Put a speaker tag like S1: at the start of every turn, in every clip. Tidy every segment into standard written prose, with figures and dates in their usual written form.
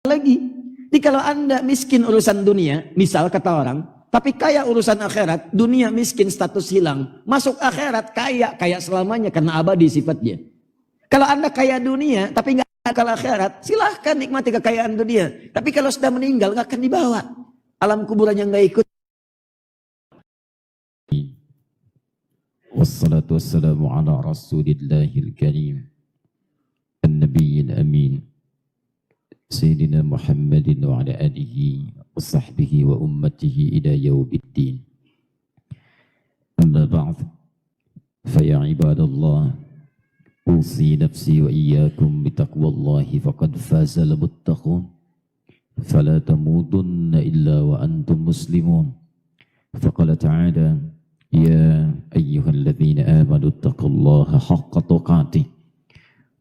S1: lagi. Jadi kalau Anda miskin urusan dunia, misal kata orang, tapi kaya urusan akhirat, dunia miskin status hilang. Masuk akhirat kaya selamanya karena abadi sifatnya. Kalau Anda kaya dunia tapi nggak akal akhirat, silahkan nikmati kekayaan dunia. Tapi kalau sudah meninggal nggak akan dibawa. Alam kuburan yang nggak ikut.
S2: Wassalatu wassalamu ala rasulillahil karim an-nabiyil amin Sayyidina Muhammadin wa ala alihi wa sahbihi wa ummatihi ila yaumiddin. Amma ba'd, fa ya ibadallah, usi nafsi wa iyyakum bitaqwallahi faqad fazal muttaqun fala tamutunna illa wa antum muslimun. Faqala ta'ala ya ayyuhalladzina amanu taqullaha haqqa tuqatih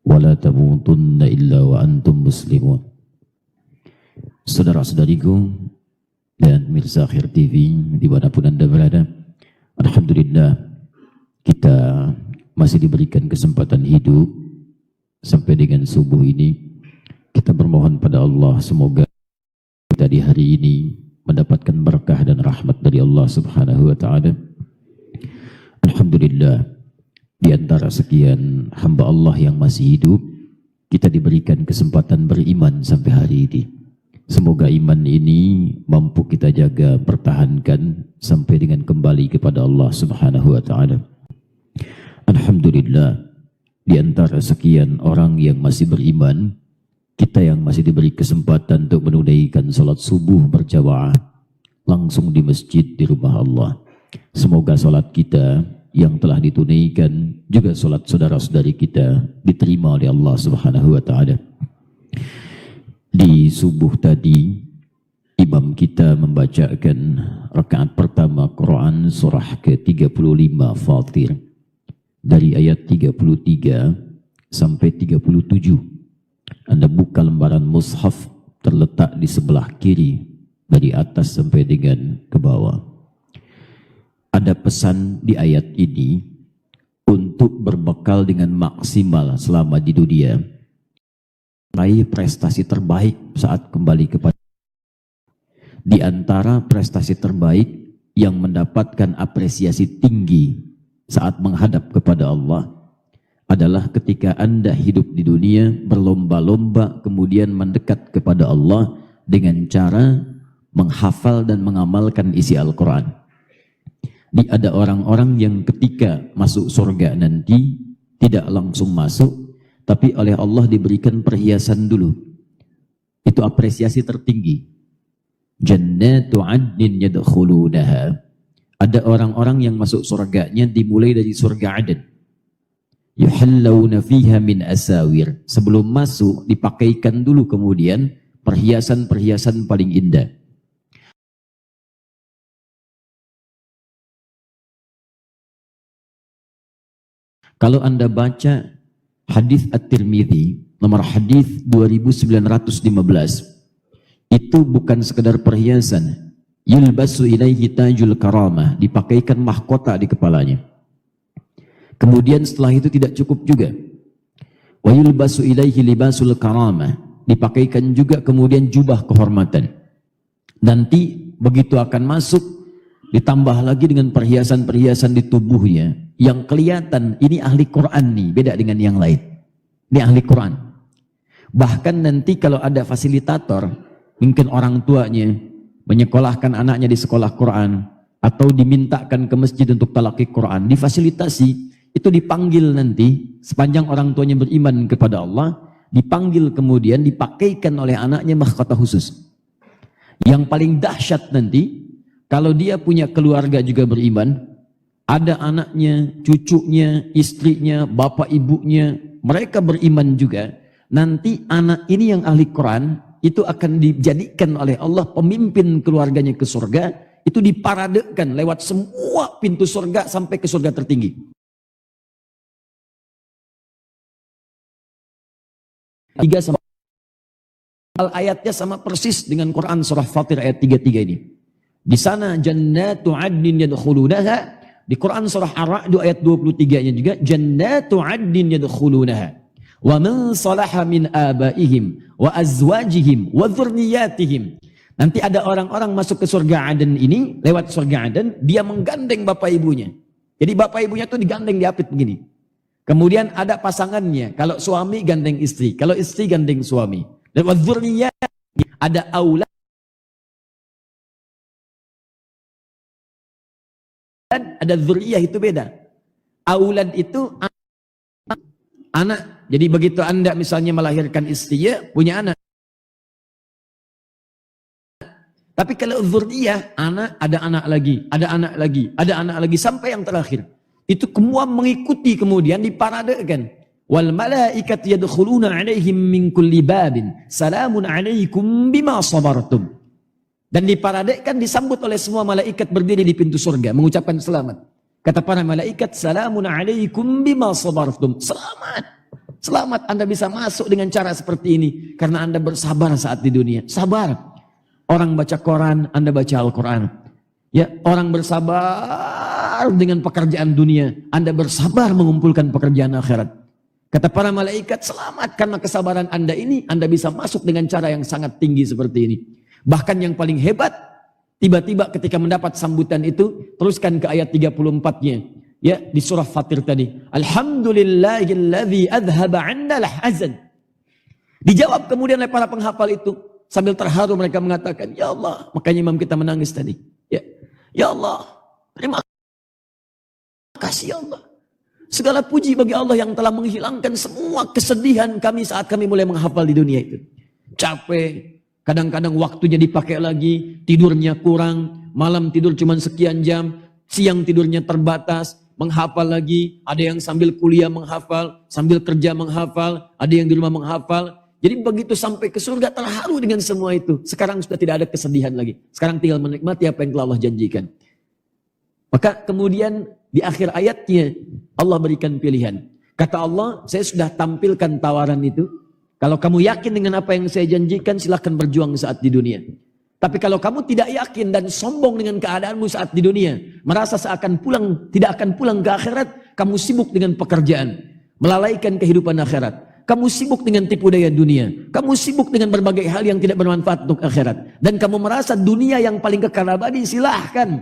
S2: wa la tamutunna illa wa antum muslimun. Saudara-saudariku dan pemirsa Akhir TV dimanapun Anda berada, alhamdulillah kita masih diberikan kesempatan hidup sampai dengan subuh ini. Kita bermohon pada Allah semoga kita di hari ini mendapatkan berkah dan rahmat dari Allah Subhanahu wa Ta'ala. Alhamdulillah, di antara sekian hamba Allah yang masih hidup, kita diberikan kesempatan beriman sampai hari ini. Semoga iman ini mampu kita jaga, pertahankan sampai dengan kembali kepada Allah Subhanahu wa Ta'ala. Alhamdulillah, di antara sekian orang yang masih beriman, kita yang masih diberi kesempatan untuk menunaikan salat subuh berjamaah langsung di masjid di rumah Allah. Semoga salat kita yang telah ditunaikan, juga salat saudara-saudari kita, diterima oleh Allah Subhanahu wa Ta'ala. Di subuh tadi, imam kita membacakan rakaat pertama Quran surah ke-35 Fatir dari ayat 33 sampai 37. Anda buka lembaran mushaf, terletak di sebelah kiri dari atas sampai dengan ke bawah. Ada pesan di ayat ini untuk berbekal dengan maksimal selama di dunia, meraih prestasi terbaik saat kembali kepada. Di antara prestasi terbaik yang mendapatkan apresiasi tinggi saat menghadap kepada Allah adalah ketika Anda hidup di dunia berlomba-lomba kemudian mendekat kepada Allah dengan cara menghafal dan mengamalkan isi Al-Quran. Ada orang-orang yang ketika masuk surga nanti tidak langsung masuk, tapi oleh Allah diberikan perhiasan dulu. Itu apresiasi tertinggi. Jannatu adnin yadkhulunaha. Ada orang-orang yang masuk surganya dimulai dari surga Aden. Yuhallawna fiha min asawir. Sebelum masuk dipakaikan dulu kemudian perhiasan-perhiasan paling indah. Kalau Anda baca hadis At-Tirmidzi nomor hadis 2915, itu bukan sekedar perhiasan. Yulbasu ilaihi tajul karamah, dipakaikan mahkota di kepalanya. Kemudian setelah itu tidak cukup juga. Wa yulbasu ilaihi libasul karamah, dipakaikan juga kemudian jubah kehormatan. Nanti begitu akan masuk, ditambah lagi dengan perhiasan-perhiasan di tubuhnya yang kelihatan ini ahli Quran nih, beda dengan yang lain. Ini ahli Quran. Bahkan nanti kalau ada fasilitator, mungkin orang tuanya menyekolahkan anaknya di sekolah Quran atau dimintakan ke masjid untuk talaqi Quran, difasilitasi, itu dipanggil nanti sepanjang orang tuanya beriman kepada Allah, dipanggil kemudian dipakaikan oleh anaknya mahkota khusus. Yang paling dahsyat nanti, kalau dia punya keluarga juga beriman, ada anaknya, cucunya, istrinya, bapak ibunya, mereka beriman juga. Nanti anak ini yang ahli Quran, itu akan dijadikan oleh Allah pemimpin keluarganya ke surga, itu diparadekan lewat semua pintu surga sampai ke surga tertinggi. Tiga sama ayatnya sama persis dengan Quran surah Fatir ayat 33 ini. Di sana jannatu adnin yadkhulunaha, di Quran surah Ar-Ra'd ayat 23-nya juga jannatu adnin yadkhulunaha.
S1: wa man salaha min abaihim wa azwajihim wa dzurriyyatihim. Nanti ada orang-orang masuk ke surga Aden ini, lewat surga Aden, dia menggandeng bapak ibunya. Jadi bapak ibunya tuh digandeng, diapit begini. Kemudian ada pasangannya, kalau suami gandeng istri, kalau istri gandeng suami. Dan wa dzurriyyatihim, ada aulad, ada dzurriyyah, itu beda. Aulad itu anak. Jadi begitu Anda misalnya melahirkan istri, ya, punya anak. Tapi kalau dzurriyyah, anak, ada anak lagi, ada anak lagi, ada anak lagi, sampai yang terakhir. Itu semua mengikuti, kemudian diparadekan. Wal malaikat yadkhuluna alaihim min kulli babin. Salamun alaikum bima sabartum. Dan diparadekan, disambut oleh semua malaikat berdiri di pintu surga, mengucapkan selamat. Kata para malaikat, salamun alaikum bima sabartum. Selamat. Selamat Anda bisa masuk dengan cara seperti ini. Karena Anda bersabar saat di dunia. Sabar. Orang baca Quran, Anda baca Al-Quran. Ya, orang bersabar dengan pekerjaan dunia. Anda bersabar mengumpulkan pekerjaan akhirat. Kata para malaikat, selamat karena kesabaran Anda ini. Anda bisa masuk dengan cara yang sangat tinggi seperti ini. Bahkan yang paling hebat, tiba-tiba ketika mendapat sambutan itu, teruskan ke ayat 34-nya. Ya, di surah Fatir tadi. Alhamdulillahilladzi adhaba 'anna al-hazan. Dijawab kemudian oleh para penghafal itu. Sambil terharu mereka mengatakan, ya Allah. Makanya imam kita menangis tadi. Ya Allah, terima kasih ya Allah. Segala puji bagi Allah yang telah menghilangkan semua kesedihan kami saat kami mulai menghafal di dunia itu. Capek, kadang-kadang waktunya dipakai lagi, tidurnya kurang, malam tidur cuma sekian jam, siang tidurnya terbatas, menghafal lagi, ada yang sambil kuliah menghafal, sambil kerja menghafal, ada yang di rumah menghafal. Jadi begitu sampai ke surga terharu dengan semua itu. Sekarang sudah tidak ada kesedihan lagi. Sekarang tinggal menikmati apa yang telah Allah janjikan. Maka kemudian di akhir ayatnya Allah berikan pilihan. Kata Allah, saya sudah tampilkan tawaran itu. Kalau kamu yakin dengan apa yang saya janjikan, silahkan berjuang saat di dunia. Tapi kalau kamu tidak yakin dan sombong dengan keadaanmu saat di dunia, merasa seakan pulang, tidak akan pulang ke akhirat, kamu sibuk dengan pekerjaan, melalaikan kehidupan akhirat. Kamu sibuk dengan tipu daya dunia. Kamu sibuk dengan berbagai hal yang tidak bermanfaat untuk akhirat. Dan kamu merasa dunia yang paling kekal abadi, silahkan.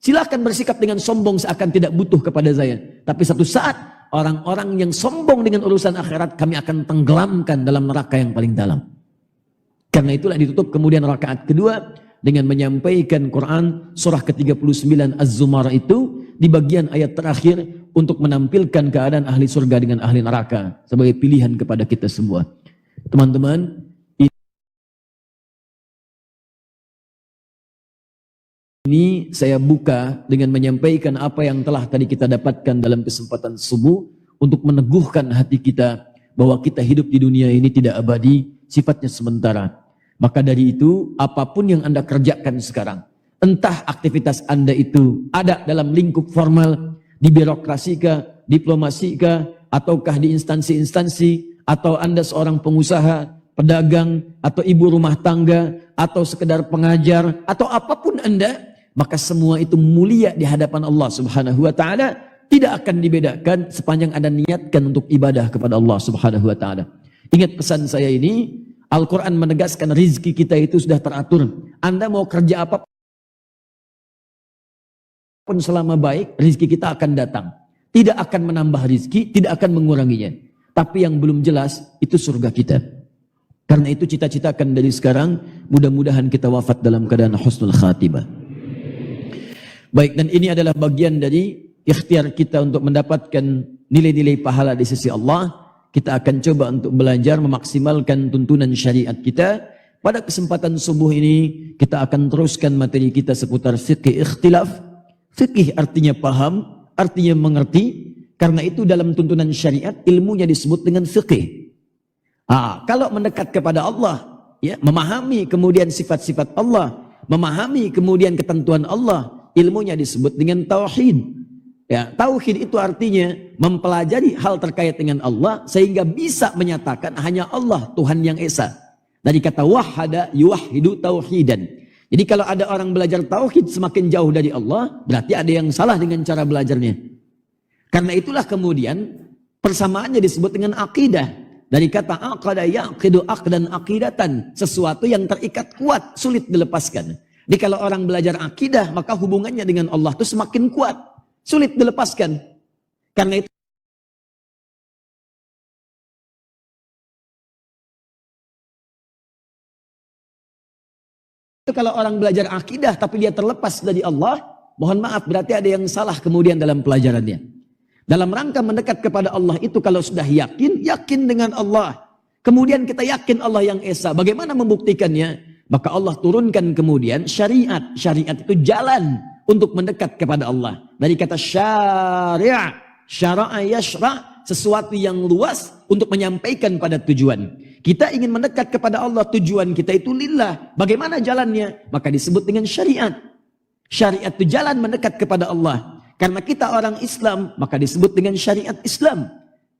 S1: Silahkan bersikap dengan sombong seakan tidak butuh kepada saya. Tapi satu saat, orang-orang yang sombong dengan urusan akhirat, kami akan tenggelamkan dalam neraka yang paling dalam. Karena itulah ditutup kemudian rakaat kedua dengan menyampaikan Quran surah ke-39 Az-Zumar itu di bagian ayat terakhir untuk menampilkan keadaan ahli surga dengan ahli neraka sebagai pilihan kepada kita semua. Teman-teman, ini saya buka dengan menyampaikan apa yang telah tadi kita dapatkan dalam kesempatan subuh untuk meneguhkan hati kita bahwa kita hidup di dunia ini tidak abadi, sifatnya sementara. Maka dari itu, apapun yang Anda kerjakan sekarang, entah aktivitas Anda itu ada dalam lingkup formal, di birokrasi kah, diplomasi kah, ataukah di instansi-instansi, atau Anda seorang pengusaha, pedagang, atau ibu rumah tangga, atau sekedar pengajar, atau apapun Anda, maka semua itu mulia di hadapan Allah Subhanahu wa Ta'ala, tidak akan dibedakan sepanjang Anda niatkan untuk ibadah kepada Allah Subhanahu wa Ta'ala. Ingat pesan saya ini, Al-Quran menegaskan rizki kita itu sudah teratur. Anda mau kerja apa pun selama baik, rizki kita akan datang. Tidak akan menambah rizki, tidak akan menguranginya. Tapi yang belum jelas, itu surga kita. Karena itu cita-citakan dari sekarang, mudah-mudahan kita wafat dalam keadaan husnul khatimah. Baik, dan ini adalah bagian dari ikhtiar kita untuk mendapatkan nilai-nilai pahala di sisi Allah. Kita akan coba untuk belajar memaksimalkan tuntunan syariat kita. Pada kesempatan subuh ini, kita akan teruskan materi kita seputar fiqh ikhtilaf. Fiqh artinya paham, artinya mengerti. Karena itu dalam tuntunan syariat, ilmunya disebut dengan fiqh. Kalau mendekat kepada Allah, ya, memahami kemudian sifat-sifat Allah, memahami kemudian ketentuan Allah, ilmunya disebut dengan tauhid. Ya, tauhid itu artinya mempelajari hal terkait dengan Allah sehingga bisa menyatakan hanya Allah Tuhan yang esa. Dari kata wahada yuwahhidu tauhidan. Jadi kalau ada orang belajar tauhid semakin jauh dari Allah, berarti ada yang salah dengan cara belajarnya. Karena itulah kemudian persamaannya disebut dengan akidah. Dari kata aqada yaqidu aqdan aqidatan, sesuatu yang terikat kuat, sulit dilepaskan. Jadi kalau orang belajar akidah, maka hubungannya dengan Allah itu semakin kuat, sulit dilepaskan. Karena itu kalau orang belajar akidah tapi dia terlepas dari Allah, mohon maaf berarti ada yang salah kemudian dalam pelajarannya. Dalam rangka mendekat kepada Allah itu kalau sudah yakin dengan Allah. Kemudian kita yakin Allah yang Esa. Bagaimana membuktikannya? Maka Allah turunkan kemudian syariat. Syariat itu jalan untuk mendekat kepada Allah. Dari kata syari'a, syara'a yashra', sesuatu yang luas untuk menyampaikan pada tujuan. Kita ingin mendekat kepada Allah, tujuan kita itu lillah. Bagaimana jalannya? Maka disebut dengan syariat. Syariat itu jalan mendekat kepada Allah. Karena kita orang Islam, maka disebut dengan syariat Islam.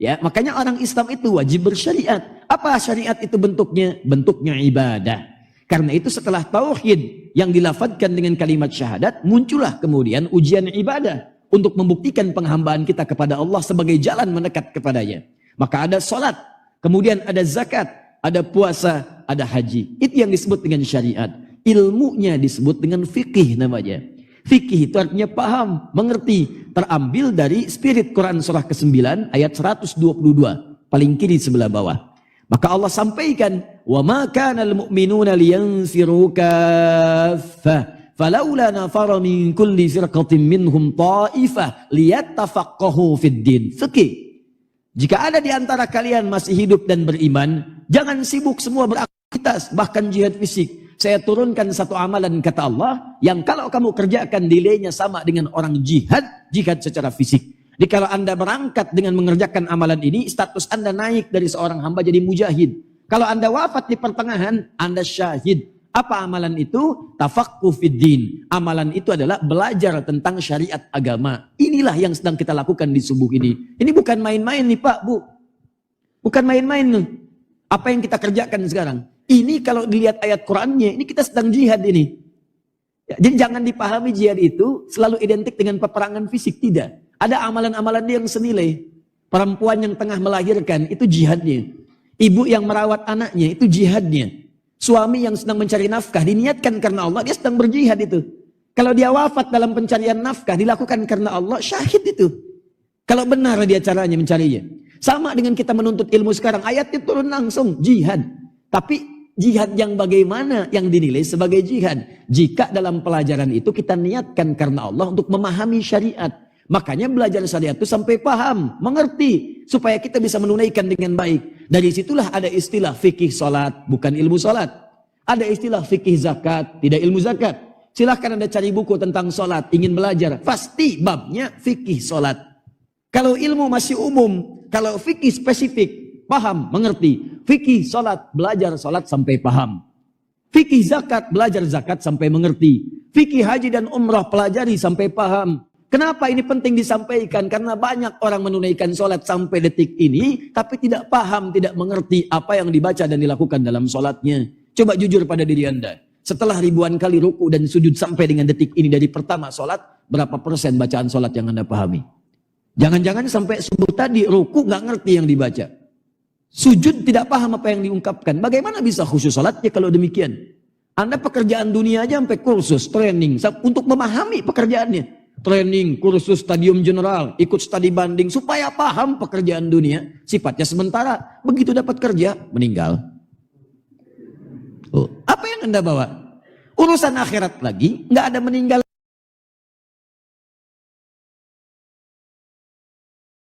S1: Ya, makanya orang Islam itu wajib bersyariat. Apa syariat itu bentuknya? Bentuknya ibadah. Karena itu setelah tauhid yang dilafadzkan dengan kalimat syahadat, muncullah kemudian ujian ibadah untuk membuktikan penghambaan kita kepada Allah sebagai jalan mendekat kepadanya. Maka ada salat, kemudian ada zakat, ada puasa, ada haji. Itu yang disebut dengan syariat. Ilmunya disebut dengan fikih namanya. Fikih itu artinya paham, mengerti. Terambil dari spirit Quran surah ke-9 ayat 122. Paling kiri sebelah bawah. Maka Allah sampaikan, وَمَا كَانَ الْمُؤْمِنُونَ لِيَنْفِرُوا كَافَّةً فَلَوْلَا نَفَرَ مِنْ كُلِّ فِرْقَةٍ مِّنْهُمْ طَائِفَةٌ لِيَتَّفَقَّهُوا فِي الدِّينِ. Fikih. Jika ada di antara kalian masih hidup dan beriman, jangan sibuk semua beraktivitas, bahkan jihad fisik. Saya turunkan satu amalan kata Allah yang kalau kamu kerjakan nilainya sama dengan orang jihad secara fisik. Jadi kalau Anda berangkat dengan mengerjakan amalan ini, status Anda naik dari seorang hamba jadi mujahid. Kalau Anda wafat di pertengahan, Anda syahid. Apa amalan itu? Tafaqquh fiddin. Amalan itu adalah belajar tentang syariat agama. Inilah yang sedang kita lakukan di subuh ini. Ini bukan main-main nih Pak, Bu. Bukan main-main nih. Apa yang kita kerjakan sekarang? Ini kalau dilihat ayat Qurannya, ini kita sedang jihad ini. Ya, jadi jangan dipahami jihad itu selalu identik dengan peperangan fisik, tidak. Ada amalan-amalan yang senilai. Perempuan yang tengah melahirkan, itu jihadnya. Ibu yang merawat anaknya, itu jihadnya. Suami yang sedang mencari nafkah, diniatkan karena Allah, dia sedang berjihad itu. Kalau dia wafat dalam pencarian nafkah, dilakukan karena Allah, syahid itu. Kalau benar dia caranya mencarinya. Sama dengan kita menuntut ilmu sekarang, ayatnya turun langsung, jihad. Tapi jihad yang bagaimana yang dinilai sebagai jihad? Jika dalam pelajaran itu kita niatkan karena Allah untuk memahami syariat. Makanya belajar syariat itu sampai paham, mengerti. Supaya kita bisa menunaikan dengan baik. Dari situlah ada istilah fikih salat, bukan ilmu salat. Ada istilah fikih zakat, tidak ilmu zakat. Silahkan Anda cari buku tentang salat, ingin belajar. Pasti babnya fikih salat. Kalau ilmu masih umum, kalau fikih spesifik, paham, mengerti. Fikih salat, belajar salat sampai paham. Fikih zakat, belajar zakat sampai mengerti. Fikih haji dan umrah, pelajari sampai paham. Kenapa ini penting disampaikan? Karena banyak orang menunaikan salat sampai detik ini, tapi tidak paham, tidak mengerti apa yang dibaca dan dilakukan dalam salatnya. Coba jujur pada diri Anda. Setelah ribuan kali ruku dan sujud sampai dengan detik ini dari pertama salat, berapa persen bacaan salat yang Anda pahami? Jangan-jangan sampai subuh tadi ruku nggak ngerti yang dibaca. Sujud tidak paham apa yang diungkapkan. Bagaimana bisa khusyuk salatnya kalau demikian? Anda pekerjaan dunia aja sampai kursus, training untuk memahami pekerjaannya. Training, kursus, stadium general, ikut studi banding supaya paham pekerjaan dunia. Sifatnya sementara. Begitu dapat kerja, meninggal. Oh, apa yang Anda bawa? Urusan akhirat lagi, nggak ada meninggal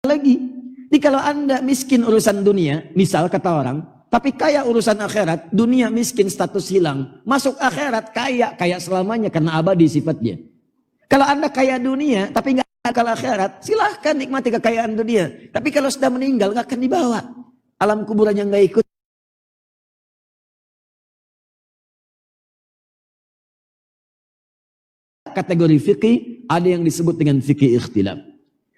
S1: lagi. Jadi kalau Anda miskin urusan dunia, misal kata orang, tapi kaya urusan akhirat, dunia miskin status hilang. Masuk akhirat kaya selamanya karena abadi sifatnya. Kalau Anda kaya dunia, tapi nggak akal akhirat, silahkan nikmati kekayaan dunia. Tapi kalau sudah meninggal, nggak akan dibawa. Alam kuburan yang nggak ikut. Kategori fikih, ada yang disebut dengan fikih ikhtilaf.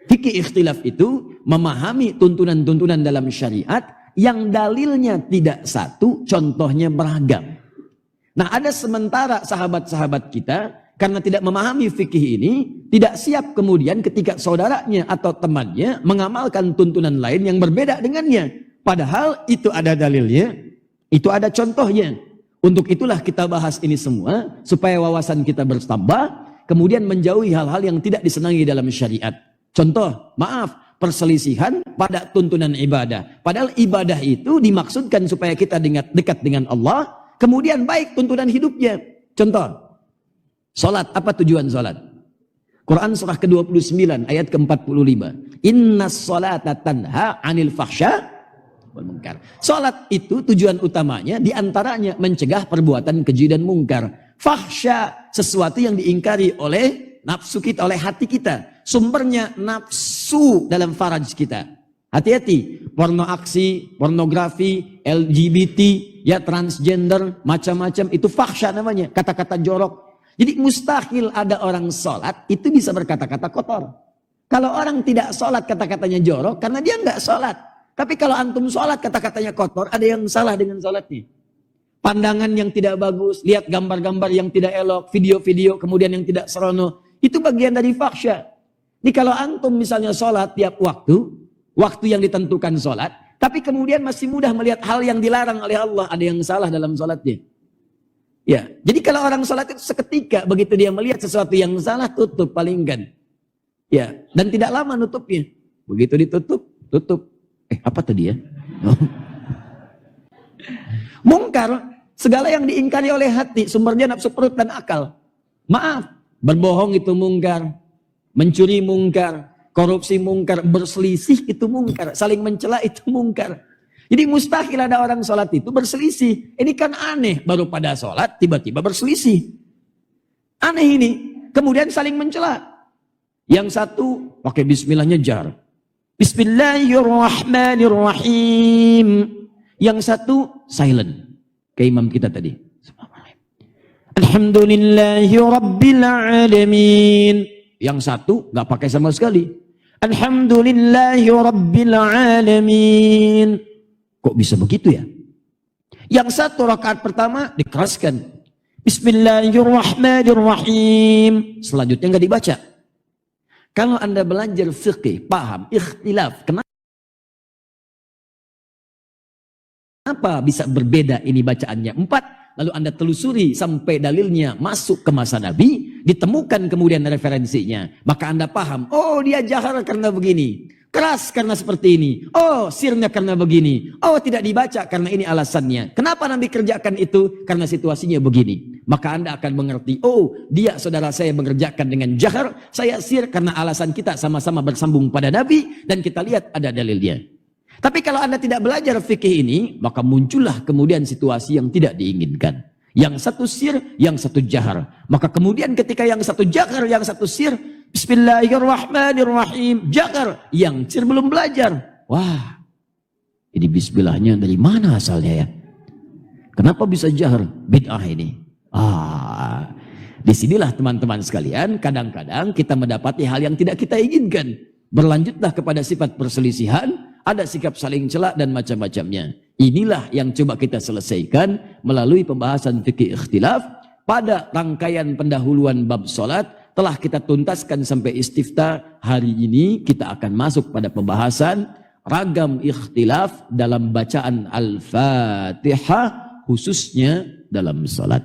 S1: Fikih ikhtilaf itu memahami tuntunan-tuntunan dalam syariat yang dalilnya tidak satu, contohnya beragam. Nah, ada sementara sahabat-sahabat kita karena tidak memahami fikih ini, tidak siap kemudian ketika saudaranya atau temannya mengamalkan tuntunan lain yang berbeda dengannya. Padahal itu ada dalilnya, itu ada contohnya. Untuk itulah kita bahas ini semua, supaya wawasan kita bertambah, kemudian menjauhi hal-hal yang tidak disenangi dalam syariat. Contoh, maaf, perselisihan pada tuntunan ibadah. Padahal ibadah itu dimaksudkan supaya kita dekat dengan Allah, kemudian baik tuntunan hidupnya. Contoh, salat, apa tujuan salat? Quran surah ke-29 ayat ke-45. Innas salata tanha 'anil fahsya wal munkar. Salat itu tujuan utamanya diantaranya mencegah perbuatan keji dan mungkar. Fahsya, sesuatu yang diingkari oleh nafsu kita, oleh hati kita. Sumbernya nafsu dalam faraj kita. Hati-hati, porno aksi, pornografi, LGBT, ya transgender, macam-macam itu fahsya namanya, kata-kata jorok. Jadi mustahil ada orang sholat itu bisa berkata-kata kotor. Kalau orang tidak sholat kata-katanya jorok karena dia nggak sholat. Tapi kalau antum sholat kata-katanya kotor, ada yang salah dengan sholatnya. Pandangan yang tidak bagus, lihat gambar-gambar yang tidak elok, video-video kemudian yang tidak serono, itu bagian dari fahsya. Jadi kalau antum misalnya sholat tiap waktu yang ditentukan sholat, tapi kemudian masih mudah melihat hal yang dilarang oleh Allah, ada yang salah dalam sholatnya. Ya, jadi kalau orang sholat itu seketika begitu dia melihat sesuatu yang salah, tutup palingkan. Ya, dan tidak lama nutupnya. Begitu ditutup, tutup. Apa tadi ya? Mungkar, segala yang diingkari oleh hati, sumbernya nafsu perut dan akal. Maaf, berbohong itu mungkar, mencuri mungkar, korupsi mungkar, berselisih itu mungkar, saling mencela itu mungkar. Jadi mustahil ada orang sholat itu berselisih. Ini kan aneh, baru pada sholat tiba-tiba berselisih. Aneh ini. Kemudian saling mencela. Yang satu pakai bismillahnya jar. Bismillahirrahmanirrahim. Yang satu silent. Kayak imam kita tadi. Alhamdulillahi rabbil alamin. Yang satu gak pakai sama sekali. Alhamdulillahi rabbil alamin. Kok bisa begitu ya? Yang satu rakaat pertama dikeraskan. Bismillahirrahmanirrahim. Selanjutnya nggak dibaca. Kalau Anda belajar fikih, paham, ikhtilaf. Kenapa bisa berbeda ini bacaannya? 4. Lalu Anda telusuri sampai dalilnya masuk ke masa Nabi. Ditemukan kemudian referensinya. Maka Anda paham. Oh, dia jahar karena begini. Keras karena seperti ini. Oh, sirnya karena begini. Oh, tidak dibaca karena ini alasannya. Kenapa Nabi kerjakan itu? Karena situasinya begini. Maka Anda akan mengerti. Oh, dia saudara saya mengerjakan dengan jahar. Saya sir karena alasan kita sama-sama bersambung pada Nabi. Dan kita lihat ada dalilnya. Tapi kalau Anda tidak belajar fikih ini, maka muncullah kemudian situasi yang tidak diinginkan. Yang satu sir, yang satu jahar. Maka kemudian ketika yang satu jahar, yang satu sir, Bismillahirrahmanirrahim. Jahar. Yang sir belum belajar. Wah. Ini bismillahnya dari mana asalnya ya? Kenapa bisa jahar? Bid'ah ini. Disinilah teman-teman sekalian. Kadang-kadang kita mendapati hal yang tidak kita inginkan. Berlanjutlah kepada sifat perselisihan. Ada sikap saling celak dan macam-macamnya. Inilah yang coba kita selesaikan melalui pembahasan fikih ikhtilaf. Pada rangkaian pendahuluan bab salat telah kita tuntaskan sampai istifta. Hari ini kita akan masuk pada pembahasan ragam ikhtilaf dalam bacaan Al-Fatihah, khususnya dalam salat.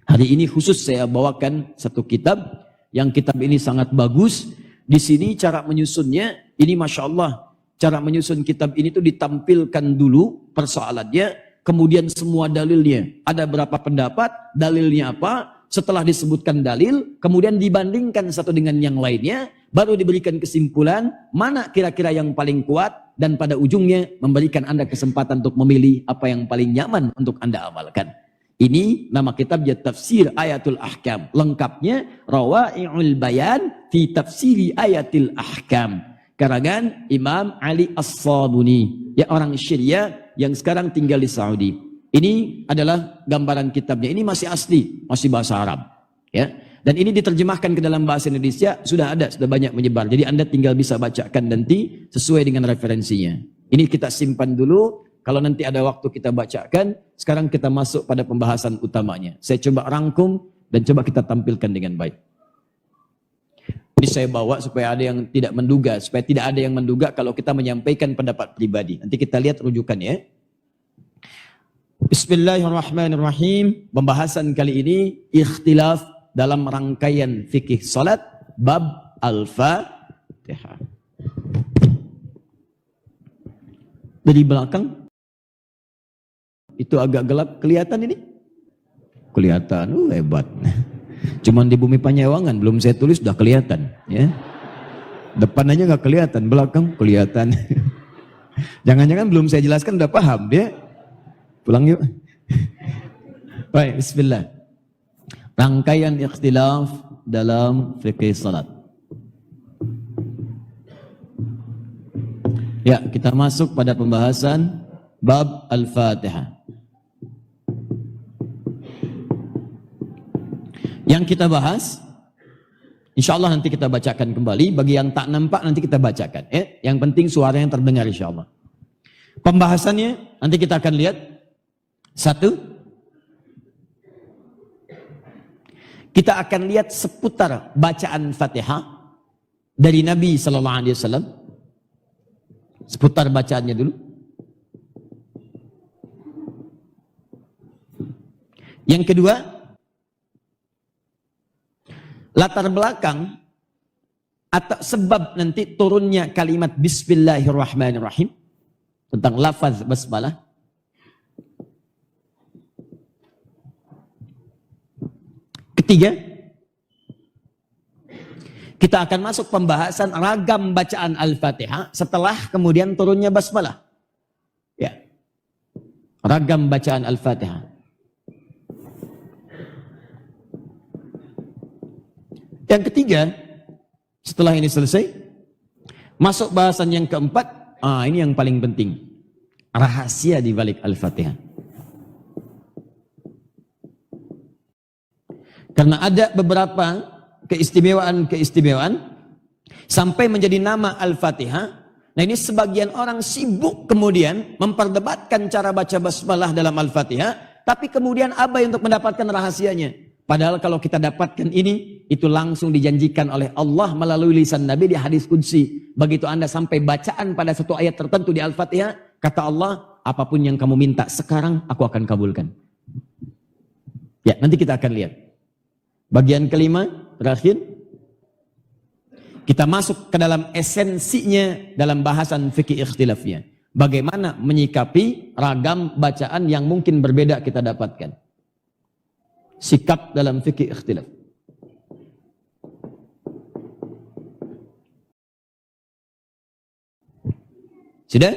S1: Hari ini khusus saya bawakan satu kitab, yang kitab ini sangat bagus. Di sini cara menyusunnya, ini Masya Allah, cara menyusun kitab ini tuh ditampilkan dulu persoalannya, kemudian semua dalilnya. Ada berapa pendapat, dalilnya apa. Setelah disebutkan dalil, kemudian dibandingkan satu dengan yang lainnya, baru diberikan kesimpulan mana kira-kira yang paling kuat, dan pada ujungnya memberikan Anda kesempatan untuk memilih apa yang paling nyaman untuk Anda amalkan. Ini nama kitabnya Tafsir Ayatul Ahkam. Lengkapnya Rawa'i'ul Bayan fi Tafsiri Ayatil Ahkam. Karangan Imam Ali As-Sabuni, ya orang Syria yang sekarang tinggal di Saudi. Ini adalah gambaran kitabnya. Ini masih asli, masih bahasa Arab. Ya. Dan ini diterjemahkan ke dalam bahasa Indonesia, sudah banyak menyebar. Jadi Anda tinggal bisa bacakan nanti sesuai dengan referensinya. Ini kita simpan dulu, kalau nanti ada waktu kita bacakan. Sekarang kita masuk pada pembahasan utamanya. Saya coba rangkum dan coba kita tampilkan dengan baik. Ini saya bawa supaya ada yang tidak menduga, supaya tidak ada yang menduga kalau kita menyampaikan pendapat pribadi. Nanti kita lihat rujukannya. Bismillahirrahmanirrahim. Pembahasan kali ini ikhtilaf dalam rangkaian fikih salat bab Al-Fatihah. Dari belakang itu agak gelap, kelihatan ini? Kelihatan, hebat. Cuman di Bumi Panyewangan belum saya tulis sudah kelihatan, ya. Depan aja nggak kelihatan, belakang kelihatan. Jangan-jangan belum saya jelaskan udah paham dia. Pulang yuk. Baik, bismillah. Rangkaian ikhtilaf dalam fikih salat. Ya, kita masuk pada pembahasan bab Al-Fatihah. Yang kita bahas, insya Allah nanti kita bacakan kembali. Bagi yang tak nampak nanti kita bacakan. Yang penting suaranya terdengar insya Allah. Pembahasannya nanti kita akan lihat. Satu, kita akan lihat seputar bacaan Fatihah dari Nabi Sallallahu Alaihi Wasallam. Seputar bacaannya dulu. Yang kedua, latar belakang atau sebab nanti turunnya kalimat Bismillahirrahmanirrahim tentang lafaz basmalah. Ketiga, kita akan masuk pembahasan ragam bacaan Al-Fatihah setelah kemudian turunnya basmalah. Ya. Ragam bacaan Al-Fatihah. Yang ketiga, setelah ini selesai, masuk bahasan yang keempat. Ini yang paling penting. Rahasia di balik Al-Fatihah. Karena ada beberapa keistimewaan sampai menjadi nama Al-Fatihah. Nah, ini sebagian orang sibuk kemudian memperdebatkan cara baca basmalah dalam Al-Fatihah, tapi kemudian abai untuk mendapatkan rahasianya. Padahal kalau kita dapatkan ini, itu langsung dijanjikan oleh Allah melalui lisan Nabi di hadis qudsi. Begitu Anda sampai bacaan pada satu ayat tertentu di Al-Fatihah, kata Allah, apapun yang kamu minta sekarang aku akan kabulkan. Ya, nanti kita akan lihat. Bagian kelima, terakhir, kita masuk ke dalam esensinya dalam bahasan fikih ikhtilafnya. Bagaimana menyikapi ragam bacaan yang mungkin berbeda kita dapatkan. Sikap dalam fikih ikhtilaf. Sudah?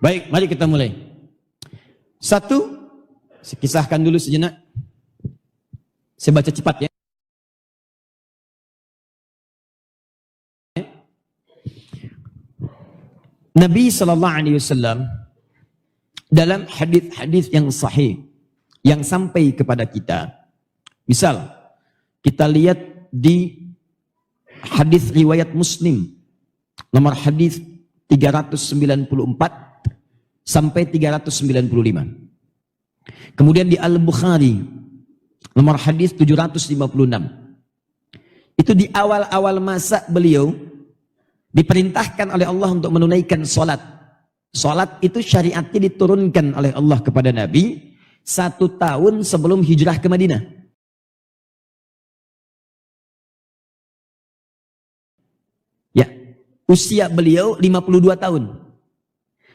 S1: Baik, mari kita mulai. Satu, saya kisahkan dulu sejenak. Saya baca cepat ya. Nabi sallallahu alaihi wasallam dalam hadis-hadis yang sahih yang sampai kepada kita. Misal kita lihat di hadis riwayat Muslim nomor hadis 394 sampai 395. Kemudian di Al-Bukhari nomor hadis 756. Itu di awal-awal masa beliau diperintahkan oleh Allah untuk menunaikan salat. Salat itu syariatnya diturunkan oleh Allah kepada Nabi 1 tahun sebelum hijrah ke Madinah. Ya, usia beliau 52 tahun.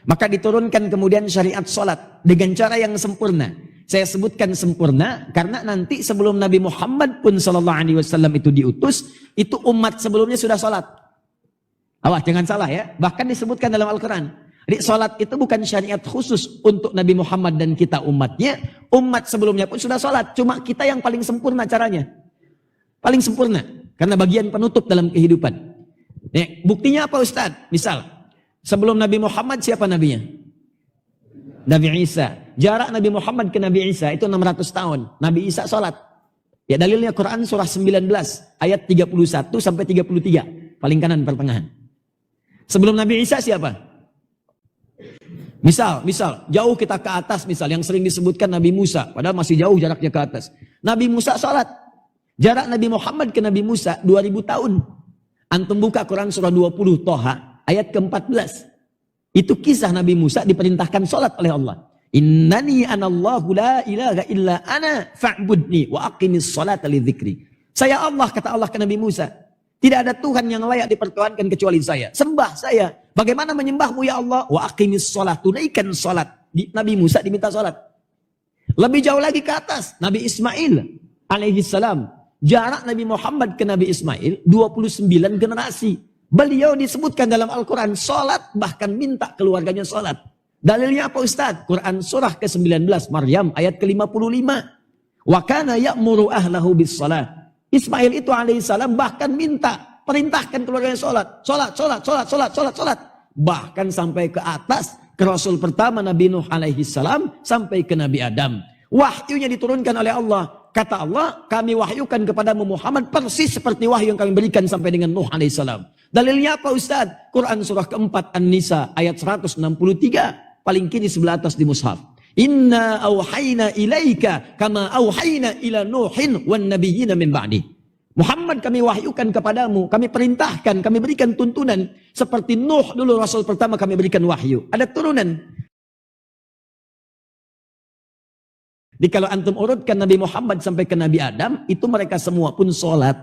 S1: Maka diturunkan kemudian syariat salat dengan cara yang sempurna. Saya sebutkan sempurna karena nanti sebelum Nabi Muhammad pun sallallahu alaihi wasallam itu diutus, itu umat sebelumnya sudah salat. Awas jangan salah ya. Bahkan disebutkan dalam Al-Quran. Jadi salat itu bukan syariat khusus untuk Nabi Muhammad dan kita umatnya. Umat sebelumnya pun sudah salat. Cuma kita yang paling sempurna caranya. Paling sempurna. Karena bagian penutup dalam kehidupan. Ya, buktinya apa Ustaz? Misal, sebelum Nabi Muhammad siapa nabinya? Nabi Isa. Jarak Nabi Muhammad ke Nabi Isa itu 600 tahun. Nabi Isa salat. Ya dalilnya Quran surah 19 ayat 31 sampai 33. Paling kanan pertengahan. Sebelum Nabi Isa siapa? Misal jauh kita ke atas, misal yang sering disebutkan Nabi Musa, padahal masih jauh jaraknya ke atas. Nabi Musa salat. Jarak Nabi Muhammad ke Nabi Musa 2000 tahun. Antum buka Quran surah 20 Toha ayat ke-14. Itu kisah Nabi Musa diperintahkan sholat oleh Allah. Innani anallahu la ilaha illa ana fa'budni wa aqimis sholata li dzikri. Saya Allah, kata Allah ke Nabi Musa. Tidak ada Tuhan yang layak dipertuhankan kecuali saya. Sembah saya. Bagaimana menyembahmu ya Allah? Wa aqimis sholat. Tunaikan sholat. Nabi Musa diminta sholat. Lebih jauh lagi ke atas. Nabi Ismail alaihi salam. Jarak Nabi Muhammad ke Nabi Ismail 29 generasi. Beliau disebutkan dalam Al-Quran sholat, bahkan minta keluarganya sholat. Dalilnya apa Ustaz? Quran surah ke-19 Maryam ayat ke-55. Wa kana ya'muru ahlahu bis salat. Ismail itu alaihissalam bahkan minta, perintahkan keluarganya sholat. Sholat. Bahkan sampai ke atas, ke Rasul pertama Nabi Nuh alaihissalam, sampai ke Nabi Adam. Wahyunya diturunkan oleh Allah. Kata Allah, kami wahyukan kepadamu Muhammad persis seperti wahyu yang kami berikan sampai dengan Nuh alaihissalam. Dalilnya apa Ustaz? Quran surah keempat An-Nisa ayat 163. Paling kiri sebelah atas di mushaf. Inna auhayna ilaika kama auhayna ila Nuhin wan nabiyina min ba'di. Muhammad kami wahyukan kepadamu, kami perintahkan, kami berikan tuntunan. Seperti Nuh dulu Rasul pertama kami berikan wahyu. Ada turunan. Jadi kalau antum urutkan Nabi Muhammad sampai ke Nabi Adam, itu mereka semua pun sholat.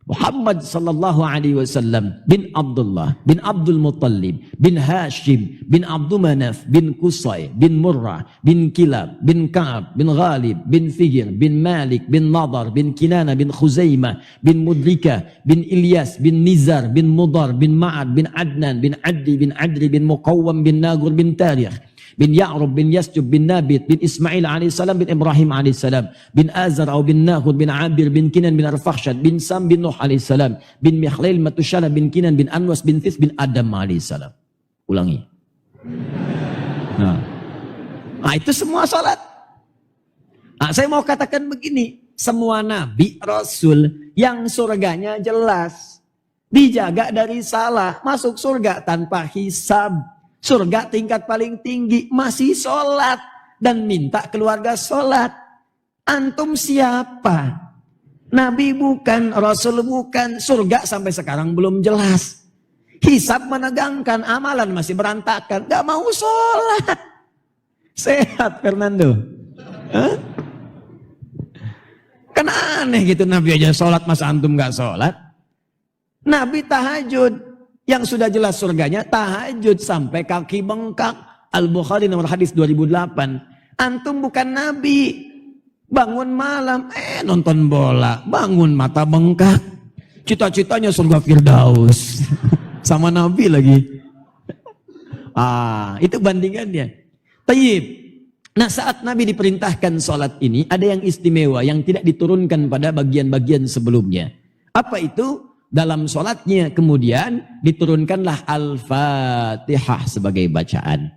S1: Muhammad sallallahu alaihi wasallam bin Abdullah bin Abdul Muttalib bin Hashim bin Abdul Manaf bin Qusay bin Murrah bin Kilab bin Ka'ab bin Ghalib bin Fihr bin Malik bin Nadar bin Kinana bin Khuzaimah bin Mudrika bin Ilyas bin Nizar bin Mudar bin Ma'ad bin Adnan bin Addi bin Adri bin Muqawwam bin Nagur bin Tarikh bin Ya'rub bin Yasjub bin Nabit bin Ismail alaihissalam bin Ibrahim alaihissalam bin Azar atau bin Nahud bin Abir bin Kinan bin Arfakhshad bin Sam bin Nuh alaihissalam bin Mikhlail Matushala bin Kinan bin Anwas bin This bin Adam alaihissalam. Ulangi. Nah, itu semua salat. Nah, saya mau katakan begini, semua nabi, rasul yang surganya jelas, dijaga dari salah, masuk surga tanpa hisab. Surga tingkat paling tinggi, masih sholat. Dan minta keluarga sholat. Antum siapa? Nabi bukan, Rasul bukan. Surga sampai sekarang belum jelas. Hisab menegangkan, amalan masih berantakan. Gak mau sholat. Sehat Fernando. Hah? Kan aneh gitu Nabi aja sholat, masa antum gak sholat? Nabi tahajud. Yang sudah jelas surganya tahajud sampai kaki bengkak. Al-Bukhari nomor hadis 2008. Antum bukan nabi. Bangun malam nonton bola. Bangun mata bengkak. Cita-citanya surga Firdaus. Sama nabi lagi. Itu bandingannya. Tayyib. Nah, saat Nabi diperintahkan sholat ini ada yang istimewa yang tidak diturunkan pada bagian-bagian sebelumnya. Apa itu? Dalam sholatnya kemudian diturunkanlah Al-Fatihah sebagai bacaan.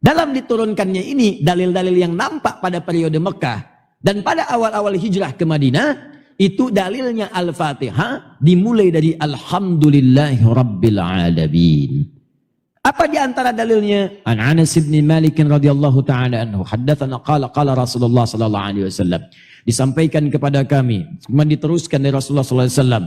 S1: Dalam diturunkannya ini dalil-dalil yang nampak pada periode Mekah dan pada awal-awal hijrah ke Madinah, itu dalilnya Al-Fatihah dimulai dari Alhamdulillahi Rabbil Alamin. Apa di antara dalilnya? An Anas bin Malik radhiyallahu taala anhu haddatsana qala Rasulullah sallallahu alaihi wasallam. Disampaikan kepada kami, kemudian diteruskan dari Rasulullah sallallahu alaihi wasallam.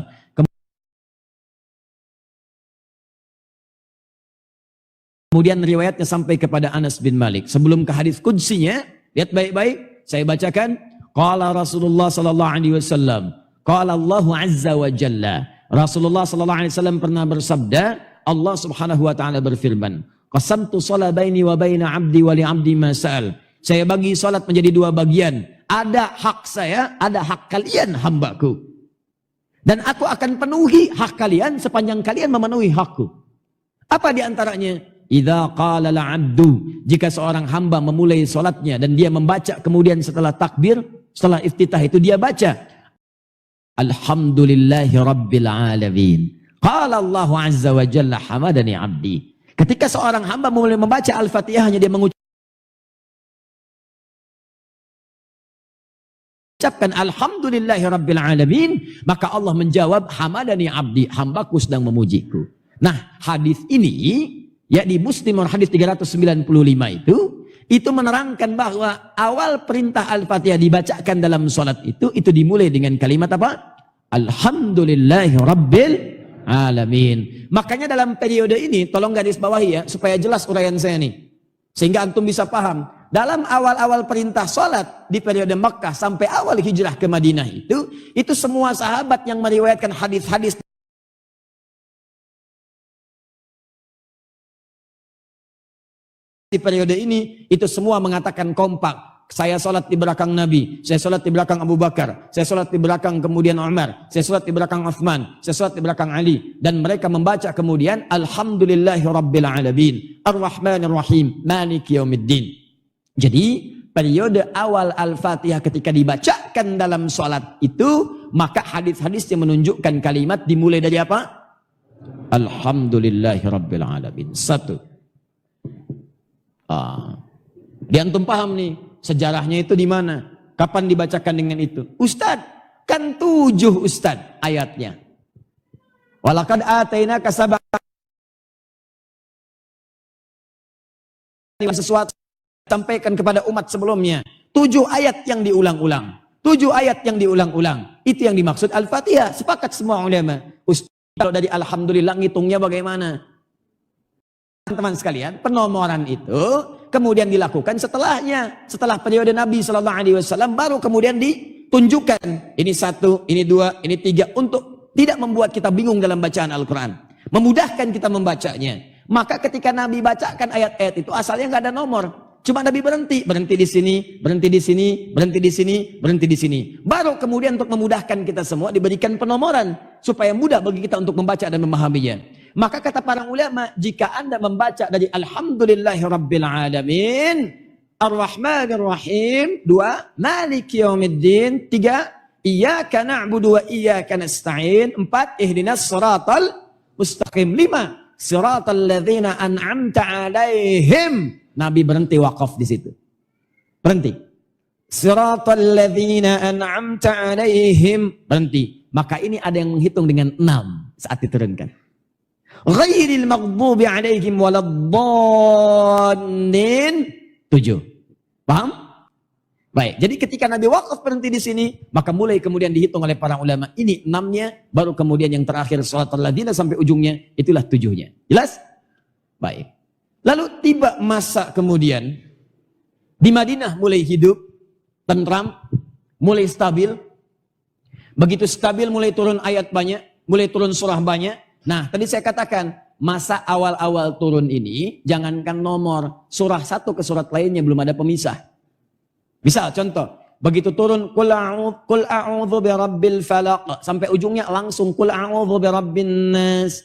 S1: Kemudian riwayatnya sampai kepada Anas bin Malik. Sebelum ke hadis qudsinya, lihat baik-baik, saya bacakan. Qala Rasulullah sallallahu alaihi wasallam, qala Allah azza wa jalla. Rasulullah sallallahu alaihi wasallam pernah bersabda, Allah Subhanahu wa taala berfirman, qasamtu shalah baini wa baina 'abdi wa li 'abdi ma sa'al. Saya bagi salat menjadi dua bagian. Ada hak saya, ada hak kalian hambaku. Dan aku akan penuhi hak kalian sepanjang kalian memenuhi hakku. Apa di antaranya? Idza qala al-'abdu, jika seorang hamba memulai salatnya dan dia membaca kemudian setelah takbir, setelah iftitah itu dia baca Alhamdulillahi Rabbil Alamin. Qala Allah azza wa jalla hamadani 'abdi. Ketika seorang hamba mulai membaca Al-Fatihahnya, dia mengucapkan Alhamdulillahi Rabbil Alamin, maka Allah menjawab hamadani 'abdi, hambaku sedang memujiku. Nah, hadis ini ya di Muslim hadis 395 itu menerangkan bahwa awal perintah Al-Fatihah dibacakan dalam sholat itu dimulai dengan kalimat apa? Alhamdulillahi Rabbil Alamin. Makanya dalam periode ini, tolong garis bawahi ya, supaya jelas uraian saya nih. Sehingga antum bisa paham. Dalam awal-awal perintah sholat di periode Makkah sampai awal hijrah ke Madinah itu semua sahabat yang meriwayatkan hadis-hadis di periode ini, itu semua mengatakan kompak. Saya sholat di belakang Nabi, saya sholat di belakang Abu Bakar, saya sholat di belakang kemudian Umar, saya sholat di belakang Uthman, saya sholat di belakang Ali. Dan mereka membaca kemudian Alhamdulillahi Rabbil Alamin, Ar-Rahmanir Rahim, Maliki Yaumiddin. Jadi periode awal Al-Fatihah ketika dibacakan dalam sholat itu, maka hadis-hadis yang menunjukkan kalimat dimulai dari apa? Alhamdulillahi Rabbil Alamin. Satu. Dia antum paham nih sejarahnya itu di mana? Kapan dibacakan dengan itu? Ustadz, kan 7 Ustadz ayatnya. Walaqad atainaka sab'an sesuatu sampaikan kepada umat sebelumnya. 7 ayat yang diulang-ulang. 7 ayat yang diulang-ulang. Itu yang dimaksud Al-Fatihah. Sepakat semua ulama. Ustadz, kalau dari Alhamdulillah ngitungnya bagaimana? Teman-teman sekalian, penomoran itu kemudian dilakukan setelahnya, setelah periode Nabi SAW, baru kemudian ditunjukkan ini 1, ini 2, ini 3, untuk tidak membuat kita bingung dalam bacaan Al-Quran, memudahkan kita membacanya. Maka ketika Nabi bacakan ayat-ayat itu asalnya nggak ada nomor, cuma Nabi berhenti di sini, berhenti di sini, berhenti di sini, berhenti di sini. Baru kemudian untuk memudahkan kita semua diberikan penomoran supaya mudah bagi kita untuk membaca dan memahaminya. Maka kata para ulama, jika Anda membaca dari Alhamdulillahi Rabbil Alamin, Ar-Rahmanir Rahim, 2, Maliki Yaumiddin, 3, Iyyaka na'budu wa iyyaka nasta'in, 4, Ihdinas siratal mustaqim, 5, Siratal ladzina an'amta 'alaihim. Nabi berhenti wakaf di situ. Berhenti. Siratal ladzina an'amta 'alaihim, berhenti. Maka ini ada yang menghitung dengan 6 saat diturunkan. Ghairil maghdubi 'alaihim waladdallin, 7. Paham? Baik, jadi ketika Nabi wakaf berhenti di sini, maka mulai kemudian dihitung oleh para ulama. Ini 6-nya, baru kemudian yang terakhir Shiratal ladzina sampai ujungnya, itulah 7-nya. Jelas? Baik. Lalu tiba masa kemudian di Madinah mulai hidup, tentram, mulai stabil. Begitu stabil mulai turun ayat banyak, mulai turun surah banyak. Nah, tadi saya katakan, masa awal-awal turun ini, jangankan nomor, surah satu ke surat lainnya belum ada pemisah. Misal, contoh, begitu turun, Qul a'udhu birabbil falaq, sampai ujungnya langsung, Qul a'udhu birabbin nas.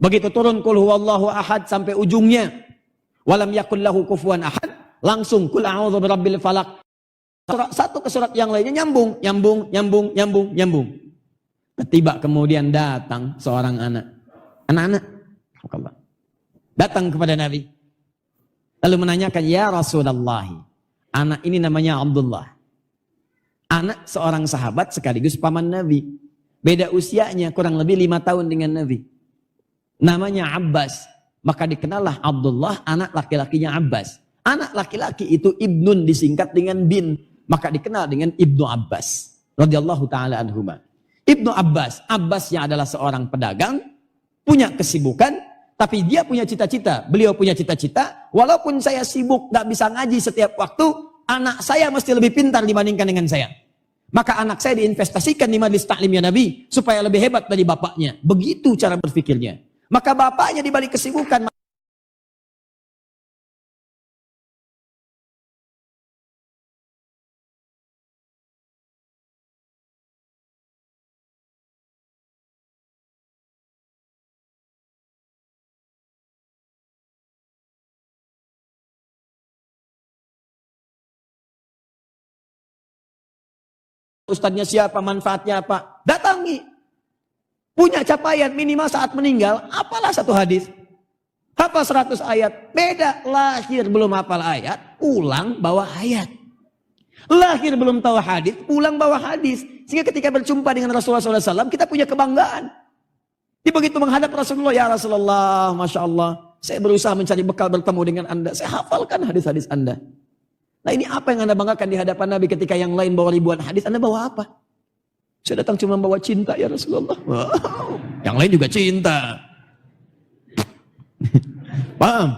S1: Begitu turun, Qul huwallahu ahad, sampai ujungnya, walam yakul lahu kufuwan ahad, langsung, Qul a'udhu birabbil falaq. Surat satu ke surat yang lainnya nyambung. Tiba kemudian datang seorang anak-anak datang kepada Nabi, lalu menanyakan, ya Rasulullah, anak ini namanya Abdullah, anak seorang sahabat sekaligus paman Nabi, beda usianya kurang lebih 5 tahun dengan Nabi, namanya Abbas. Maka dikenallah Abdullah, anak laki-lakinya Abbas. Anak laki-laki itu ibnun disingkat dengan bin, maka dikenal dengan Ibnu Abbas radhiyallahu taala anhuma. Ibnu Abbas, Abbasnya adalah seorang pedagang, punya kesibukan, tapi dia punya cita-cita. Beliau punya cita-cita, walaupun saya sibuk, gak bisa ngaji setiap waktu, anak saya mesti lebih pintar dibandingkan dengan saya. Maka anak saya diinvestasikan di majelis taklimnya Nabi, supaya lebih hebat dari bapaknya. Begitu cara berpikirnya. Maka bapaknya dibalik kesibukan, ustadznya siapa, manfaatnya apa, datangi. Punya capaian minimal saat meninggal, apalah 1 hadis. Hafal 100 ayat. Beda, lahir belum hafal ayat, pulang bawa ayat. Lahir belum tahu hadis, pulang bawa hadis. Sehingga ketika berjumpa dengan Rasulullah SAW, kita punya kebanggaan. Dia begitu menghadap Rasulullah, ya Rasulullah, Masya Allah, saya berusaha mencari bekal bertemu dengan Anda. Saya hafalkan hadis-hadis Anda. Nah, ini apa yang Anda banggakan di hadapan Nabi ketika yang lain bawa ribuan hadis, Anda bawa apa? Saya datang cuma bawa cinta ya Rasulullah. Wow. Yang lain juga cinta. Paham?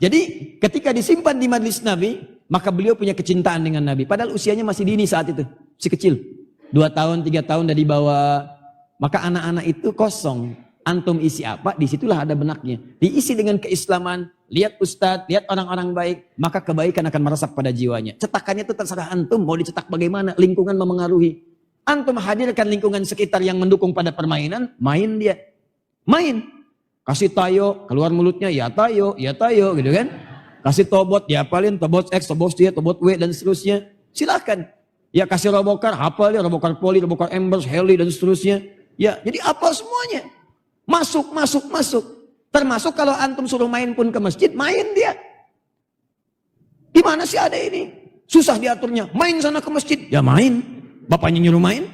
S1: Jadi ketika disimpan di majlis Nabi, maka beliau punya kecintaan dengan Nabi. Padahal usianya masih dini saat itu, masih kecil. 2 tahun, 3 tahun dari bawah. Maka anak-anak itu kosong. Antum isi apa, disitulah ada benaknya. Diisi dengan keislaman, lihat ustadz, lihat orang-orang baik, maka kebaikan akan meresap pada jiwanya. Cetakannya itu terserah antum, mau dicetak bagaimana, lingkungan memengaruhi. Antum hadirkan lingkungan sekitar yang mendukung pada permainan, main dia. Main. Kasih tayo, keluar mulutnya, ya tayo, gitu kan. Kasih tobot, diapalin, tobot X, tobot Y, tobot W, dan seterusnya. Silakan. Ya kasih robokar, hafal ya, robokar poli, robokar embers, heli, dan seterusnya. Ya, jadi hafal semuanya. Masuk. Termasuk kalau antum suruh main pun ke masjid, main dia. Di mana sih ada ini? Susah diaturnya. Main sana ke masjid, ya main. Bapaknya nyuruh main.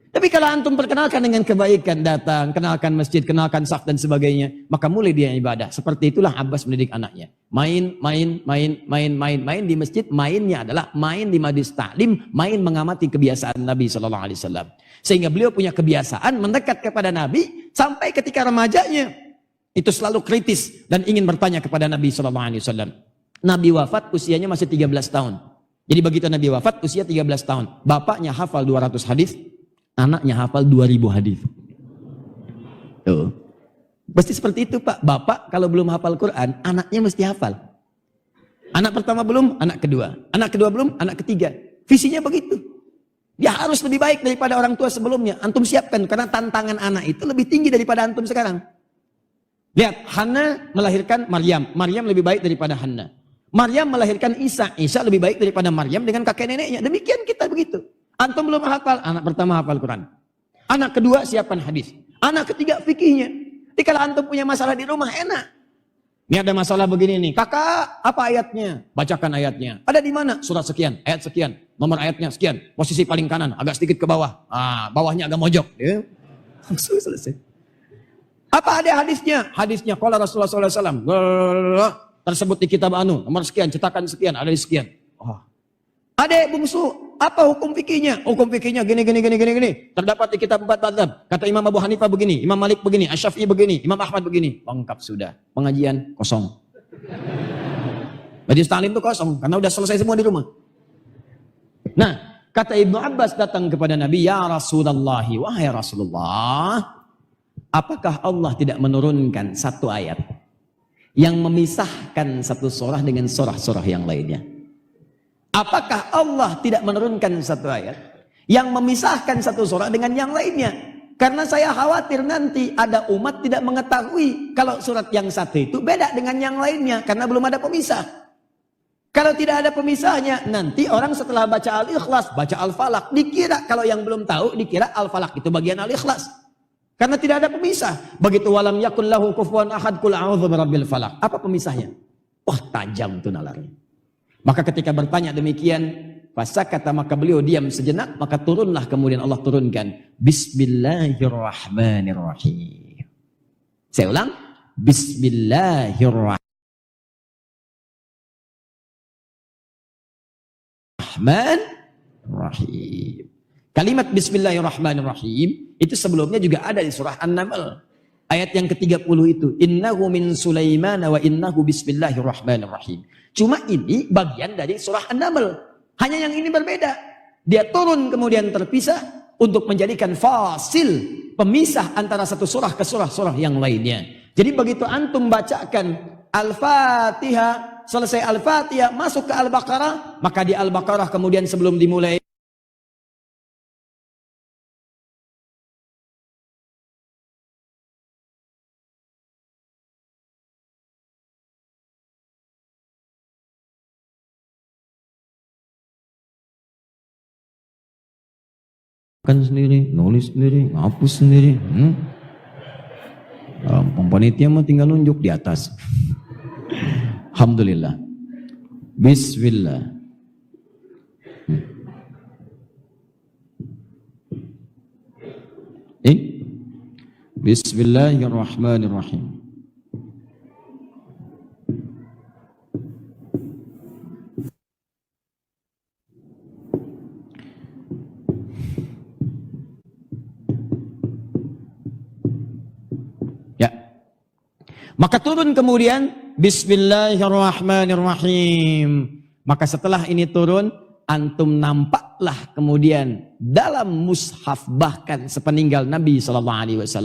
S1: Tapi kalau antum perkenalkan dengan kebaikan, datang, kenalkan masjid, kenalkan saf dan sebagainya, maka mulai dia ibadah. Seperti itulah Abbas mendidik anaknya. Main di masjid. Mainnya adalah main di majlis taklim, main mengamati kebiasaan Nabi SAW. Sehingga beliau punya kebiasaan mendekat kepada Nabi sampai ketika remajanya itu selalu kritis dan ingin bertanya kepada Nabi SAW. Nabi wafat usianya masih 13 tahun. Jadi begitu Nabi wafat usia 13 tahun. Bapaknya hafal 200 hadis. Anaknya hafal 2000 hadis. Tuh. Pasti seperti itu Pak. Bapak kalau belum hafal Quran, anaknya mesti hafal. Anak pertama belum, anak kedua. Anak kedua belum, anak ketiga. Visinya begitu. Dia harus lebih baik daripada orang tua sebelumnya. Antum siapkan, karena tantangan anak itu lebih tinggi daripada antum sekarang. Lihat, Hana melahirkan Maryam. Maryam lebih baik daripada Hana. Maryam melahirkan Isa. Isa lebih baik daripada Maryam dengan kakek neneknya. Demikian kita begitu. Antum belum hafal, anak pertama hafal Quran. Anak kedua siapkan hadis. Anak ketiga fikihnya. Jadi kalau antum punya masalah di rumah enak. Ini ada masalah begini nih. Kakak, apa ayatnya? Bacakan ayatnya. Ada di mana? Surat sekian, ayat sekian. Nomor ayatnya sekian. Posisi paling kanan, agak sedikit ke bawah. Bawahnya agak mojok. Ya. Langsung selesai. Apa ada hadisnya? Hadisnya qala Rasulullah SAW. Tersebut di kitab nomor sekian, cetakan sekian, ada di sekian. Adek bungsu, apa hukum fikihnya? Hukum fikihnya gini. Terdapat di kitab 4 mazhab. Kata Imam Abu Hanifah begini, Imam Malik begini, Asy-Syafi'i begini, Imam Ahmad begini. Lengkap sudah. Pengajian kosong. Majlis taklim itu kosong karena udah selesai semua di rumah. Nah, kata Ibnu Abbas datang kepada Nabi, ya Rasulullah, wahai Rasulullah, apakah Allah tidak menurunkan satu ayat yang memisahkan satu surah dengan surah-surah yang lainnya? Apakah Allah tidak menurunkan satu ayat yang memisahkan satu surah dengan yang lainnya? Karena saya khawatir nanti ada umat tidak mengetahui kalau surat yang satu itu beda dengan yang lainnya karena belum ada pemisah. Kalau tidak ada pemisahnya, nanti orang setelah baca Al-Ikhlas, baca Al-Falaq, dikira kalau yang belum tahu dikira Al-Falaq itu bagian Al-Ikhlas. Karena tidak ada pemisah. Begitu walam yakun lahu kufuwan ahad qul a'udzu birabbil falaq. Apa pemisahnya? Wah, tajam tuh nalarnya. Maka ketika bertanya demikian, fasakata, maka beliau diam sejenak, maka turunlah kemudian Allah turunkan Bismillahirrahmanirrahim. Saya ulang, Bismillahirrahmanirrahim. Kalimat Bismillahirrahmanirrahim itu sebelumnya juga ada di surah An-Naml. Ayat yang ke-30 itu, innahu min Sulaiman wa innahu bismillahirrahmanirrahim. Cuma ini bagian dari surah An-Naml. Hanya yang ini berbeda. Dia turun kemudian terpisah untuk menjadikan fasil, pemisah antara satu surah ke surah-surah yang lainnya. Jadi begitu antum bacakan Al-Fatihah, selesai Al-Fatihah masuk ke Al-Baqarah, maka di Al-Baqarah kemudian sebelum dimulai sendiri, nulis sendiri, ngapus sendiri. Panitia mah tinggal nunjuk di atas. Alhamdulillah. Bismillah. Bismillahirrahmanirrahim. Maka turun kemudian Bismillahirrahmanirrahim. Maka setelah ini turun, antum nampaklah kemudian dalam mushaf bahkan sepeninggal Nabi SAW,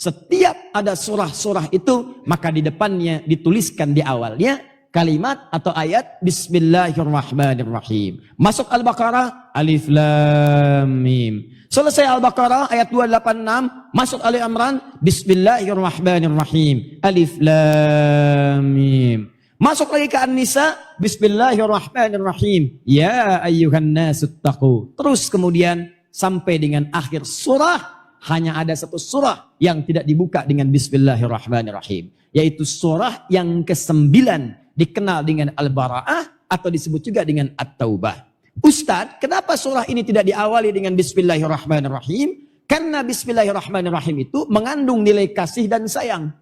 S1: setiap ada surah-surah itu, maka di depannya dituliskan di awalnya kalimat atau ayat Bismillahirrahmanirrahim. Masuk Al-Baqarah, Alif Lam Mim. Selesai Al-Baqarah ayat 286, masuk Ali Imran, Bismillahirrahmanirrahim, Alif Lam Mim. Masuk lagi ke An-Nisa, Bismillahirrahmanirrahim, Ya ayyuhan nasuttaqu. Terus kemudian sampai dengan akhir surah, hanya ada satu surah yang tidak dibuka dengan Bismillahirrahmanirrahim, yaitu surah yang ke-9, dikenal dengan Al-Bara'ah atau disebut juga dengan At-Taubah. Ustadz, kenapa surah ini tidak diawali dengan Bismillahirrahmanirrahim? Karena Bismillahirrahmanirrahim itu mengandung nilai kasih dan sayang.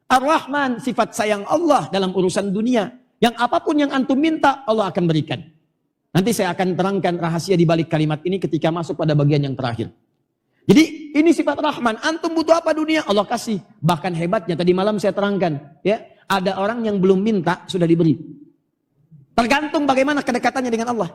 S1: Ar-Rahman, sifat sayang Allah dalam urusan dunia. Yang apapun yang antum minta, Allah akan berikan. Nanti saya akan terangkan rahasia di balik kalimat ini ketika masuk pada bagian yang terakhir. Jadi ini sifat Rahman. Antum butuh apa dunia? Allah kasih. Bahkan hebatnya tadi malam saya terangkan, ya, ada orang yang belum minta sudah diberi. Tergantung bagaimana kedekatannya dengan Allah.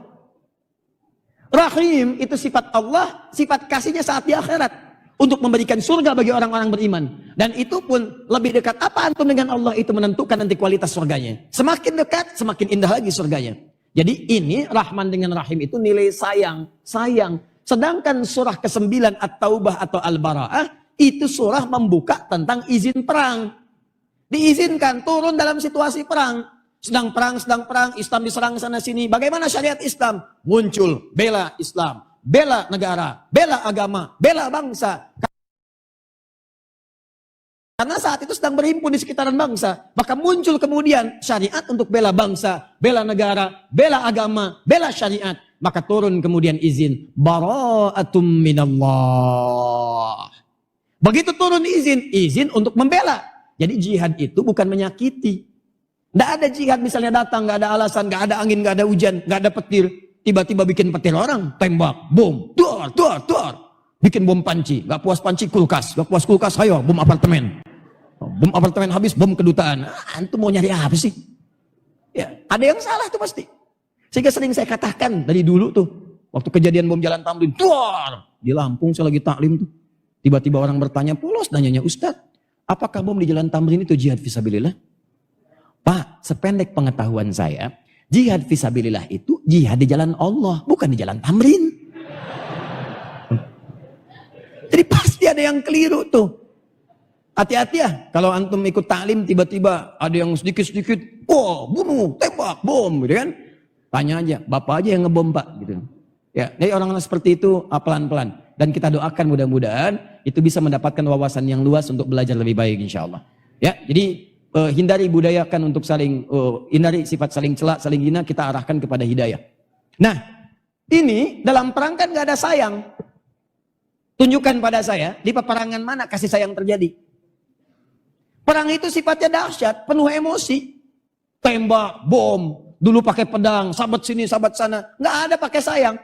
S1: Rahim itu sifat Allah, sifat kasihnya saat di akhirat. Untuk memberikan surga bagi orang-orang beriman. Dan itu pun lebih dekat apa antum dengan Allah itu menentukan nanti kualitas surganya. Semakin dekat, semakin indah lagi surganya. Jadi ini Rahman dengan Rahim itu nilai sayang. Sedangkan surah ke-9 At-Taubah atau Al-Bara'ah, itu surah membuka tentang izin perang. Diizinkan turun dalam situasi perang. Sedang perang, Islam diserang sana sini. Bagaimana syariat Islam? Muncul, bela Islam. Bela negara, bela agama, bela bangsa. Karena saat itu sedang berhimpun di sekitaran bangsa. Maka muncul kemudian syariat untuk bela bangsa, bela negara, bela agama, bela syariat. Maka turun kemudian izin. Bara'atum minallah. Begitu turun izin untuk membela. Jadi jihad itu bukan menyakiti. Tidak ada jihad misalnya datang, nggak ada alasan, nggak ada angin, nggak ada hujan, nggak ada petir. Tiba-tiba bikin petir orang, tembak, bom, duar. Bikin bom panci, gak puas panci kulkas, gak puas kulkas, ayo bom apartemen. Bom apartemen habis, bom kedutaan. Antum mau nyari apa sih? Ya, ada yang salah tuh pasti. Sehingga sering saya katakan dari dulu tuh, waktu kejadian bom Jalan Tamrin, duar. Di Lampung saya lagi taklim tuh. Tiba-tiba orang bertanya, polos nanyanya, Ustadz, apakah bom di Jalan Tamrin itu jihad fisabilillah? Pak, sependek pengetahuan saya, jihad fisabilillah itu jihad di jalan Allah, bukan di jalan Tamrin. Jadi pasti ada yang keliru tuh. Hati-hati ya, kalau antum ikut taklim tiba-tiba ada yang sedikit-sedikit, wah bunuh, tembak, bom, gitu kan. Tanya aja, bapak aja yang ngebom pak, gitu. Ya, jadi orang-orang seperti itu pelan-pelan. Dan kita doakan mudah-mudahan itu bisa mendapatkan wawasan yang luas untuk belajar lebih baik insya Allah. Ya, jadi hindari budayakan untuk saling hindari sifat saling celak, saling hina, kita arahkan kepada hidayah. Nah, ini dalam perang kan gak ada sayang. Tunjukkan pada saya di peperangan mana kasih sayang terjadi. Perang itu sifatnya dahsyat, penuh emosi. Tembak, bom, dulu pakai pedang, sahabat sini, sahabat sana, nggak ada pakai sayang.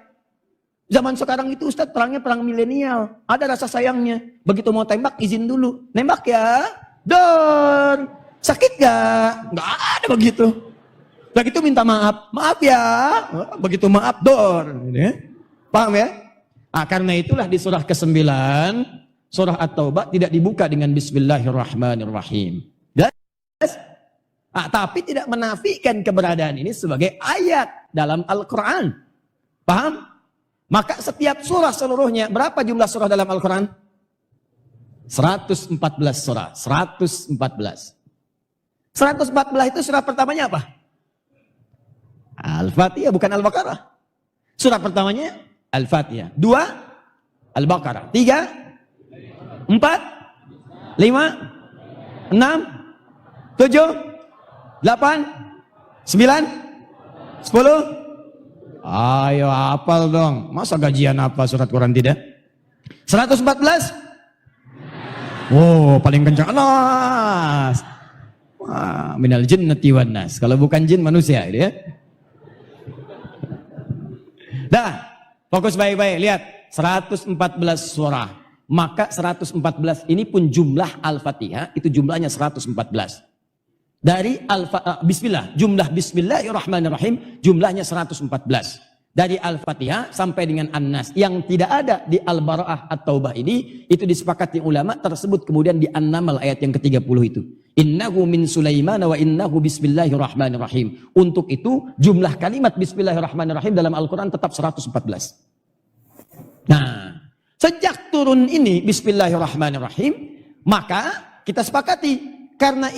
S1: Zaman sekarang itu Ustadz perangnya perang milenial, ada rasa sayangnya. Begitu mau tembak izin dulu, nembak ya, dor. Sakit gak? Gak ada begitu. Begitu minta maaf. Maaf ya. Begitu maaf, dor. Paham ya? Nah, karena itulah di surah ke-9, surah At-Taubah tidak dibuka dengan Bismillahirrahmanirrahim. Tapi tidak menafikan keberadaan ini sebagai ayat dalam Al-Quran. Paham? Maka setiap surah seluruhnya, berapa jumlah surah dalam Al-Quran? 114 surah. 114 itu surah pertamanya apa? Al-Fatihah, bukan Al-Baqarah. Surah pertamanya Al-Fatihah. 2 Al-Baqarah. 3 4 5 6 7 8 9 10. Ayo hafal dong. Masa gajian apa surat Quran tidak? 114. Oh, paling kencang. Nas. Wah, minal jinnati wan nas. Kalau bukan jin manusia itu ya. Dah, fokus baik-baik. Lihat 114 surah. Maka 114 ini pun jumlah Al-Fatihah, itu jumlahnya 114. Dari Bismillah, jumlah Bismillahirrahmanirrahim, jumlahnya 114. Dari Al-Fatihah sampai dengan An-Nas. Yang tidak ada di Al-Bara'ah At-Taubah ini, itu disepakati ulama tersebut kemudian di An-Naml ayat yang ke-30 itu. Innahu min Sulaiman wa innahu bismillahirrahmanirrahim. Untuk itu jumlah kalimat bismillahirrahmanirrahim dalam Al-Quran tetap 114. Nah, sejak turun ini bismillahirrahmanirrahim, maka kita sepakati karena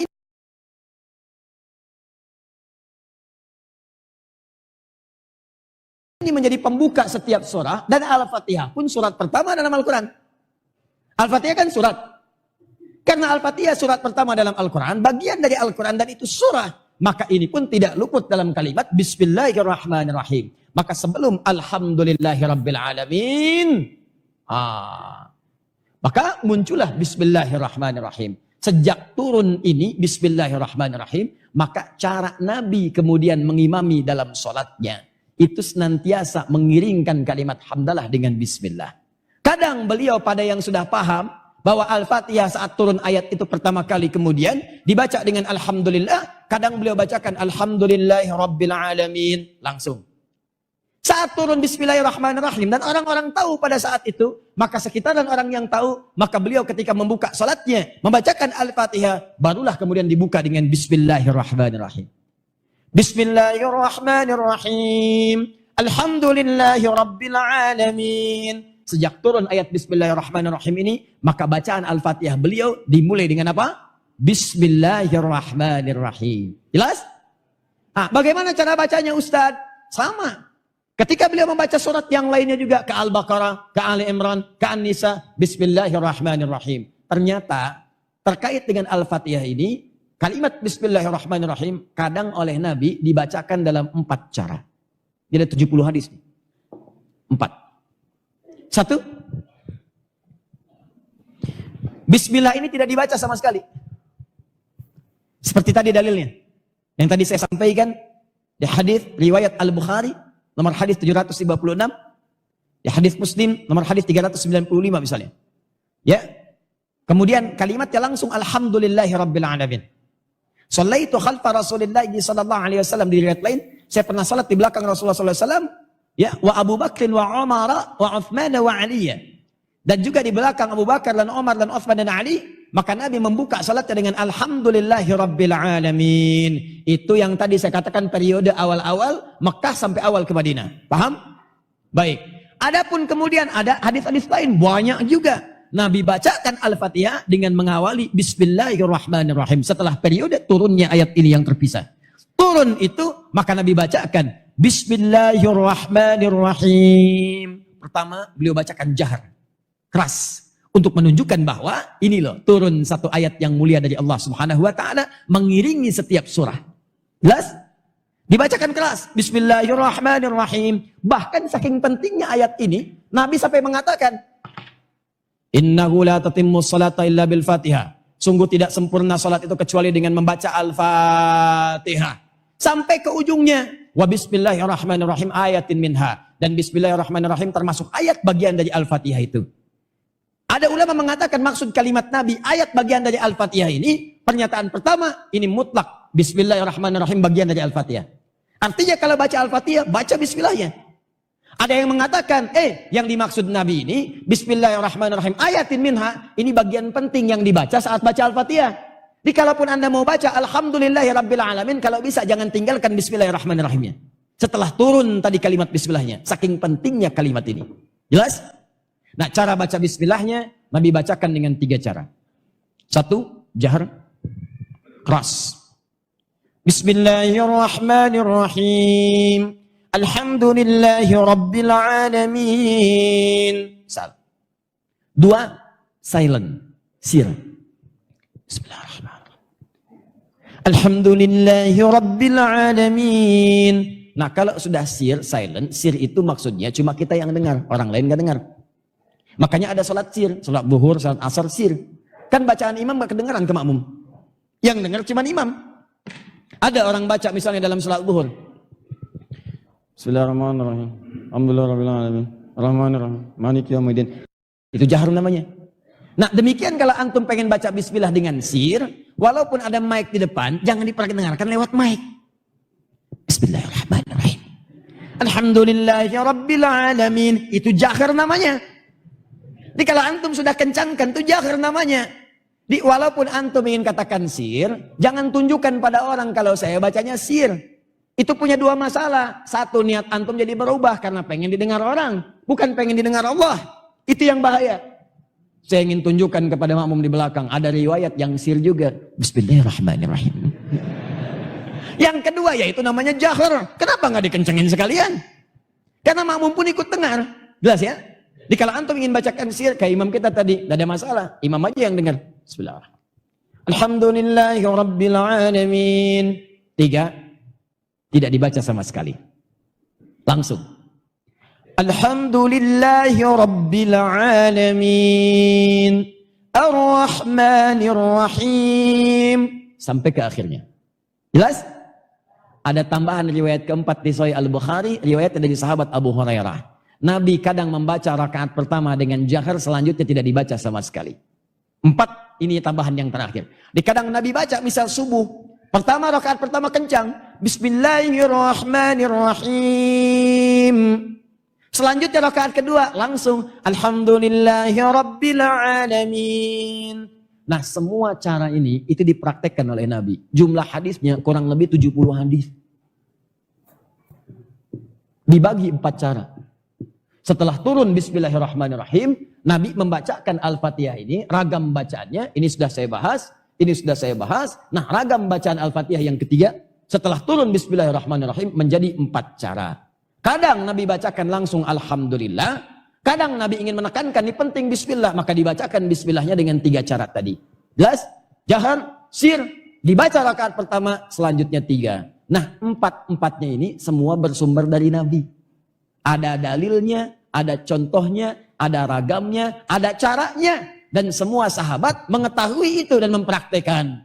S1: ini menjadi pembuka setiap surah, dan Al-Fatihah pun surat pertama dalam Al-Quran. Al-Fatihah kan surat. Karena Al-Fatihah surat pertama dalam Al-Quran, bagian dari Al-Quran dan itu surah. Maka ini pun tidak luput dalam kalimat Bismillahirrahmanirrahim. Maka sebelum Alhamdulillahirrabbilalamin, maka muncullah Bismillahirrahmanirrahim. Sejak turun ini Bismillahirrahmanirrahim, maka cara Nabi kemudian mengimami dalam sholatnya itu senantiasa mengiringkan kalimat hamdalah dengan bismillah. Kadang beliau pada yang sudah paham bahwa Al-Fatihah saat turun ayat itu pertama kali kemudian dibaca dengan alhamdulillah, kadang beliau bacakan alhamdulillahirabbil alamin langsung. Saat turun bismillahirrahmanirrahim dan orang-orang tahu pada saat itu, maka sekitaran orang yang tahu, maka beliau ketika membuka salatnya membacakan Al-Fatihah, barulah kemudian dibuka dengan bismillahirrahmanirrahim. Bismillahirrahmanirrahim. Alhamdulillahirabbil alamin. Sejak turun ayat bismillahirrahmanirrahim ini, maka bacaan Al-Fatihah beliau dimulai dengan apa? Bismillahirrahmanirrahim. Jelas? Bagaimana cara bacanya Ustaz? Sama. Ketika beliau membaca surat yang lainnya juga, ke Al-Baqarah, ke Ali Imran, ke An-Nisa, bismillahirrahmanirrahim. Ternyata terkait dengan Al-Fatihah ini, kalimat bismillahirrahmanirrahim kadang oleh Nabi dibacakan dalam 4 cara. Jadi ada 70 hadis. 4. 1. Bismillah ini tidak dibaca sama sekali. Seperti tadi dalilnya. Yang tadi saya sampaikan di hadis riwayat Al-Bukhari nomor hadis 756, di hadis Muslim nomor hadis 395 misalnya. Ya. Kemudian kalimatnya langsung alhamdulillahirabbil alamin. Shallaitu khalfa Rasulillah sallallahu alaihi wasallam, di riwayat lain, saya pernah salat di belakang Rasulullah sallallahu alaihi wasallam, ya, wa Abu Bakr wa Umar wa Uthman wa Ali. Dan juga di belakang Abu Bakar dan Umar dan Uthman dan Ali, maka Nabi membuka salatnya dengan alhamdulillahirabbil alamin. Itu yang tadi saya katakan periode awal-awal Mekah sampai awal ke Madinah. Paham? Baik. Adapun kemudian ada hadis-hadis lain banyak juga. Nabi bacakan Al-Fatihah dengan mengawali Bismillahirrahmanirrahim. Setelah periode turunnya ayat ini yang terpisah. Turun itu, maka Nabi bacakan Bismillahirrahmanirrahim. Pertama, beliau bacakan jahar, keras, untuk menunjukkan bahwa ini loh, turun satu ayat yang mulia dari Allah Subhanahu wa ta'ala, mengiringi setiap surah. Jelas? Dibacakan keras, Bismillahirrahmanirrahim. Bahkan saking pentingnya ayat ini, Nabi sampai mengatakan, Innahu la tatimmu salata illa bil Fatihah. Sungguh tidak sempurna salat itu kecuali dengan membaca Al-Fatihah. Sampai ke ujungnya, wa bismillahirrahmanirrahim ayatin minha. Dan bismillahirrahmanirrahim termasuk ayat bagian dari Al-Fatihah itu. Ada ulama mengatakan maksud kalimat Nabi ayat bagian dari Al-Fatihah ini, pernyataan pertama ini mutlak, bismillahirrahmanirrahim bagian dari Al-Fatihah. Artinya kalau baca Al-Fatihah, baca bismillahnya. Ada yang mengatakan, yang dimaksud Nabi ini, bismillahirrahmanirrahim, ayatin minha, ini bagian penting yang dibaca saat baca Al-Fatihah. Jadi kalaupun Anda mau baca, alhamdulillahirabbil alamin, kalau bisa jangan tinggalkan bismillahirrahmanirrahimnya. Setelah turun tadi kalimat bismillahnya, saking pentingnya kalimat ini. Jelas? Nah, cara baca bismillahnya, Nabi bacakan dengan 3 cara. 1, jahar, keras. Bismillahirrahmanirrahim. Alhamdulillahi rabbil alamin. 2, silent, sir. Bismillahirrahmanirrahim. Alhamdulillahi rabbil alamin. Nah, kalau sudah sir, silent, sir itu maksudnya cuma kita yang dengar, orang lain nggak dengar. Makanya ada salat sir, salat zuhur, salat asar sir. Kan bacaan imam nggak kedengaran ke makmum. Yang dengar cuma imam. Ada orang baca misalnya dalam salat zuhur, Bismillahirrahmanirrahim. Alhamdulillahirabbil alamin. Arrahmanirrahim. Maliki yaumiddin. Itu jahar namanya. Nah demikian kalau antum pengen baca bismillah dengan sir, walaupun ada mic di depan, jangan diperdengarkan lewat mic. Bismillahirrahmanirrahim. Alhamdulillahirabbil alamin. Itu jahar namanya. Jadi kalau antum sudah kencangkan, itu jahar namanya. Walaupun antum ingin katakan sir, jangan tunjukkan pada orang kalau saya bacanya sir. Itu punya dua masalah. Satu, niat antum jadi berubah karena pengen didengar orang, bukan pengen didengar Allah. Itu yang bahaya. Saya ingin tunjukkan kepada makmum di belakang, ada riwayat yang sir juga. Bismillahirrahmanirrahim. Yang kedua yaitu namanya jahar. Kenapa nggak dikencengin sekalian? Karena makmum pun ikut dengar. Jelas ya? Jadi kalau antum ingin bacakan sir kayak imam kita tadi, tidak ada masalah. Imam aja yang dengar. Bismillahirrahmanirrahim. Alhamdulillahirabbil alamin. 3, tidak dibaca sama sekali. Langsung. Alhamdulillahirabbil alamin. Ar-Rahmanir-Rahim. Sampai ke akhirnya. Jelas? Ada tambahan riwayat keempat di Sahih Al-Bukhari, riwayat dari sahabat Abu Hurairah. Nabi kadang membaca rakaat pertama dengan jahar, selanjutnya tidak dibaca sama sekali. 4, ini tambahan yang terakhir. Di kadang Nabi baca misal subuh, pertama rakaat pertama kencang, Bismillahirrahmanirrahim. Selanjutnya rakaat kedua langsung Alhamdulillahirabbil alamin. Nah, semua cara ini itu dipraktekkan oleh Nabi. Jumlah hadisnya kurang lebih 70 hadis. Dibagi 4 cara. Setelah turun Bismillahirrahmanirrahim, Nabi membacakan Al-Fatihah ini, ragam bacaannya, ini sudah saya bahas, ini sudah saya bahas. Nah, ragam bacaan Al-Fatihah yang ketiga, setelah turun Bismillahirrahmanirrahim menjadi 4 cara. Kadang Nabi bacakan langsung Alhamdulillah, kadang Nabi ingin menekankan ini penting Bismillah, maka dibacakan Bismillahnya dengan 3 cara tadi. Jelas? Jahar, sir, dibaca rakaat pertama, selanjutnya 3. Nah, 4-4-nya ini semua bersumber dari Nabi. Ada dalilnya, ada contohnya, ada ragamnya, ada caranya. Dan semua sahabat mengetahui itu dan mempraktekkan.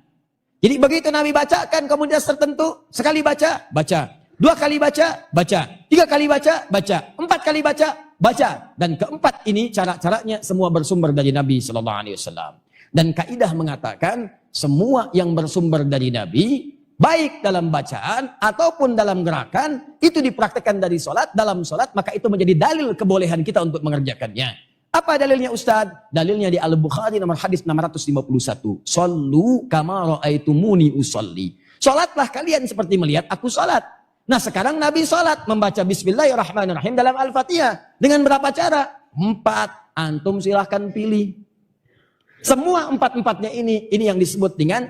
S1: Jadi begitu Nabi bacakan komunitas tertentu, sekali baca, baca. 2 kali baca, baca. 3 kali baca, baca. 4 kali baca, baca. Dan keempat ini cara-caranya semua bersumber dari Nabi SAW. Dan kaidah mengatakan semua yang bersumber dari Nabi, baik dalam bacaan ataupun dalam gerakan, itu dipraktekkan dari sholat, dalam sholat, maka itu menjadi dalil kebolehan kita untuk mengerjakannya. Apa dalilnya Ustadz? Dalilnya di Al-Bukhari nomor hadis 651. Sallu kama ra'aitumuni usolli. Sholatlah kalian seperti melihat aku sholat. Nah sekarang Nabi sholat membaca Bismillahirrahmanirrahim dalam Al-Fatihah. Dengan berapa cara? 4. Antum silahkan pilih. Semua 4-4-nya ini yang disebut dengan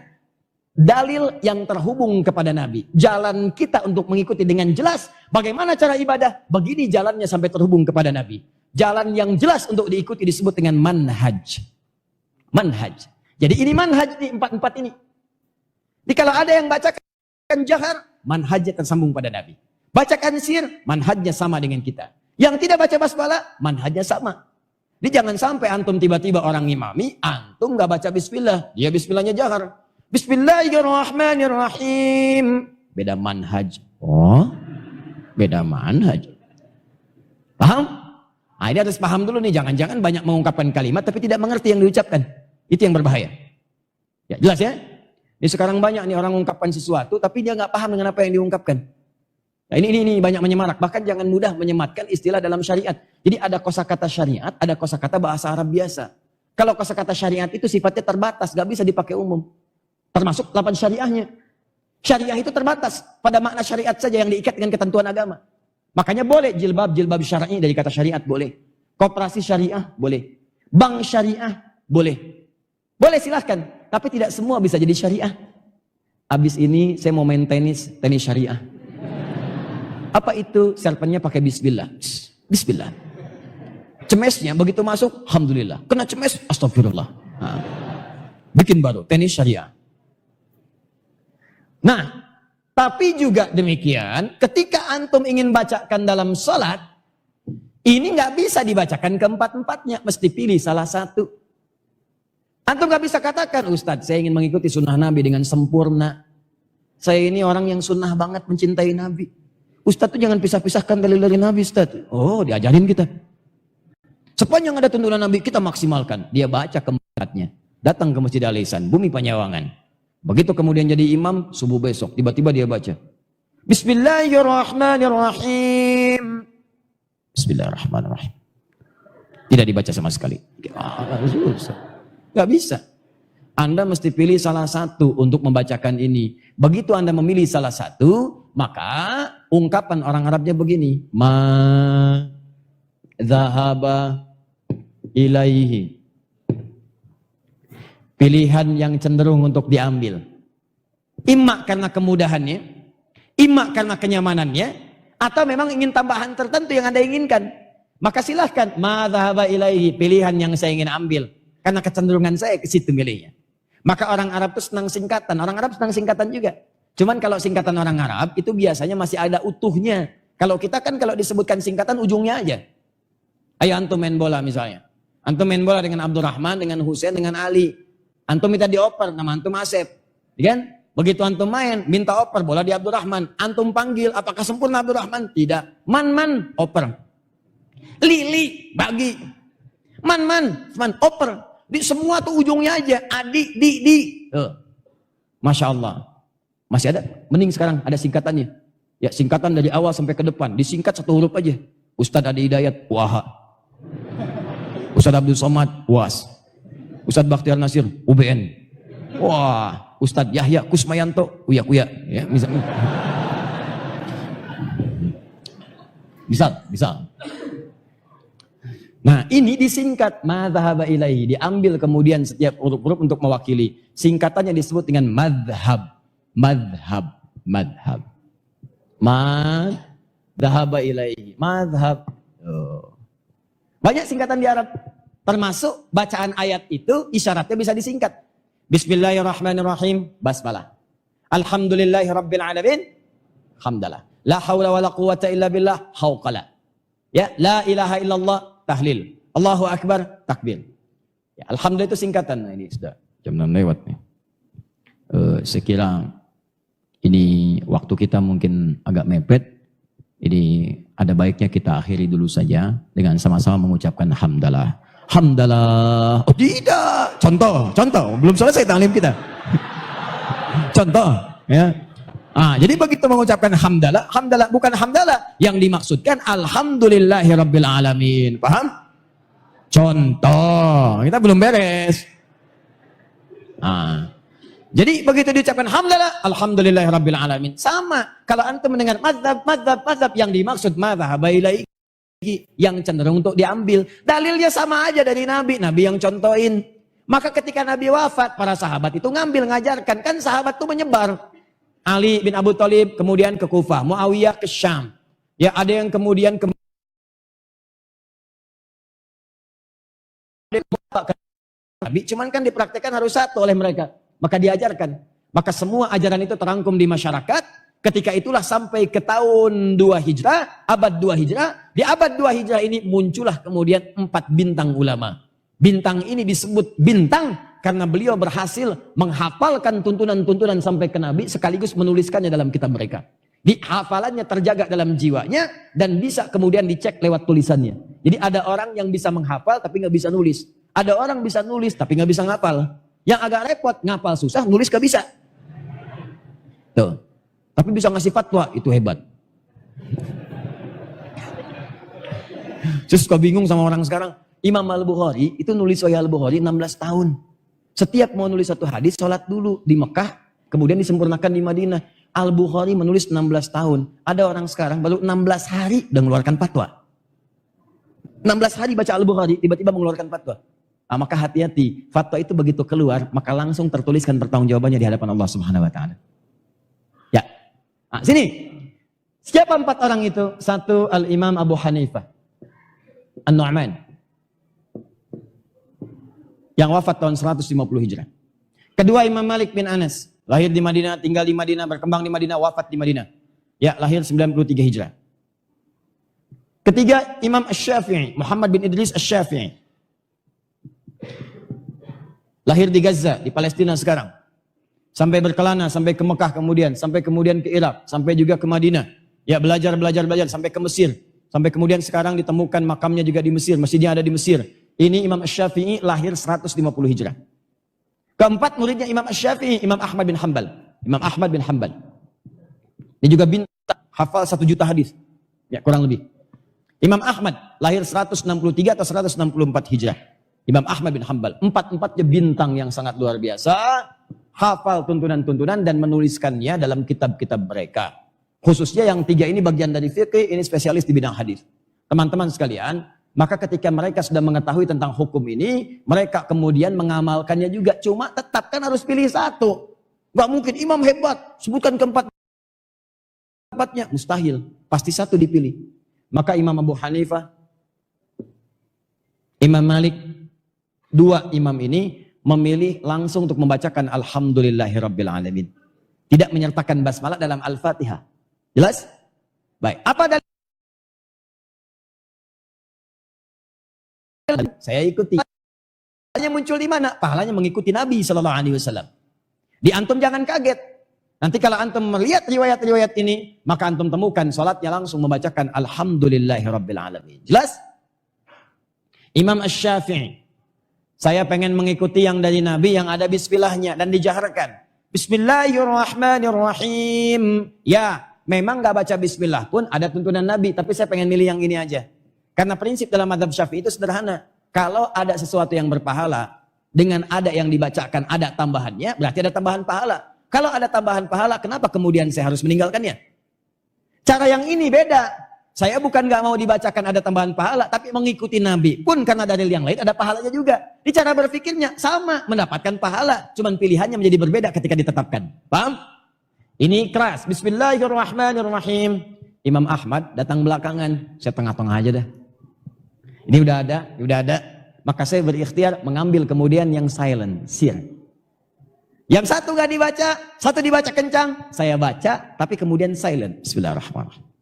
S1: dalil yang terhubung kepada Nabi. Jalan kita untuk mengikuti dengan jelas bagaimana cara ibadah. Begini jalannya sampai terhubung kepada Nabi. Jalan yang jelas untuk diikuti disebut dengan manhaj. Manhaj. Jadi ini manhaj nih 4-4 ini. Jadi kalau ada yang bacakan jahar, manhajnya tersambung pada Nabi. Bacakan sir, manhajnya sama dengan kita. Yang tidak baca basmalah, manhajnya sama. Jadi jangan sampai antum tiba-tiba orang ngimami, antum gak baca bismillah, dia bismillahnya jahar. Bismillahirrahmanirrahim. Beda manhaj. Oh, beda manhaj. Paham? Nah, ini harus paham dulu nih, jangan-jangan banyak mengungkapkan kalimat tapi tidak mengerti yang diucapkan. Itu yang berbahaya. Ya, jelas ya? Ini sekarang banyak nih orang mengungkapkan sesuatu tapi dia nggak paham dengan apa yang diungkapkan. Nah, ini banyak menyemarak. Bahkan jangan mudah menyematkan istilah dalam syariat. Jadi ada kosakata syariat, ada kosakata bahasa Arab biasa. Kalau kosakata syariat itu sifatnya terbatas, nggak bisa dipakai umum. Termasuk lafaz syariahnya. Syariah itu terbatas pada makna syariat saja yang diikat dengan ketentuan agama. Makanya boleh jilbab syar'i dari kata syariat boleh. Koperasi syariah boleh. Bank syariah boleh. Boleh silahkan. Tapi tidak semua bisa jadi syariah. Abis ini saya mau main tenis syariah. Apa itu? Serpennya pakai bismillah. Bismillah. Cemesnya begitu masuk, alhamdulillah. Kena cemes, astagfirullah. Nah, bikin baru, tenis syariah. Nah, tapi juga demikian, ketika antum ingin bacakan dalam sholat, ini nggak bisa dibacakan keempat-empatnya, mesti pilih salah satu. Antum gak bisa katakan, Ustadz saya ingin mengikuti sunnah Nabi dengan sempurna. Saya ini orang yang sunnah banget mencintai Nabi. Ustadz tuh jangan pisah-pisahkan dalil dari Nabi Ustadz. Oh diajarin kita. Sepanjang ada tuntunan Nabi kita maksimalkan. Dia baca kembali. sholatnya. Datang ke Masjid Al-Ihsan, Bumi Panyawangan. Begitu kemudian jadi imam, subuh besok, tiba-tiba dia baca. Bismillahirrahmanirrahim. Bismillahirrahmanirrahim. Tidak dibaca sama sekali. Gak bisa. Anda mesti pilih salah satu untuk membacakan ini. Begitu Anda memilih salah satu, maka ungkapan orang Arabnya begini. Ma dhahaba ilaihi. Pilihan yang cenderung untuk diambil. Imma karena kemudahannya, imma karena kenyamanannya, atau memang ingin tambahan tertentu yang Anda inginkan. Maka silahkan. Ma dhahaba ilaihi. Pilihan yang saya ingin ambil. Karena kecenderungan saya ke situ milihnya. Maka orang Arab itu senang singkatan. Orang Arab senang singkatan juga. Cuman kalau singkatan orang Arab itu biasanya masih ada utuhnya. Kalau kita kan kalau disebutkan singkatan ujungnya aja. Ayo antum main bola misalnya. Antum main bola dengan Abdurrahman, dengan Husain, dengan Ali. Antum minta dioper, nama antum Asep. Kan? Begitu antum main, minta oper bola di Abdurrahman. Antum panggil, apakah sempurna Abdurrahman? Tidak. Man, oper. Lili, bagi. Man, oper. Di semua tuh ujungnya aja. Adi, di. Masya Allah. Masih ada? Mending sekarang ada singkatannya. Ya singkatan dari awal sampai ke depan. Disingkat satu huruf aja. Ustadz Adi Hidayat, Waha. Ustadz Abdul Somad, UAS. Ustadz Bakhtiar Nasir, UBN. Wah, Ustadz Yahya Kusmayanto, Uya. Ya, misal. Nah, ini disingkat madhaba ilaihi, diambil kemudian setiap huruf-huruf untuk mewakili. Singkatannya disebut dengan madhab. Madhaba ilaihi, madhab. Banyak singkatan di Arab. Termasuk bacaan ayat itu isyaratnya bisa disingkat. Bismillahirrahmanirrahim, basmalah. Alhamdulillahirabbil alamin, hamdalah. La haula wala quwata illa billah, hauqala. Ya, la ilaha illallah, tahlil. Allahu akbar, takbir. Ya, alhamdulillah itu singkatan. Nah, ini sudah jam 6 lewat nih. Saya kira ini waktu kita mungkin agak mepet. Ini ada baiknya kita akhiri dulu saja dengan sama-sama mengucapkan hamdalah. Hamdalah. Oh tidak. Contoh. Belum selesai taklim kita. Contoh. Ya. Jadi begitu mengucapkan hamdalah bukan hamdalah. Yang dimaksudkan alhamdulillahirabbil alamin. Paham? Contoh. Kita belum beres. Jadi begitu diucapkan hamdalah, alhamdulillahirabbil alamin. Sama. Kalau antum mendengar mazhab yang dimaksud madhaba ilaihi, yang cenderung untuk diambil. Dalilnya sama aja dari Nabi yang contohin. Maka ketika Nabi wafat, para sahabat itu ngambil, ngajarkan. Kan sahabat itu menyebar. Ali bin Abu Thalib kemudian ke Kufah, Muawiyah ke Syam. Ya, ada yang kemudian ke Nabi, cuman kan dipraktekkan harus satu oleh mereka. Maka diajarkan. Maka semua ajaran itu terangkum di masyarakat. Ketika itulah sampai ke tahun 2 Hijrah, abad 2 Hijrah. Di abad 2 Hijrah ini muncullah kemudian 4 bintang ulama. Bintang ini disebut bintang karena beliau berhasil menghafalkan tuntunan-tuntunan sampai ke Nabi sekaligus menuliskannya dalam kitab mereka. Di hafalannya terjaga dalam jiwanya dan bisa kemudian dicek lewat tulisannya. Jadi ada orang yang bisa menghafal tapi nggak bisa nulis. Ada orang bisa nulis tapi nggak bisa ngapal. Yang agak repot, ngapal susah, nulis gak bisa. Tuh. Tapi bisa ngasih fatwa, itu hebat. Saya suka bingung sama orang sekarang. Imam Al-Bukhari itu nulis Sahih Al-Bukhari 16 tahun. Setiap mau nulis satu hadis, sholat dulu di Mekah, kemudian disempurnakan di Madinah. Al-Bukhari menulis 16 tahun. Ada orang sekarang baru 16 hari udah mengeluarkan fatwa. 16 hari baca Al-Bukhari, tiba-tiba mengeluarkan fatwa. Maka hati-hati, fatwa itu begitu keluar, maka langsung tertuliskan pertanggungjawabannya di hadapan Allah Subhanahu wa taala. Ya. Sini. Siapa 4 orang itu? 1 Al-Imam Abu Hanifah An-Nu'man. Yang wafat tahun 150 Hijrah. Kedua Imam Malik bin Anas, lahir di Madinah, tinggal di Madinah, berkembang di Madinah, wafat di Madinah. Ya, lahir 93 Hijrah. Ketiga Imam Asy-Syafi'i, Muhammad bin Idris Asy-Syafi'i. Lahir di Gaza, di Palestina sekarang. Sampai berkelana, sampai ke Mekah kemudian ke Irak, sampai juga ke Madinah. Ya, belajar sampai ke Mesir. Sampai kemudian sekarang ditemukan makamnya juga di Mesir, masjidnya ada di Mesir. Ini Imam Asy-Syafi'i lahir 150 Hijrah. Keempat muridnya Imam Asy-Syafi'i, Imam Ahmad bin Hanbal. Imam Ahmad bin Hanbal. Dia juga bintang, hafal 1 juta hadis. Ya, kurang lebih. Imam Ahmad lahir 163 atau 164 Hijrah. Imam Ahmad bin Hanbal. Empat-empatnya bintang yang sangat luar biasa. Hafal tuntunan-tuntunan dan menuliskannya dalam kitab-kitab mereka. Khususnya yang 3 ini bagian dari fikih, ini spesialis di bidang hadis. Teman-teman sekalian, maka ketika mereka sudah mengetahui tentang hukum ini, mereka kemudian mengamalkannya juga. Cuma tetap kan harus pilih satu. Gak mungkin imam hebat, sebutkan keempatnya. Mustahil, pasti satu dipilih. Maka Imam Abu Hanifah, Imam Malik, 2 imam ini memilih langsung untuk membacakan Alhamdulillahirabbil alamin. Tidak menyertakan basmalah dalam Al-Fatihah. Jelas? Baik. Apa dalil? Saya ikuti. Pahalanya muncul di mana? Pahalanya mengikuti Nabi SAW. Di antum jangan kaget. Nanti kalau antum melihat riwayat-riwayat ini, maka antum temukan salatnya langsung membacakan Alhamdulillahirabbil alamin. Jelas? Imam Asy-Syafi'i, saya pengen mengikuti yang dari Nabi yang ada bismillahnya dan dijaharkan. Bismillahirrahmanirrahim. Ya, memang gak baca bismillah pun ada tuntunan Nabi, tapi saya pengen milih yang ini aja. Karena prinsip dalam mazhab Syafi'i itu sederhana. Kalau ada sesuatu yang berpahala, dengan ada yang dibacakan ada tambahannya, berarti ada tambahan pahala. Kalau ada tambahan pahala, kenapa kemudian saya harus meninggalkannya? Cara yang ini beda. Saya bukan gak mau dibacakan ada tambahan pahala, tapi mengikuti Nabi pun karena dalil yang lain ada pahalanya juga. Di cara berpikirnya sama, mendapatkan pahala. Cuman pilihannya menjadi berbeda ketika ditetapkan. Paham? Ini keras. Bismillahirrahmanirrahim. Imam Ahmad datang belakangan. Saya tengah-tengah aja dah. Ini udah ada. Maka saya berikhtiar mengambil kemudian yang silent, sir. Yang satu gak dibaca, satu dibaca kencang. Saya baca, tapi kemudian silent. Bismillahirrahmanirrahim.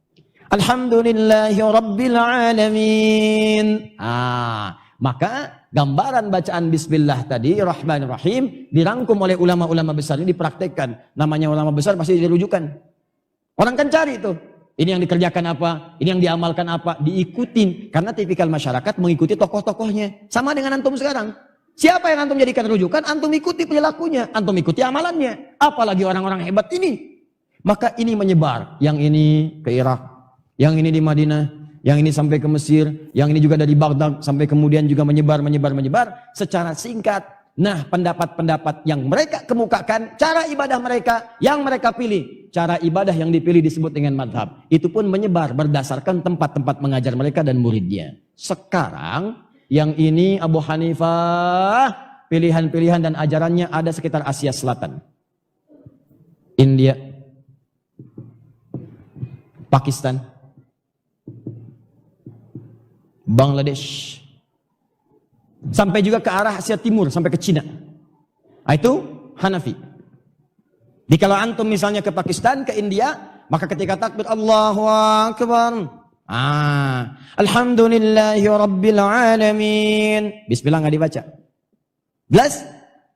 S1: Alhamdulillahirabbil alamin. Maka gambaran bacaan bismillah tadi Rahman Rahim dirangkum oleh ulama-ulama besar ini dipraktekkan. Namanya ulama besar pasti dirujukan. Orang kan cari itu. Ini yang dikerjakan apa? Ini yang diamalkan apa? Diikutin. Karena tipikal masyarakat mengikuti tokoh-tokohnya. Sama dengan antum sekarang. Siapa yang antum jadikan rujukan? Antum ikuti perilakunya. Antum ikuti amalannya. Apalagi orang-orang hebat ini. Maka ini menyebar. Yang ini ke Irak. Yang ini di Madinah, yang ini sampai ke Mesir, yang ini juga dari Baghdad sampai kemudian juga menyebar secara singkat. Nah, pendapat-pendapat yang mereka kemukakan, cara ibadah mereka yang mereka pilih, cara ibadah yang dipilih disebut dengan madhab. Itu pun menyebar berdasarkan tempat-tempat mengajar mereka dan muridnya. Sekarang yang ini Abu Hanifah, pilihan-pilihan dan ajarannya ada sekitar Asia Selatan, India, Pakistan, Bangladesh, sampai juga ke arah Asia Timur, sampai ke Cina. Itu Hanafi. Di kalau antum misalnya ke Pakistan, ke India, maka ketika takbir Allahu Akbar, Alhamdulillahirabbil alamin, bismillah nggak dibaca. Jelas?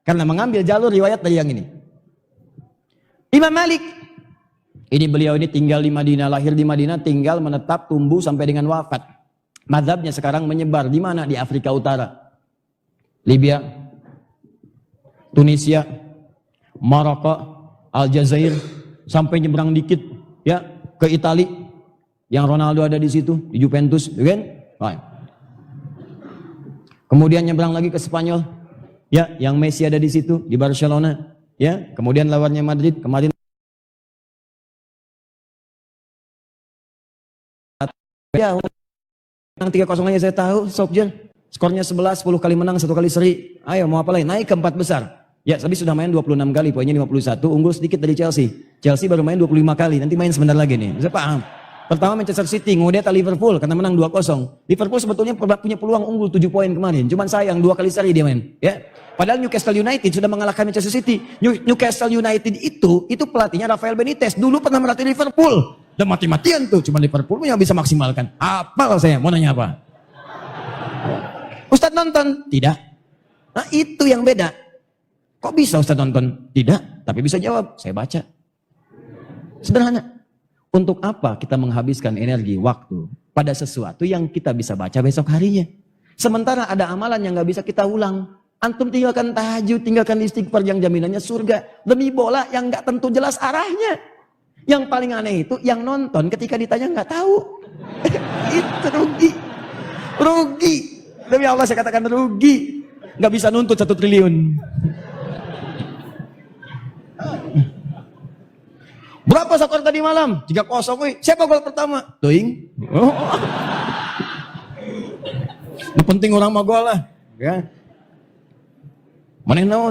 S1: Karena mengambil jalur riwayat dari yang ini. Imam Malik, ini beliau ini tinggal di Madinah, lahir di Madinah, tinggal menetap, tumbuh sampai dengan wafat. Mazhabnya sekarang menyebar di mana? Di Afrika Utara, Libya, Tunisia, Maroko, Aljazair, sampai nyebrang dikit ya ke Italia, yang Ronaldo ada di situ, di Juventus, kan? Right. Kemudian nyebrang lagi ke Spanyol, ya, yang Messi ada di situ, di Barcelona, ya. Kemudian lawannya Madrid kemarin. Ya, menang 3-0 aja saya tahu, Sokjer. Skornya 11, 10 kali menang, 1 kali seri. Ayo mau apa lagi? Naik ke 4 besar. Ya, tapi sudah main 26 kali, poinnya 51, unggul sedikit dari Chelsea. Chelsea baru main 25 kali, nanti main sebentar lagi nih. Bisa paham? Pertama Manchester City, kemudian Liverpool karena menang 2-0. Liverpool sebetulnya punya peluang unggul 7 poin kemarin. Cuman sayang 2 kali seri dia main, ya. Padahal Newcastle United sudah mengalahkan Manchester City. Newcastle United itu pelatihnya Rafael Benitez. Dulu pernah melatih Liverpool. Dan mati-matian tuh, cuma Liverpool yang bisa maksimalkan. Apa saya mau nanya apa? Ustadz nonton? Tidak. Nah itu yang beda. Kok bisa Ustadz nonton? Tidak, tapi bisa jawab. Saya baca. Sederhana. Untuk apa kita menghabiskan energi, waktu pada sesuatu yang kita bisa baca besok harinya? Sementara ada amalan yang nggak bisa kita ulang. Antum tinggalkan tahajud, tinggalkan istighfar yang jaminannya surga. Demi bola yang nggak tentu jelas arahnya. Yang paling aneh itu yang nonton ketika ditanya nggak tahu. Itu rugi. Rugi. Demi Allah saya katakan rugi. Nggak bisa nuntut 1 triliun. Berapa skor tadi malam? 3-0. Wih. Siapa gol pertama? Toing. Oh. Yang penting orang mau gol lah. Ya. Mana yang naon?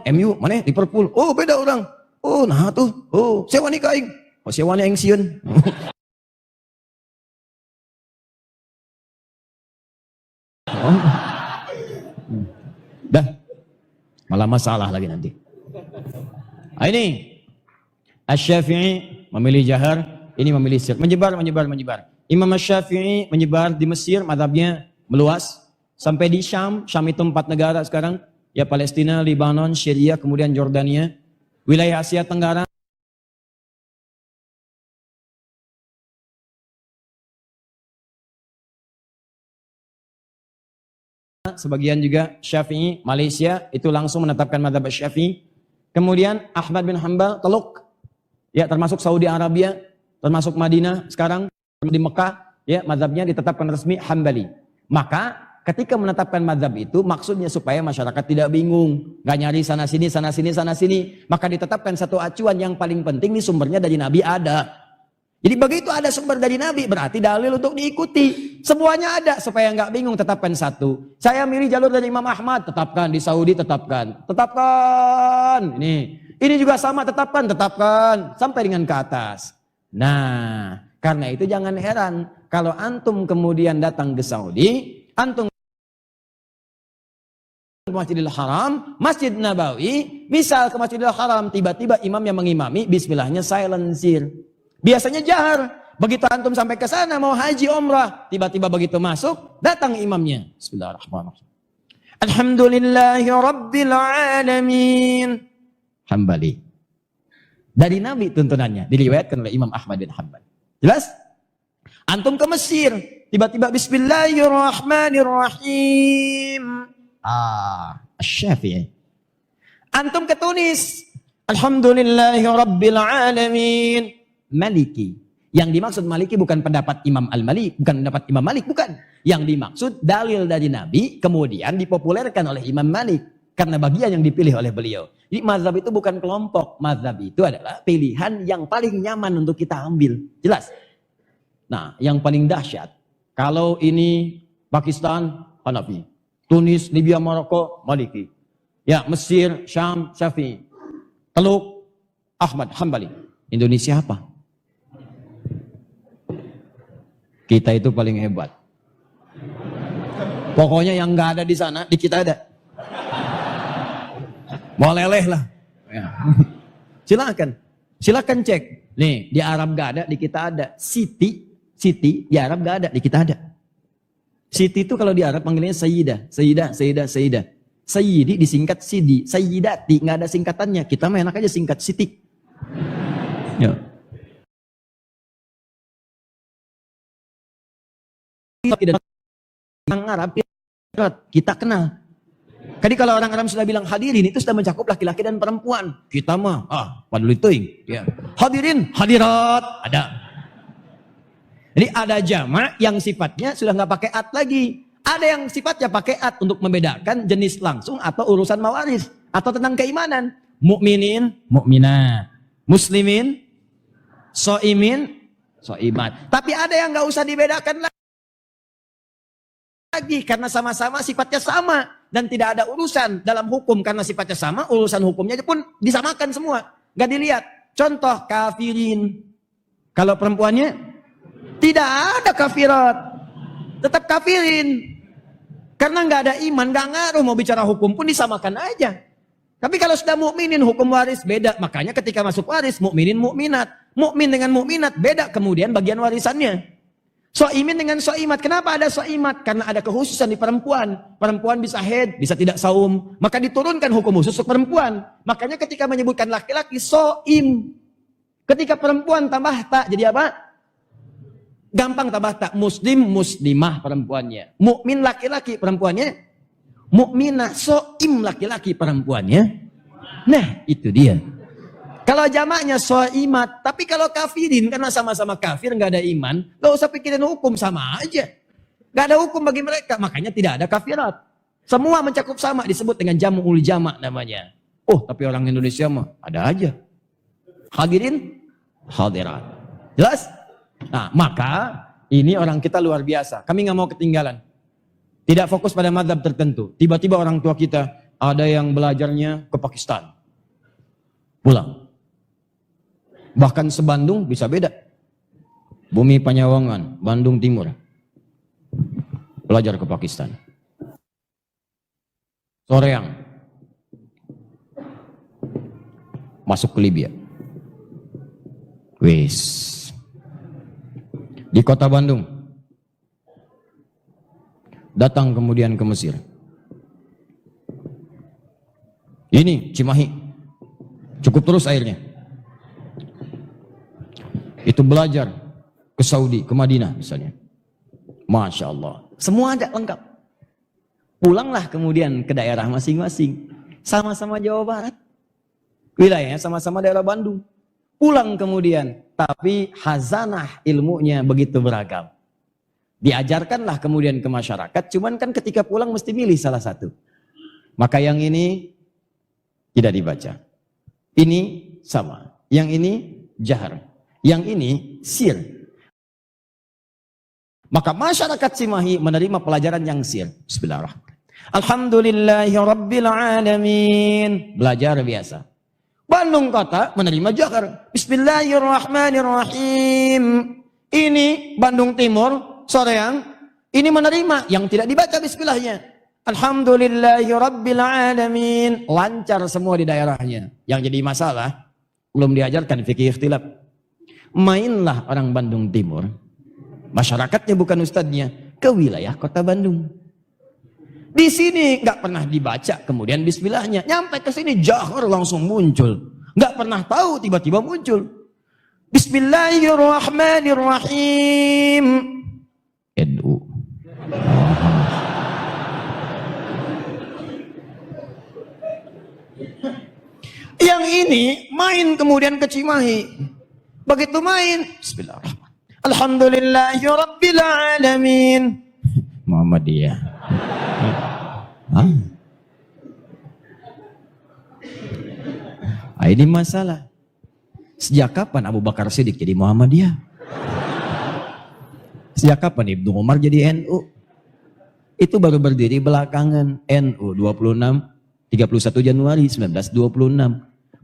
S1: MU, mana? Liverpool. Oh, beda orang. Oh, nah tuh. Oh, sewa nih kaing. Oh, sewa nih yang siun. Oh. Dah. Malah masalah lagi nanti. Nah, ini Asy-Syafi'i memilih jahar, ini memilih sir. Menyebar. Imam Asy-Syafi'i menyebar di Mesir, mazhabnya meluas sampai di Syam. Syam itu 4 negara sekarang, ya Palestina, Lebanon, Syria, kemudian Jordania. Wilayah Asia Tenggara sebagian juga Syafi'i, Malaysia itu langsung menetapkan mazhab Syafi'i. Kemudian Ahmad bin Hanbal, Teluk, ya termasuk Saudi Arabia, termasuk Madinah sekarang di Mekah, ya mazhabnya ditetapkan resmi Hambali. Maka ketika menetapkan mazhab itu maksudnya supaya masyarakat tidak bingung, nggak nyari sana sini, maka ditetapkan satu acuan yang paling penting nih sumbernya dari Nabi ada. Jadi begitu ada sumber dari Nabi, berarti dalil untuk diikuti. Semuanya ada, supaya nggak bingung, tetapkan satu. Saya milih jalur dari Imam Ahmad, tetapkan. Di Saudi, tetapkan. Tetapkan. Ini juga sama, tetapkan. Sampai dengan ke atas. Nah, karena itu jangan heran. Kalau antum kemudian datang ke Saudi, antum ke Masjidil Haram, Masjid Nabawi, misal ke Masjidil Haram, tiba-tiba imam yang mengimami, bismillahnya silencir. Biasanya jahar. Begitu antum sampai ke sana mau haji umrah, tiba-tiba begitu masuk, datang imamnya. Bismillahirrahmanirrahim. Alhamdulillahi rabbil alamin. Hambali. Dari Nabi tuntunannya, diriwayatkan oleh Imam Ahmad bin Hanbal. Jelas? Antum ke Mesir, tiba-tiba bismillahirrahmanirrahim. Asy-Syafi'i. Antum ke Tunis, alhamdulillahi rabbil alamin. Maliki. Yang dimaksud Maliki bukan pendapat Imam Al-Malik, bukan pendapat Imam Malik, bukan. Yang dimaksud dalil dari Nabi kemudian dipopulerkan oleh Imam Malik karena bagian yang dipilih oleh beliau. Jadi mazhab itu bukan kelompok, mazhab itu adalah pilihan yang paling nyaman untuk kita ambil. Jelas? Nah, yang paling dahsyat kalau ini Pakistan Hanafi, Tunis, Libya, Maroko Maliki. Ya, Mesir, Syam Syafi'i. Teluk Ahmad Hambali. Indonesia apa? Kita itu paling hebat. Pokoknya yang nggak ada di sana, di kita ada. Mau leleh lah. Ya. Silakan cek. Nih, di Arab nggak ada, di kita ada. Siti di Arab nggak ada, di kita ada. Siti itu kalau di Arab panggilnya Sayyidah. Sayyidi disingkat Sidi. Sayyidati nggak ada singkatannya. Kita mah enak aja singkat Siti. Ya. Orang Arab kita kenal. Jadi kalau orang Arab sudah bilang hadirin itu sudah mencakup laki-laki dan perempuan. Kita mah padahal itu ya. Hadirin, hadirat ada. Jadi ada jamak yang sifatnya sudah nggak pakai at lagi. Ada yang sifatnya pakai at untuk membedakan jenis langsung atau urusan mawaris atau tentang keimanan. Mukminin, mukminat. Muslimin, soimin, soimat. Tapi ada yang nggak usah dibedakan lagi karena sama-sama sifatnya sama dan tidak ada urusan dalam hukum karena sifatnya sama, urusan hukumnya pun disamakan semua, nggak dilihat. Contoh kafirin, kalau perempuannya tidak ada kafirat, tetap kafirin karena nggak ada iman, nggak ngaruh mau bicara hukum pun disamakan aja. Tapi kalau sudah mukminin hukum waris beda, makanya ketika masuk waris mukminin mukminat, mukmin dengan mukminat beda kemudian bagian warisannya. Soimin dengan soimat. Kenapa ada soimat? Karena ada kekhususan di perempuan. Perempuan bisa haid, bisa tidak saum. Maka diturunkan hukum khusus untuk perempuan. Makanya ketika menyebutkan laki-laki soim. Ketika perempuan tambah tak jadi apa? Gampang tabata. Muslim, muslimah perempuannya. Mukmin laki-laki perempuannya. Mukminah, soim laki-laki perempuannya. Nah, itu dia. Kalau jamaknya soimat, tapi kalau kafirin, karena sama-sama kafir, nggak ada iman, nggak usah pikirin hukum, sama aja. Nggak ada hukum bagi mereka, makanya tidak ada kafirat. Semua mencakup sama, disebut dengan jam'ul jamak namanya. Oh, tapi orang Indonesia mah ada aja. Hadirin, hadirat. Jelas? Nah, maka ini orang kita luar biasa. Kami nggak mau ketinggalan. Tidak fokus pada mazhab tertentu. Tiba-tiba orang tua kita, ada yang belajarnya ke Pakistan. Pulang. Bahkan sebandung bisa beda. Bumi Panyawangan, Bandung Timur. Belajar ke Pakistan. Soreang. Masuk ke Libya. Wis. Di kota Bandung. Datang kemudian ke Mesir. Ini Cimahi. Cukup terus airnya. Itu belajar ke Saudi, ke Madinah misalnya. Masya Allah. Semua ada lengkap. Pulanglah kemudian ke daerah masing-masing. Sama-sama Jawa Barat. Wilayahnya sama-sama daerah Bandung. Pulang kemudian. Tapi hazanah ilmunya begitu beragam. Diajarkanlah kemudian ke masyarakat. Cuman kan ketika pulang mesti milih salah satu. Maka yang ini tidak dibaca. Ini sama. Yang ini jahar. Yang ini sir. Maka masyarakat Cimahi menerima pelajaran yang sir. Bismillahirrahmanirrahim. Alhamdulillahirrabbilalamin. Belajar biasa. Bandung kota menerima jahar. Bismillahirrahmanirrahim. Ini Bandung Timur, Soreang. Ini menerima yang tidak dibaca bismillahnya. Alhamdulillahirrabbilalamin. Lancar semua di daerahnya. Yang jadi masalah, belum diajarkan fikih ikhtilaf. Mainlah orang Bandung Timur, masyarakatnya bukan ustadznya, ke wilayah kota Bandung. Di sini nggak pernah dibaca, kemudian bismillahnya. Nyampe ke sini jahar langsung muncul. Nggak pernah tahu, tiba-tiba muncul. Bismillahirrahmanirrahim. NU. Yang ini main kemudian ke Cimahi. Begitu main, bismillahirrahmanirrahim. Alhamdulillahirrabbilalamin. Muhammadiyah. Hah? Ini masalah. Sejak kapan Abu Bakar Siddiq jadi Muhammadiyah? Sejak kapan Ibnu Umar jadi NU? Itu baru berdiri belakangan. NU 31 Januari 1926.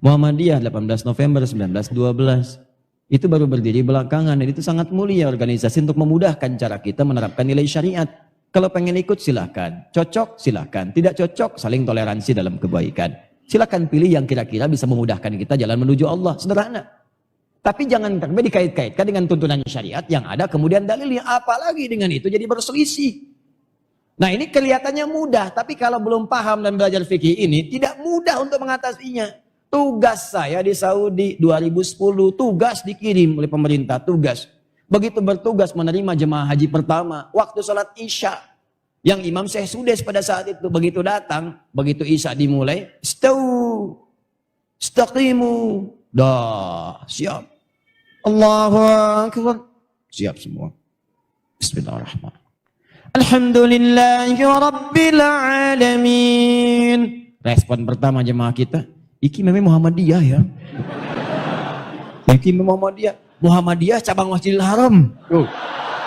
S1: Muhammadiyah 18 November 1912. Itu baru berdiri belakangan dan itu sangat mulia organisasi untuk memudahkan cara kita menerapkan nilai syariat. Kalau pengen ikut silahkan, cocok silahkan, tidak cocok saling toleransi dalam kebaikan. Silahkan pilih yang kira-kira bisa memudahkan kita jalan menuju Allah, sederhana. Tapi jangan sampai dikait-kaitkan dengan tuntunan syariat yang ada kemudian dalilnya, apalagi dengan itu jadi berselisih. Nah ini kelihatannya mudah, tapi kalau belum paham dan belajar fikih ini tidak mudah untuk mengatasinya. Tugas saya di Saudi 2010, tugas dikirim oleh pemerintah, tugas. Begitu bertugas menerima jemaah haji pertama, waktu sholat Isya. Yang Imam Syekh Sudes pada saat itu, begitu datang, begitu Isya dimulai, stau, staqimu, dah, siap. Allahu Akbar, siap semua. Bismillahirrahmanirrahim. Alhamdulillahirrabbilalamin. Respon pertama jemaah kita, iki memang Muhammadiyah ya. Iki memang Muhammadiyah cabang Masjidil Haram. Tuh.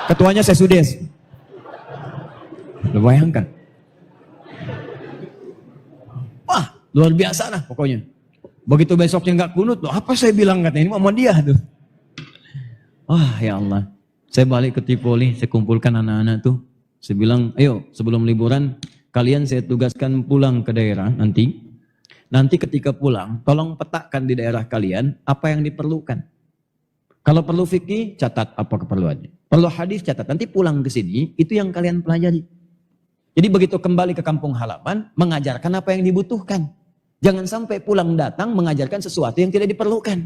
S1: Ketuanya saya Sudes. Lu bayangkan. Wah, luar biasa lah pokoknya. Begitu besoknya nggak kunut, loh, apa saya bilang katanya ini Muhammadiyah tuh. Wah, ya Allah. Saya balik ke Tripoli, saya kumpulkan anak-anak tuh. Saya bilang, ayo sebelum liburan kalian saya tugaskan pulang ke daerah nanti. Nanti ketika pulang, tolong petakan di daerah kalian apa yang diperlukan. Kalau perlu fikih, catat apa keperluannya. Perlu hadis, catat. Nanti pulang ke sini, itu yang kalian pelajari. Jadi begitu kembali ke kampung halaman, mengajarkan apa yang dibutuhkan. Jangan sampai pulang datang mengajarkan sesuatu yang tidak diperlukan.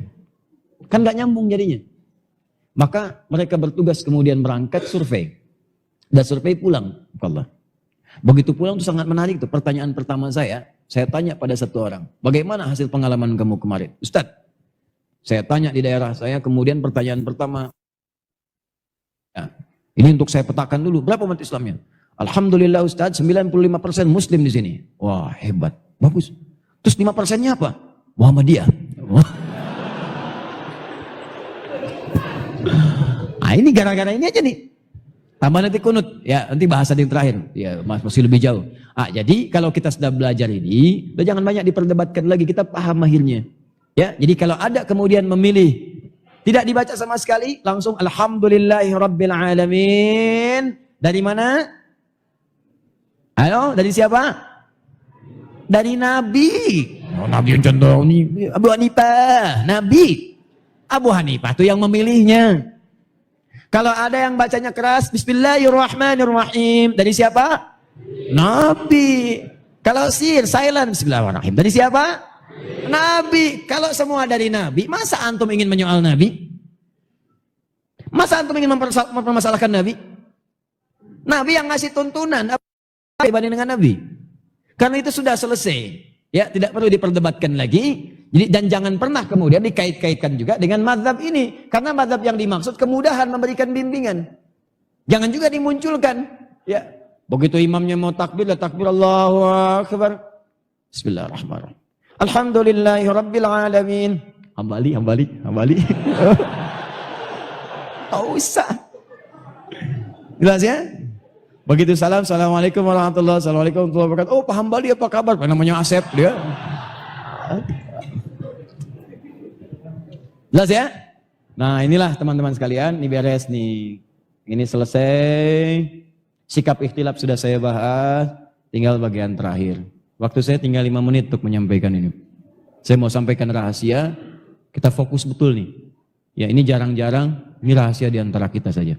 S1: Kan gak nyambung jadinya. Maka mereka bertugas kemudian berangkat survei. Dan survei pulang. Allah. Begitu pulang itu sangat menarik tuh. Pertanyaan pertama saya tanya pada satu orang. Bagaimana hasil pengalaman kamu kemarin? Ustadz, saya tanya di daerah saya, kemudian pertanyaan pertama. Ya, ini untuk saya petakan dulu. Berapa umat Islamnya? Alhamdulillah Ustadz, 95% Muslim di sini. Wah hebat, bagus. Terus 5%-nya apa? Muhammadiyah. Nah ini gara-gara ini aja nih. Tambah nanti kunut, ya nanti bahasa yang terakhir, ya masih lebih jauh. Jadi kalau kita sudah belajar ini, udah jangan banyak diperdebatkan lagi, kita paham akhirnya. Ya, jadi kalau ada kemudian memilih tidak dibaca sama sekali, langsung Alhamdulillahirabbil alamin. Dari mana? Halo, dari siapa? Dari Nabi. Oh, Nabi yang contoh ini Abu Hanifah, Nabi. Abu Hanifah itu yang memilihnya. Kalau ada yang bacanya keras, Bismillahirrahmanirrahim. Dari siapa? Nabi. Kalau silent, Bismillahirrahmanirrahim. Dari siapa? Nabi. Kalau semua dari Nabi, masa antum ingin menyoal Nabi? Masa antum ingin mempermasalahkan Nabi? Nabi yang ngasih tuntunan apa dibanding dengan Nabi? Karena itu sudah selesai. Ya, tidak perlu diperdebatkan lagi. Jadi, dan jangan pernah kemudian dikait-kaitkan juga dengan mazhab ini. Karena mazhab yang dimaksud kemudahan memberikan bimbingan. Jangan juga dimunculkan. Ya, begitu imamnya mau takbir, takbir Allahu Akbar. Bismillahirrahmanirrahim. Alhamdulillahirabbil alamin. Hambali. Tak usah. Jelas ya? Begitu salam, assalamualaikum warahmatullahi wabarakatuh. Oh, Pak Hambali apa kabar? Namanya Asep dia. Jelas ya? Nah inilah teman-teman sekalian, ini beres nih. Ini selesai. Sikap ikhtilaf sudah saya bahas. Tinggal bagian terakhir. Waktu saya tinggal 5 menit untuk menyampaikan ini. Saya mau sampaikan rahasia. Kita fokus betul nih. Ya ini jarang-jarang. Ini rahasia di antara kita saja.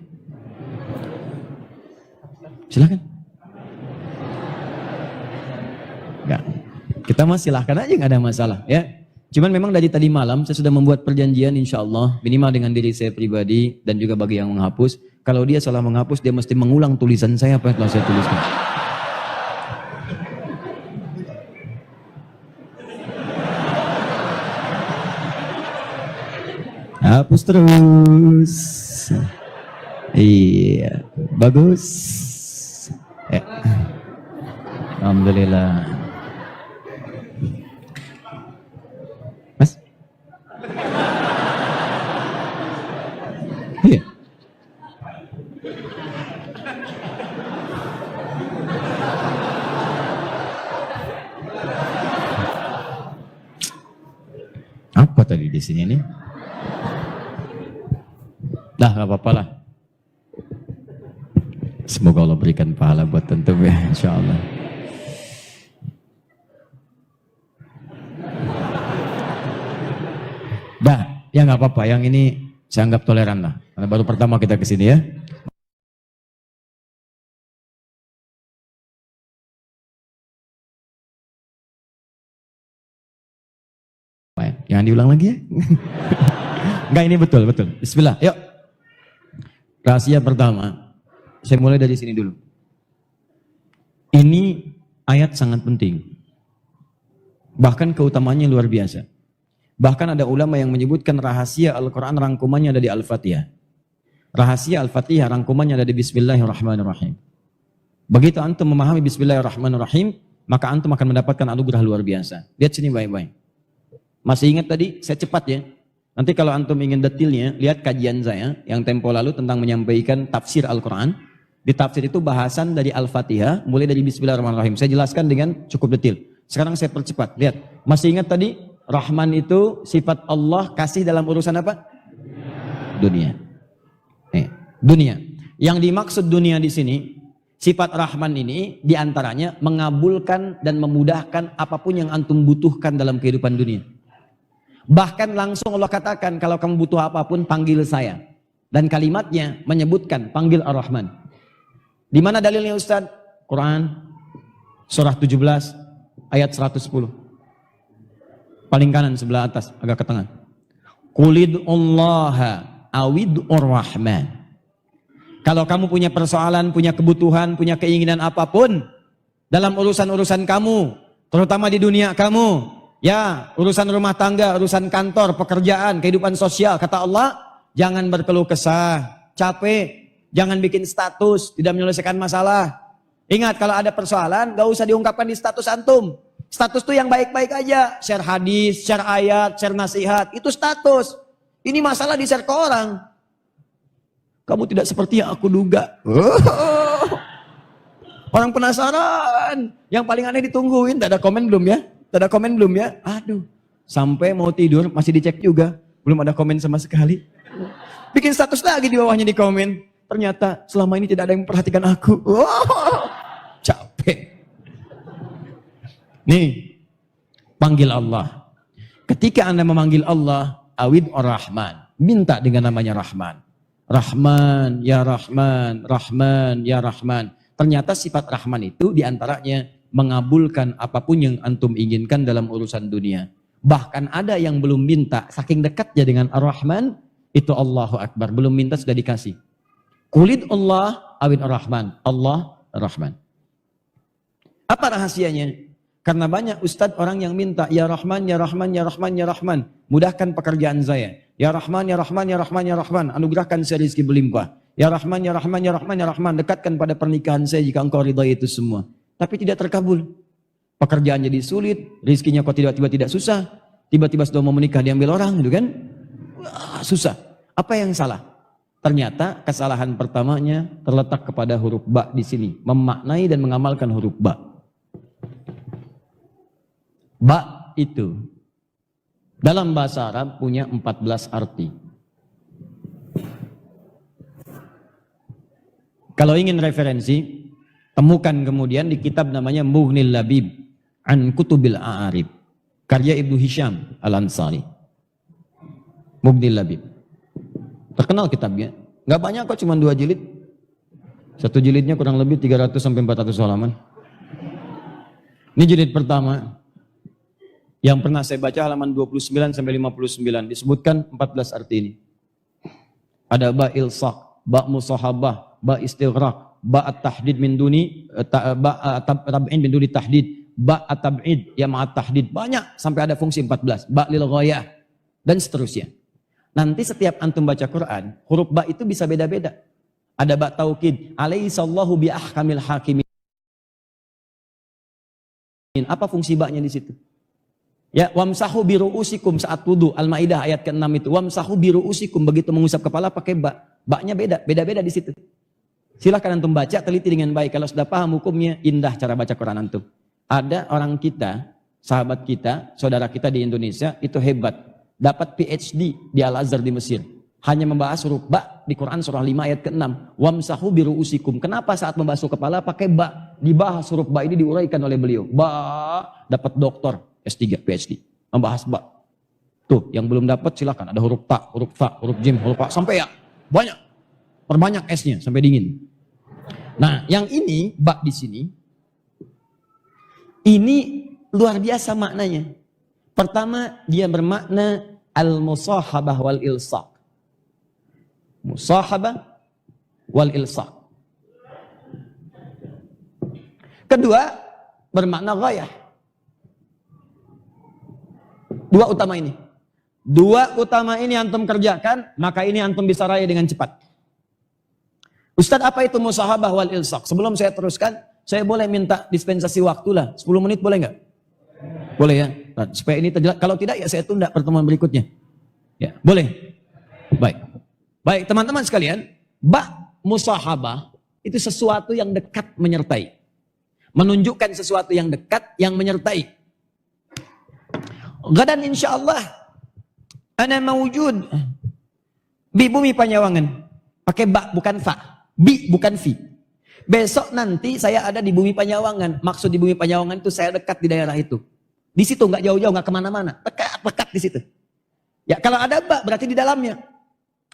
S1: Silakan. Enggak. Kita mah silahkan aja, nggak ada masalah ya. Cuman memang dari tadi malam saya sudah membuat perjanjian insya Allah minimal dengan diri saya pribadi dan juga bagi yang menghapus. Kalau dia salah menghapus dia mesti mengulang tulisan saya apa yang telah saya tuliskan. Hapus terus. Iya, bagus. Alhamdulillah. Mas? Iya. Apa tadi di sini nih? Dah, gak apa-apa lah. Semoga Allah berikan pahala buat tentu ya, insya Allah. Dah, ya nggak apa-apa. Yang ini saya anggap toleran lah. Karena baru pertama kita kesini ya. Jangan diulang lagi ya. Enggak, ini betul. Bismillah, yuk. Rahasia pertama. Saya mulai dari sini dulu. Ini ayat sangat penting. Bahkan keutamaannya luar biasa. Bahkan ada ulama yang menyebutkan rahasia Al-Quran rangkumannya ada di Al-Fatihah. Rahasia Al-Fatihah rangkumannya ada di Bismillahirrahmanirrahim. Begitu antum memahami Bismillahirrahmanirrahim, maka antum akan mendapatkan anugerah luar biasa. Lihat sini baik-baik. Masih ingat tadi? Saya cepat ya. Nanti kalau antum ingin detailnya, lihat kajian saya yang tempo lalu tentang menyampaikan tafsir Al-Quran. Di tafsir itu bahasan dari Al-Fatihah, mulai dari Bismillahirrahmanirrahim. Saya jelaskan dengan cukup detail. Sekarang saya percepat. Lihat, masih ingat tadi? Rahman itu sifat Allah kasih dalam urusan apa? Dunia. Dunia. Yang dimaksud dunia di sini, sifat Rahman ini diantaranya mengabulkan dan memudahkan apapun yang antum butuhkan dalam kehidupan dunia. Bahkan langsung Allah katakan, kalau kamu butuh apapun, panggil saya. Dan kalimatnya menyebutkan, panggil Ar-Rahman. Di mana dalilnya Ustaz? Quran, surah 17, ayat 110. Paling kanan sebelah atas, agak ke tengah. Qulid'ullaha Awidur Rahman. Kalau kamu punya persoalan, punya kebutuhan, punya keinginan apapun dalam urusan-urusan kamu, terutama di dunia kamu, ya, urusan rumah tangga, urusan kantor, pekerjaan, kehidupan sosial, kata Allah, jangan berkeluh kesah, capek, jangan bikin status, tidak menyelesaikan masalah. Ingat, kalau ada persoalan, gak usah diungkapkan di status antum. Status tuh yang baik-baik aja, share hadis, share ayat, share nasihat, itu status. Ini masalah di share ke orang. Kamu tidak seperti yang aku duga. Orang penasaran. Yang paling aneh ditungguin. Tak ada komen belum ya? Tak ada komen belum ya? Aduh. Sampai mau tidur masih dicek juga. Belum ada komen sama sekali. Bikin status lagi di bawahnya di komen. Ternyata selama ini tidak ada yang memperhatikan aku. Capek. Nih. Panggil Allah. Ketika Anda memanggil Allah. Awid ar-Rahman. Minta dengan namanya Rahman. Rahman, ya Rahman, Rahman, ya Rahman. Ternyata sifat Rahman itu diantaranya mengabulkan apapun yang antum inginkan dalam urusan dunia. Bahkan ada yang belum minta, saking dekatnya dengan Ar-Rahman, itu Allahu Akbar. Belum minta sudah dikasih. Qulid Allah, awid Ar-Rahman. Allah, Ar-Rahman. Apa rahasianya? Karena banyak ustadz orang yang minta, ya Rahman, ya Rahman, ya Rahman, ya Rahman. Mudahkan pekerjaan saya. Ya Rahman, ya Rahman, ya Rahman, ya Rahman. Anugerahkan saya rezeki berlimpah. Ya Rahman, ya Rahman, ya Rahman, ya Rahman. Dekatkan pada pernikahan saya jika engkau ridhai itu semua. Tapi tidak terkabul. Pekerjaan jadi sulit. Rezekinya kok tiba-tiba tidak susah. Tiba-tiba sudah mau menikah diambil orang. Gitu kan? Wah, susah. Apa yang salah? Ternyata kesalahan pertamanya terletak kepada huruf ba di sini. Memaknai dan mengamalkan huruf ba. Ba itu dalam bahasa Arab punya 14 arti. Kalau ingin referensi, temukan kemudian di kitab namanya Mughnil Labib an Kutubil A'arib, karya Ibnu Hisham Al-Ansari. Mughnil Labib. Terkenal kitabnya. Enggak banyak kok, cuma 2 jilid. Satu jilidnya kurang lebih 300 sampai 400 halaman. Ini jilid pertama. Yang pernah saya baca halaman 29 sampai 59 disebutkan 14 arti ini. Ada ba ilsaq, ba musahabah, ba istighraq, ba at-tahdid min duni ba tab'in min duni tahdid, ba at-tab'id ya ma'at tahdid. Banyak sampai ada fungsi 14. Ba lil ghayah dan seterusnya. Nanti setiap antum baca Quran, huruf ba itu bisa beda-beda. Ada ba taukid, alaihissallahu bi ahkamil hakimin. Apa fungsi ba-nya di situ? Ya, wamsahu biru'usikum saat wudu. Al-Maidah ayat ke-6 itu. Wamsahu biru'usikum, begitu mengusap kepala pakai ba. Ba-nya beda-beda di situ. Silahkan antum baca, teliti dengan baik. Kalau sudah paham hukumnya, indah cara baca Quran antum. Ada orang kita, sahabat kita, saudara kita di Indonesia, itu hebat. Dapat PhD di Al-Azhar di Mesir. Hanya membahas huruf ba di Quran surah 5 ayat ke-6. Wamsahu biru'usikum. Kenapa saat membasuh kepala pakai ba? Dibahas huruf ba ini diuraikan oleh beliau. Ba, dapat doktor. S3, PhD, membahas ba. Tuh, yang belum dapat silakan. Ada huruf ta, huruf fa, huruf jim, huruf fa, sampai ya. Banyak. Perbanyak S-nya sampai dingin. Nah, yang ini, ba di sini, ini luar biasa maknanya. Pertama, dia bermakna al-musahabah wal ilsaq. Musahabah wal ilsaq. Kedua, bermakna ghayah. Dua utama ini antum kerjakan, maka ini antum bisa raih dengan cepat. Ustadz, apa itu musahabah wal ilsaq? Sebelum saya teruskan, saya boleh minta dispensasi waktu lah. 10 menit boleh nggak? Boleh ya? Nah, supaya ini terjelas. Kalau tidak ya saya tunda pertemuan berikutnya. Ya, boleh? Baik teman-teman sekalian, ba musahabah itu sesuatu yang dekat menyertai. Menunjukkan sesuatu yang dekat yang menyertai. Gadan insyaallah ana mawujud di bumi Panyawangan. Pakai ba bukan fa, bi bukan fi. Besok nanti saya ada di bumi Panyawangan. Maksud di bumi Panyawangan itu saya dekat di daerah itu. Di situ nggak jauh-jauh, nggak kemana-mana, dekat di situ. Ya kalau ada ba berarti di dalamnya,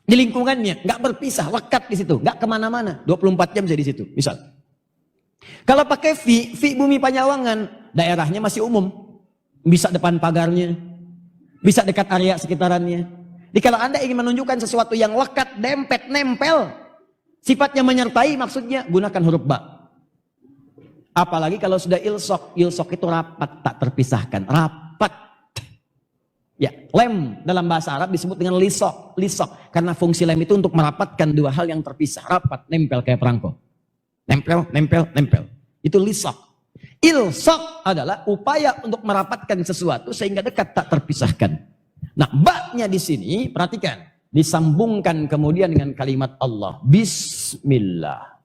S1: di lingkungannya, nggak berpisah, lekat di situ, nggak kemana-mana. 24 jam saya di situ, misal. Kalau pakai fi bumi Panyawangan, daerahnya masih umum. Bisa depan pagarnya, bisa dekat area sekitarannya. Jadi kalau Anda ingin menunjukkan sesuatu yang lekat, dempet, nempel, sifatnya menyertai, maksudnya gunakan huruf ba. Apalagi kalau sudah ilsok. Ilsok itu rapat, tak terpisahkan. Rapat. Ya, lem dalam bahasa Arab disebut dengan lisok. Lisok. Karena fungsi lem itu untuk merapatkan dua hal yang terpisah. Rapat, nempel kayak perangko. Nempel, nempel, nempel. Itu lisok. Ilsok adalah upaya untuk merapatkan sesuatu sehingga dekat tak terpisahkan. Nah, ba-nya di sini perhatikan, disambungkan kemudian dengan kalimat Allah, Bismillah.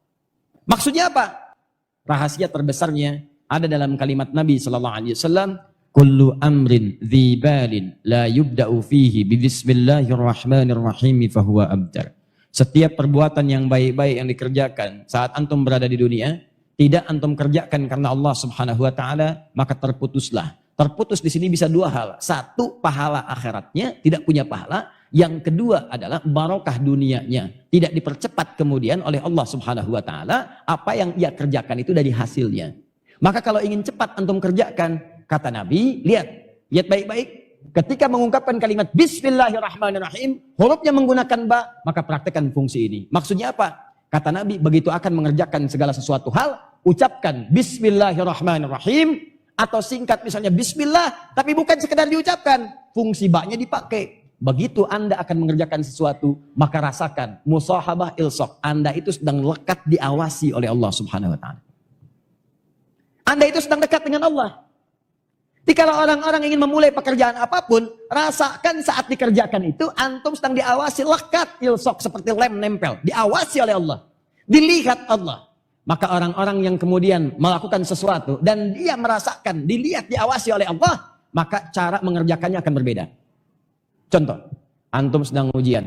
S1: Maksudnya apa? Rahasia terbesarnya ada dalam kalimat Nabi sallallahu alaihi wasallam, kullu amrin dzibalin la yubda'u fihi bi bismillahirrahmanirrahim fahuwa abtar. Setiap perbuatan yang baik-baik yang dikerjakan saat antum berada di dunia, tidak antum kerjakan karena Allah Subhanahu wa taala, maka terputuslah. Terputus di sini bisa dua hal. Satu, pahala akhiratnya tidak punya pahala. Yang kedua adalah barokah dunianya. Tidak dipercepat kemudian oleh Allah Subhanahu wa taala apa yang ia kerjakan itu dari hasilnya. Maka kalau ingin cepat antum kerjakan, kata Nabi, lihat baik-baik. Ketika mengungkapkan kalimat Bismillahirrahmanirrahim, hurufnya menggunakan ba, maka praktekkan fungsi ini. Maksudnya apa? Kata Nabi, begitu akan mengerjakan segala sesuatu hal, ucapkan Bismillahirrahmanirrahim, atau singkat misalnya Bismillah, tapi bukan sekedar diucapkan, fungsi ba-nya dipakai. Begitu Anda akan mengerjakan sesuatu, maka rasakan musahabah ilsok. Anda itu sedang lekat diawasi oleh Allah Subhanahu wa taala. Anda itu sedang dekat dengan Allah. Jadi kalau orang-orang ingin memulai pekerjaan apapun, rasakan saat dikerjakan itu, antum sedang diawasi, lekat ilsok seperti lem nempel. Diawasi oleh Allah. Dilihat Allah. Maka orang-orang yang kemudian melakukan sesuatu dan dia merasakan, dilihat, diawasi oleh Allah, maka cara mengerjakannya akan berbeda. Contoh, antum sedang ujian.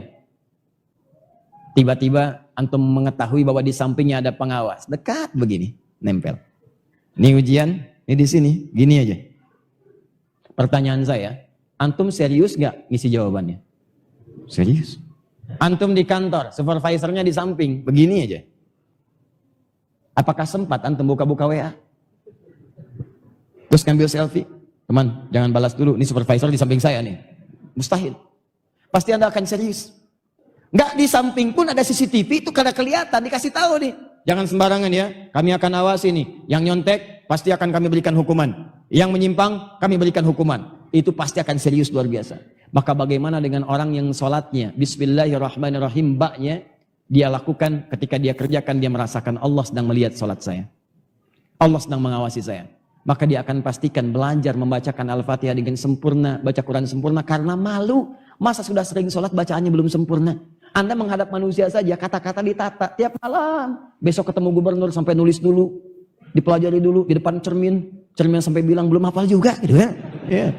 S1: Tiba-tiba antum mengetahui bahwa di sampingnya ada pengawas. Dekat begini, nempel. Ini ujian, ini di sini, gini aja. Pertanyaan saya, antum serius gak ngisi jawabannya? Serius. Antum di kantor, supervisornya di samping, begini aja. Apakah sempat antum buka-buka WA? Terus ngambil selfie? Teman, jangan balas dulu, ini supervisor di samping saya nih. Mustahil. Pasti Anda akan serius. Nggak di samping pun ada CCTV, itu kada kelihatan, dikasih tahu nih. Jangan sembarangan ya, kami akan awasi nih. Yang nyontek, pasti akan kami berikan hukuman. Yang menyimpang, kami berikan hukuman. Itu pasti akan serius luar biasa. Maka bagaimana dengan orang yang sholatnya, Bismillahirrahmanirrahim, baknya, dia lakukan ketika dia kerjakan, dia merasakan Allah sedang melihat sholat saya. Allah sedang mengawasi saya. Maka dia akan pastikan belajar membacakan Al-Fatihah dengan sempurna, baca Quran sempurna karena malu. Masa sudah sering sholat bacaannya belum sempurna? Anda menghadap manusia saja, kata-kata ditata tiap malam. Besok ketemu gubernur sampai nulis dulu, dipelajari dulu di depan cermin. Cermin sampai bilang belum hafal juga, gitu ya.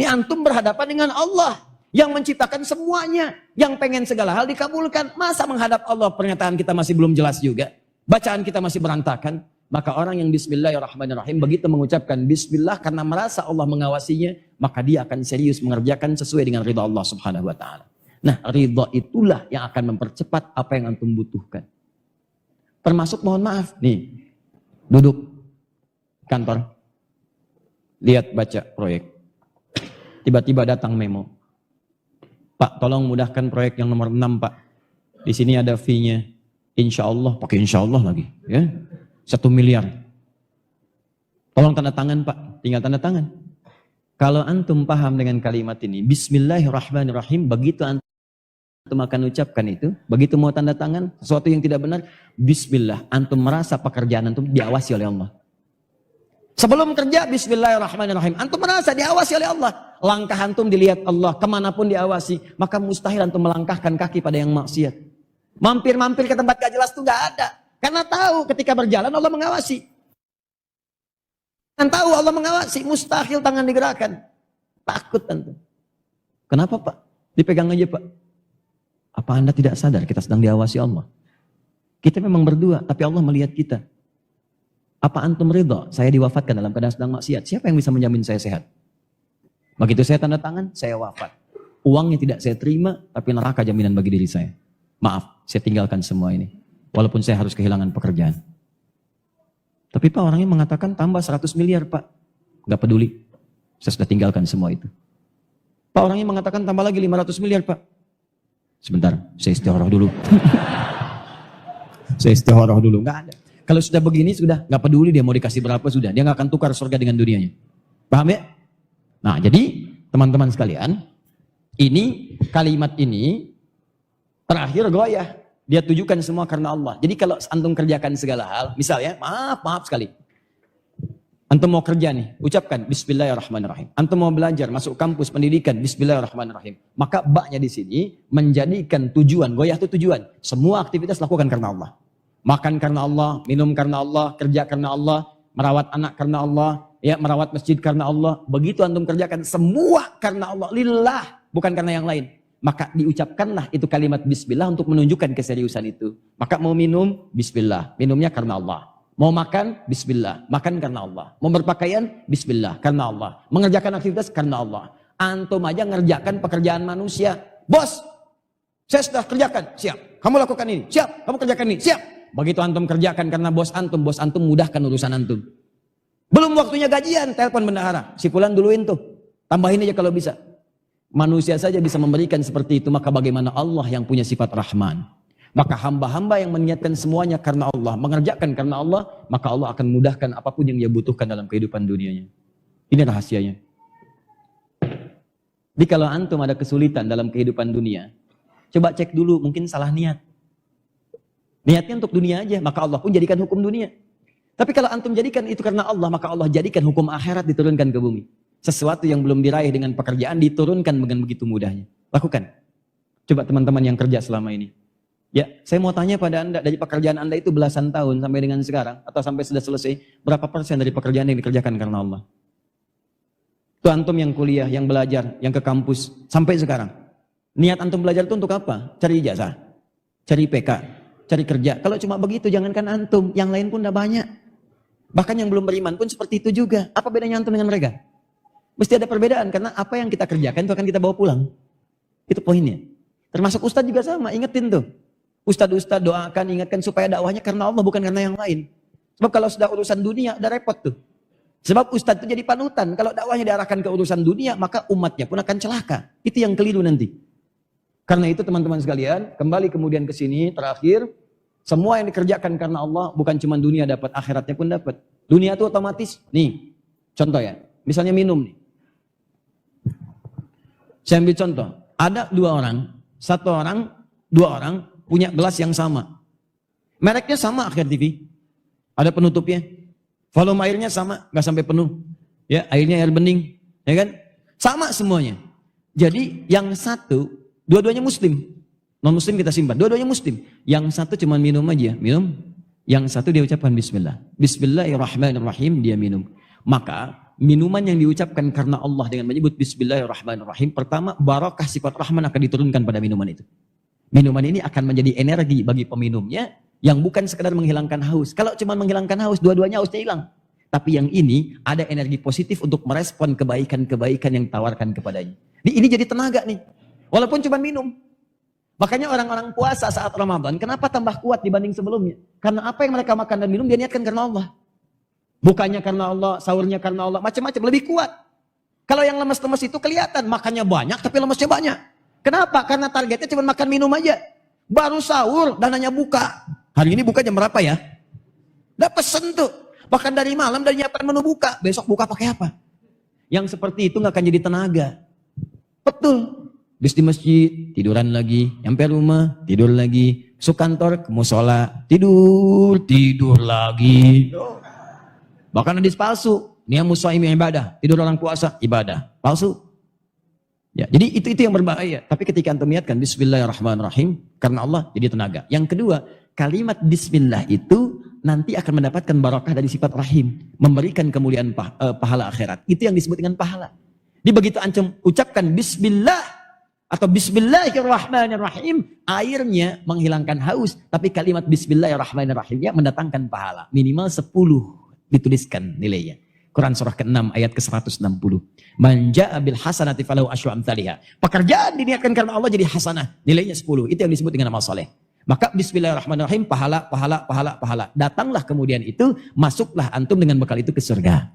S1: Ini antum berhadapan dengan Allah yang menciptakan semuanya, yang pengen segala hal dikabulkan. Masa menghadap Allah pernyataan kita masih belum jelas juga, bacaan kita masih berantakan? Maka orang yang Bismillahirrahmanirrahim begitu mengucapkan Bismillah karena merasa Allah mengawasinya, maka dia akan serius mengerjakan sesuai dengan ridha Allah Subhanahu wa taala. Nah, ridha itulah yang akan mempercepat apa yang antum butuhkan. Termasuk mohon maaf, nih, duduk kantor, lihat baca proyek. Tiba-tiba datang memo. Pak, tolong mudahkan proyek yang nomor 6, Pak. Di sini ada fee-nya. Insya Allah, pakai insya Allah lagi. Ya. 1 miliar. Tolong tanda tangan, Pak. Tinggal tanda tangan. Kalau antum paham dengan kalimat ini, Bismillahirrahmanirrahim, begitu antum akan ucapkan itu, begitu mau tanda tangan, sesuatu yang tidak benar, Bismillah, antum merasa pekerjaan antum diawasi oleh Allah. Sebelum kerja, Bismillahirrahmanirrahim, antum merasa diawasi oleh Allah. Langkah antum dilihat Allah, kemanapun diawasi, maka mustahil antum melangkahkan kaki pada yang maksiat. Mampir-mampir ke tempat gak jelas itu gak ada. Karena tahu ketika berjalan Allah mengawasi. Dan tahu Allah mengawasi, mustahil tangan digerakkan. Takut antum. Kenapa Pak? Dipegang aja Pak. Apa Anda tidak sadar kita sedang diawasi Allah? Kita memang berdua, tapi Allah melihat kita. Apa antum ridha saya diwafatkan dalam keadaan sedang maksiat? Siapa yang bisa menjamin saya sehat? Begitu saya tanda tangan, saya wafat. Uangnya tidak saya terima, tapi neraka jaminan bagi diri saya. Maaf, saya tinggalkan semua ini. Walaupun saya harus kehilangan pekerjaan. Tapi Pak, orangnya mengatakan tambah 100 miliar Pak. Gak peduli. Saya sudah tinggalkan semua itu. Pak orangnya mengatakan tambah lagi 500 miliar Pak. Sebentar, saya istikharah dulu. Saya istikharah dulu, nggak ada. Kalau sudah begini sudah, nggak peduli dia mau dikasih berapa sudah, dia nggak akan tukar surga dengan dunianya. Paham ya? Nah jadi teman-teman sekalian, ini kalimat ini terakhir goyah. Dia tujukan semua karena Allah. Jadi kalau antum kerjakan segala hal, misalnya, maaf sekali. Antum mau kerja nih, ucapkan Bismillahirrahmanirrahim. Antum mau belajar, masuk kampus pendidikan, Bismillahirrahmanirrahim. Maka baknya di sini menjadikan tujuan, goyah itu tujuan. Semua aktivitas lakukan karena Allah. Makan karena Allah, minum karena Allah, kerja karena Allah, merawat anak karena Allah, ya merawat masjid karena Allah. Begitu antum kerjakan semua karena Allah, lillah, bukan karena yang lain. Maka diucapkanlah itu kalimat Bismillah untuk menunjukkan keseriusan itu. Maka mau minum, Bismillah, minumnya karena Allah. Mau makan, Bismillah, makan karena Allah. Mau berpakaian, Bismillah, karena Allah. Mengerjakan aktivitas karena Allah. Antum aja ngerjakan pekerjaan manusia. Bos, saya sudah kerjakan, siap. Kamu lakukan ini, siap. Kamu kerjakan ini, siap. Begitu antum kerjakan karena bos antum mudahkan urusan antum. Belum waktunya gajian, telepon bendahara. Si fulan duluin tuh, tambahin aja kalau bisa. Manusia saja bisa memberikan seperti itu, maka bagaimana Allah yang punya sifat Rahman. Maka hamba-hamba yang meniatkan semuanya karena Allah, mengerjakan karena Allah, maka Allah akan mudahkan apapun yang dia butuhkan dalam kehidupan dunianya. Ini rahasianya. Jadi kalau antum ada kesulitan dalam kehidupan dunia, coba cek dulu, mungkin salah niat. Niatnya untuk dunia aja, maka Allah pun jadikan hukum dunia. Tapi kalau antum jadikan itu karena Allah, maka Allah jadikan hukum akhirat diturunkan ke bumi. Sesuatu yang belum diraih dengan pekerjaan diturunkan dengan begitu mudahnya. Lakukan. Coba teman-teman yang kerja selama ini. Ya, saya mau tanya pada Anda, dari pekerjaan Anda itu belasan tahun sampai dengan sekarang, atau sampai sudah selesai, berapa persen dari pekerjaan yang dikerjakan karena Allah? Itu antum yang kuliah, yang belajar, yang ke kampus, sampai sekarang. Niat antum belajar itu untuk apa? Cari ijazah, cari PK, cari kerja. Kalau cuma begitu, jangankan antum, yang lain pun udah banyak. Bahkan yang belum beriman pun seperti itu juga. Apa bedanya antum dengan mereka? Mesti ada perbedaan, karena apa yang kita kerjakan itu akan kita bawa pulang. Itu poinnya. Termasuk ustadz juga sama, ingetin tuh. Ustadz doakan, ingatkan supaya dakwahnya karena Allah, bukan karena yang lain. Sebab kalau sudah urusan dunia, udah repot tuh. Sebab ustadz itu jadi panutan. Kalau dakwahnya diarahkan ke urusan dunia, maka umatnya pun akan celaka. Itu yang keliru nanti. Karena itu teman-teman sekalian, kembali kemudian ke sini, terakhir, semua yang dikerjakan karena Allah, bukan cuma dunia dapat, akhiratnya pun dapat. Dunia itu otomatis, nih, contoh ya, misalnya minum nih. Saya ambil contoh, ada dua orang punya gelas yang sama. Mereknya sama Akhir TV. Ada penutupnya. Volume airnya sama, nggak sampai penuh. Ya, airnya air bening, ya kan? Sama semuanya. Jadi yang satu, dua-duanya muslim. Non-muslim kita simpan, dua-duanya muslim. Yang satu cuma minum aja, minum. Yang satu dia ucapkan bismillah. Bismillahirrahmanirrahim, dia minum. Maka minuman yang diucapkan karena Allah dengan menyebut Bismillahirrahmanirrahim, pertama barakah sifat Rahman akan diturunkan pada minuman itu. Minuman ini akan menjadi energi bagi peminumnya yang bukan sekedar menghilangkan haus. Kalau cuma menghilangkan haus, dua-duanya hausnya hilang. Tapi yang ini ada energi positif untuk merespon kebaikan-kebaikan yang ditawarkan kepadanya. Ini jadi tenaga nih. Walaupun cuma minum. Makanya orang-orang puasa saat Ramadan, kenapa tambah kuat dibanding sebelumnya? Karena apa yang mereka makan dan minum dia niatkan karena Allah. Bukannya karena Allah, sahurnya karena Allah, macam-macam, lebih kuat. Kalau yang lemes-lemes itu kelihatan, makannya banyak tapi lemesnya banyak. Kenapa? Karena targetnya cuma makan minum aja. Baru sahur, dananya buka. Hari ini buka jam berapa ya? Udah pesen tuh. Bahkan dari malam, dari nyiapkan menu buka. Besok buka pakai apa? Yang seperti itu gak akan jadi tenaga. Betul. Habis di masjid, tiduran lagi. Nyampe rumah, tidur lagi. Masuk kantor, ke musola, tidur lagi. Bahkan hadis palsu. Nia musaimi ibadah. Tidur orang puasa, ibadah. Palsu. Ya, jadi itu yang berbahaya. Tapi ketika antum niatkan Bismillahirrahmanirrahim, karena Allah jadi tenaga. Yang kedua, kalimat Bismillah itu nanti akan mendapatkan barakah dari sifat Rahim, memberikan kemuliaan pahala akhirat. Itu yang disebut dengan pahala. Jadi begitu antum ucapkan Bismillah atau Bismillahirrahmanirrahim, airnya menghilangkan haus, tapi kalimat Bismillahirrahmanirrahimnya mendatangkan pahala. Minimal 10 dituliskan nilainya. Quran surah ke-6 ayat ke-160. Man ja'a bil hasanati falahu asyru amsalihha. Pekerjaan diniatkan karena Allah jadi hasanah, nilainya 10. Itu yang disebut dengan amal saleh. Maka bismillahirrahmanirrahim, pahala. Datanglah kemudian itu, masuklah antum dengan bekal itu ke surga.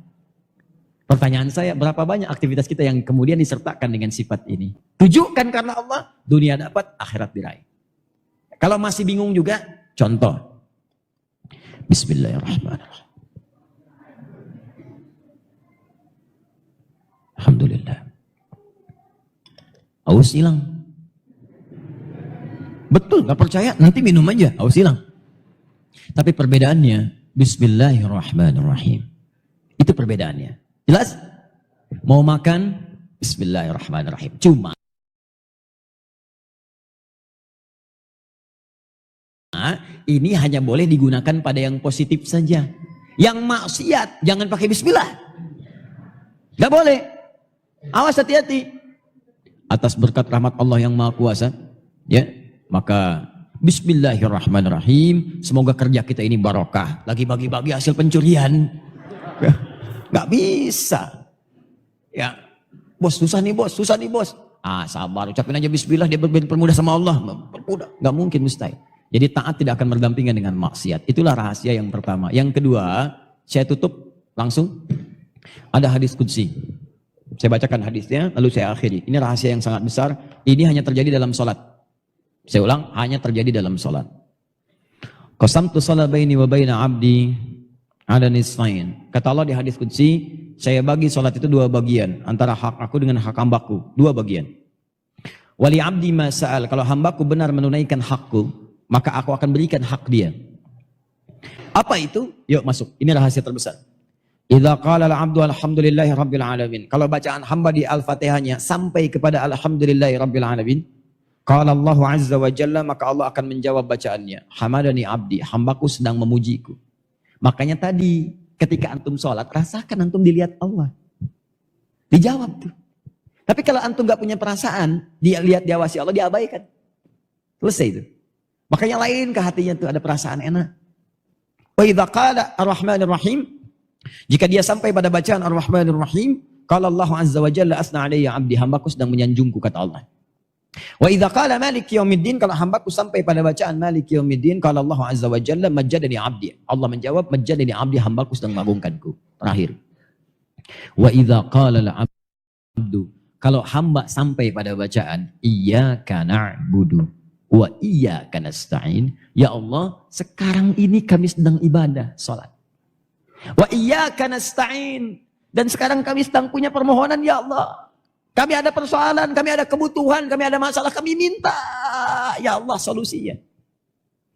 S1: Pertanyaan saya, berapa banyak aktivitas kita yang kemudian disertakan dengan sifat ini? Tujukan karena Allah, dunia dapat, akhirat diraih. Kalau masih bingung juga, contoh. Bismillahirrahmanirrahim. Alhamdulillah. Aus hilang. Betul, gak percaya? Nanti minum aja, aus hilang. Tapi perbedaannya, Bismillahirrahmanirrahim. Itu perbedaannya. Jelas? Mau makan, Bismillahirrahmanirrahim. Cuma, ini hanya boleh digunakan pada yang positif saja. Yang maksiat, jangan pakai Bismillah. Gak boleh. Awas, hati-hati. Atas berkat rahmat Allah yang Maha Kuasa, ya, maka Bismillahirrahmanirrahim. Semoga kerja kita ini barokah. Lagi bagi-bagi hasil pencurian. Gak bisa. Ya, bos susah nih bos, susah nih bos. Sabar, ucapin aja Bismillah, dia berpermudah sama Allah. Bermudah, gak mungkin, mustahil. Jadi taat tidak akan berdampingan dengan maksiat. Itulah rahasia yang pertama. Yang kedua, saya tutup langsung. Ada hadis qudsi. Saya bacakan hadisnya, lalu saya akhiri. Ini rahasia yang sangat besar. Ini hanya terjadi dalam sholat. Saya ulang, hanya terjadi dalam sholat. Qasamtu shalah baini wa baina abdi ala nisfain. Kata Allah di hadis qudsi, saya bagi sholat itu dua bagian. Antara hak aku dengan hak hambaku. Dua bagian. Wali abdi ma sa'al. Kalau hambaku benar menunaikan hakku, maka aku akan berikan hak dia. Apa itu? Yuk masuk. Ini rahasia terbesar. Idza qala al-'abdu alhamdulillahi rabbil alamin. Kalau bacaan hamba di Al-Fatihahnya sampai kepada alhamdulillahi rabbil alamin, qala Allah azza wa jalla, maka Allah akan menjawab bacaannya. Hamadani abdi, hambaku sedang memujiku. Makanya tadi ketika antum sholat, rasakan antum dilihat Allah. Dijawab tuh. Tapi kalau antum gak punya perasaan, dia lihat diawasi Allah, diabaikan. Selesai itu. Makanya lain ke hatinya tuh, ada perasaan enak. Wa idza qala ar-rahmanir rahim, jika dia sampai pada bacaan ar-rahmanir rahim, qala Allah azza wa jalla asna alayya abdi, hambaku sedang menyanjungku, kata Allah. Wa idza qala maliki yaumiddin, kalau hambaku sampai pada bacaan maliki yaumiddin, qala Allah azza wa jalla majjadani abdi, Allah menjawab majjadani abdi, hambaku sedang mengagungkanku. Terakhir. Wa idza qala al-abdu, kalau hamba sampai pada bacaan iyyaka na'budu wa iyyaka nasta'in, ya Allah, sekarang ini kami sedang ibadah, salat. Wa iyyaka nasta'in, dan sekarang kami sedang punya permohonan, ya Allah. Kami ada persoalan, kami ada kebutuhan, kami ada masalah, kami minta, ya Allah, solusinya.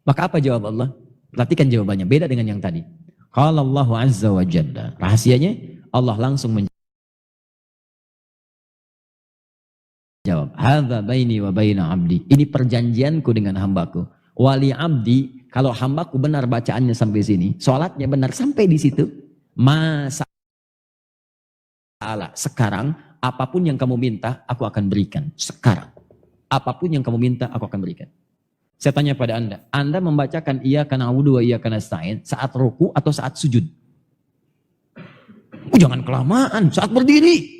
S1: Maka apa jawab Allah? Perhatikan jawabannya, beda dengan yang tadi. Qala Allah azza wa jalla, rahasianya Allah langsung menjawab. Hadza baini wa baina abdi, ini perjanjianku dengan hambaku. Wali abdi, kalau hambaku benar bacaannya sampai sini, sholatnya benar sampai di situ, masalah. Sekarang apapun yang kamu minta, aku akan berikan. Sekarang apapun yang kamu minta, aku akan berikan. Saya tanya pada Anda membacakan iyyaka na'budu wa iyyaka nasta'in saat ruku atau saat sujud? Jangan kelamaan, saat berdiri.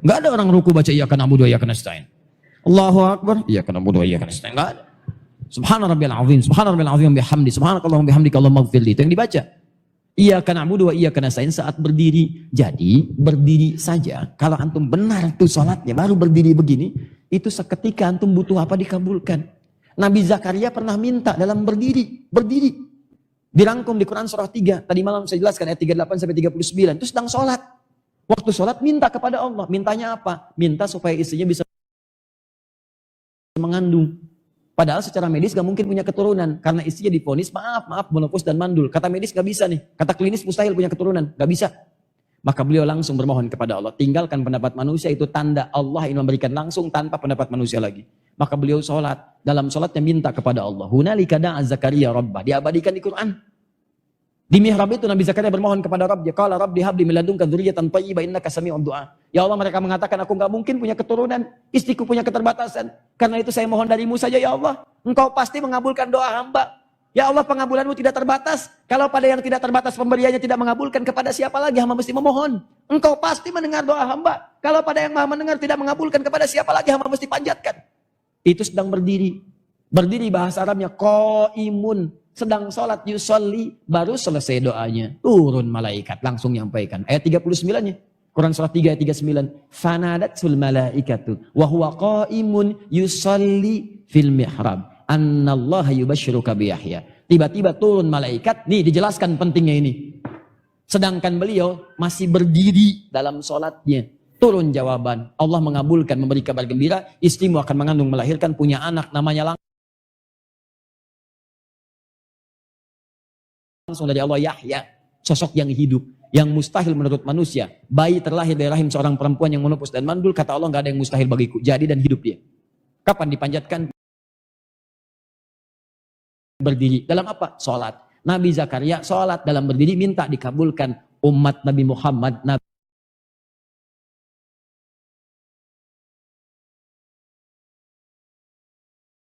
S1: Enggak ada orang ruku baca iyyaka na'budu wa iyyaka nasta'in. Allahu akbar, iyyaka na'budu wa iyyaka nasta'in. Enggak ada. Subhana rabbiyal azim, subhana rabbiyal azim bihamdi, subhanakallahumma bihamdika Allahumma ighfirli. Itu yang dibaca. Iyyaka na'budu wa iyyaka nasta'in saat berdiri. Jadi berdiri saja, kalau antum benar tuh salatnya baru berdiri begini, itu seketika antum butuh apa dikabulkan. Nabi Zakaria pernah minta dalam berdiri. Dirangkum di Quran surah 3. Tadi malam saya jelaskan ayat 38 sampai 39. Itu sedang sholat. Waktu sholat minta kepada Allah. Mintanya apa? Minta supaya istrinya bisa mengandung. Padahal secara medis gak mungkin punya keturunan. Karena istrinya divonis, maaf, menopause dan mandul. Kata medis gak bisa nih. Kata klinis mustahil punya keturunan. Gak bisa. Maka beliau langsung bermohon kepada Allah. Tinggalkan pendapat manusia, itu tanda Allah ingin memberikan langsung tanpa pendapat manusia lagi. Maka beliau sholat. Dalam sholatnya minta kepada Allah. Hunalika da'a Zakaria Rabbah. Diabadikan di Quran. Di mihrab itu Nabi Zakaria bermohon kepada Rabbnya. Qala Rabbi habli min ladunka dzurriyyatan thayyibah innaka sami'ud du'a. Ya Allah, mereka mengatakan aku enggak mungkin punya keturunan. Istriku punya keterbatasan. Karena itu saya mohon darimu saja ya Allah. Engkau pasti mengabulkan doa hamba. Ya Allah, pengabulanmu tidak terbatas. Kalau pada yang tidak terbatas pemberiannya tidak mengabulkan, kepada siapa lagi hamba mesti memohon? Engkau pasti mendengar doa hamba. Kalau pada yang maha mendengar tidak mengabulkan, kepada siapa lagi hamba mesti panjatkan? Itu sedang berdiri. Berdiri bahasa Arabnya qaimun. Sedang sholat yusolli, baru selesai doanya. Turun malaikat langsung nyampaikan. Ayat 39-nya. Quran surah 3 ayat 39. Fanadatsul malaikatu wa huwa qaimun yusalli fil mihrab. Annallaha yubashshiruka bi Yahya. Tiba-tiba turun malaikat, nih dijelaskan pentingnya ini. Sedangkan beliau masih berdiri dalam sholatnya. Turun jawaban. Allah mengabulkan, memberi kabar gembira. Istrimu akan mengandung, melahirkan, punya anak. Namanya langsung dari Allah Yahya. Sosok yang hidup. Yang mustahil menurut manusia. Bayi terlahir dari rahim seorang perempuan yang menopause dan mandul. Kata Allah, gak ada yang mustahil bagiku. Jadi dan hidup dia. Kapan dipanjatkan? Berdiri. Dalam apa? Sholat. Nabi Zakaria sholat dalam berdiri, minta dikabulkan. Umat Nabi Muhammad,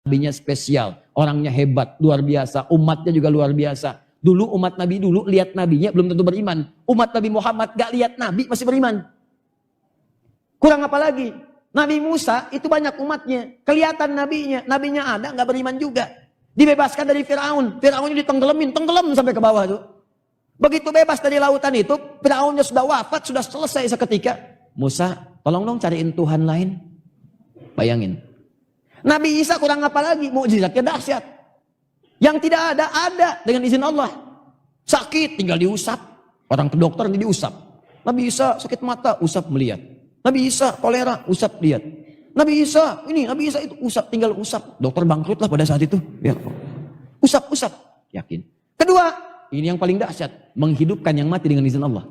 S1: nabinya spesial, orangnya hebat, luar biasa, umatnya juga luar biasa. Dulu umat Nabi dulu lihat nabinya belum tentu beriman. Umat Nabi Muhammad gak lihat nabi masih beriman. Kurang apa lagi? Nabi Musa itu banyak umatnya, kelihatan nabinya ada gak beriman juga. Dibebaskan dari Firaun, Firaunnya ditenggelamin, tenggelam sampai ke bawah tuh. Begitu bebas dari lautan itu, Firaunnya sudah wafat, sudah selesai seketika. Musa, tolong dong cariin Tuhan lain. Bayangin. Nabi Isa kurang apa lagi? Mukjizatnya dahsyat. Yang tidak ada dengan izin Allah. Sakit tinggal diusap. Orang ke dokter diusap. Nabi Isa sakit mata, usap melihat. Nabi Isa kolera, usap lihat. Nabi Isa ini, Nabi Isa itu usap, tinggal usap. Dokter bangkrut lah pada saat itu. Ya. Usap, yakin. Kedua, ini yang paling dahsyat, menghidupkan yang mati dengan izin Allah.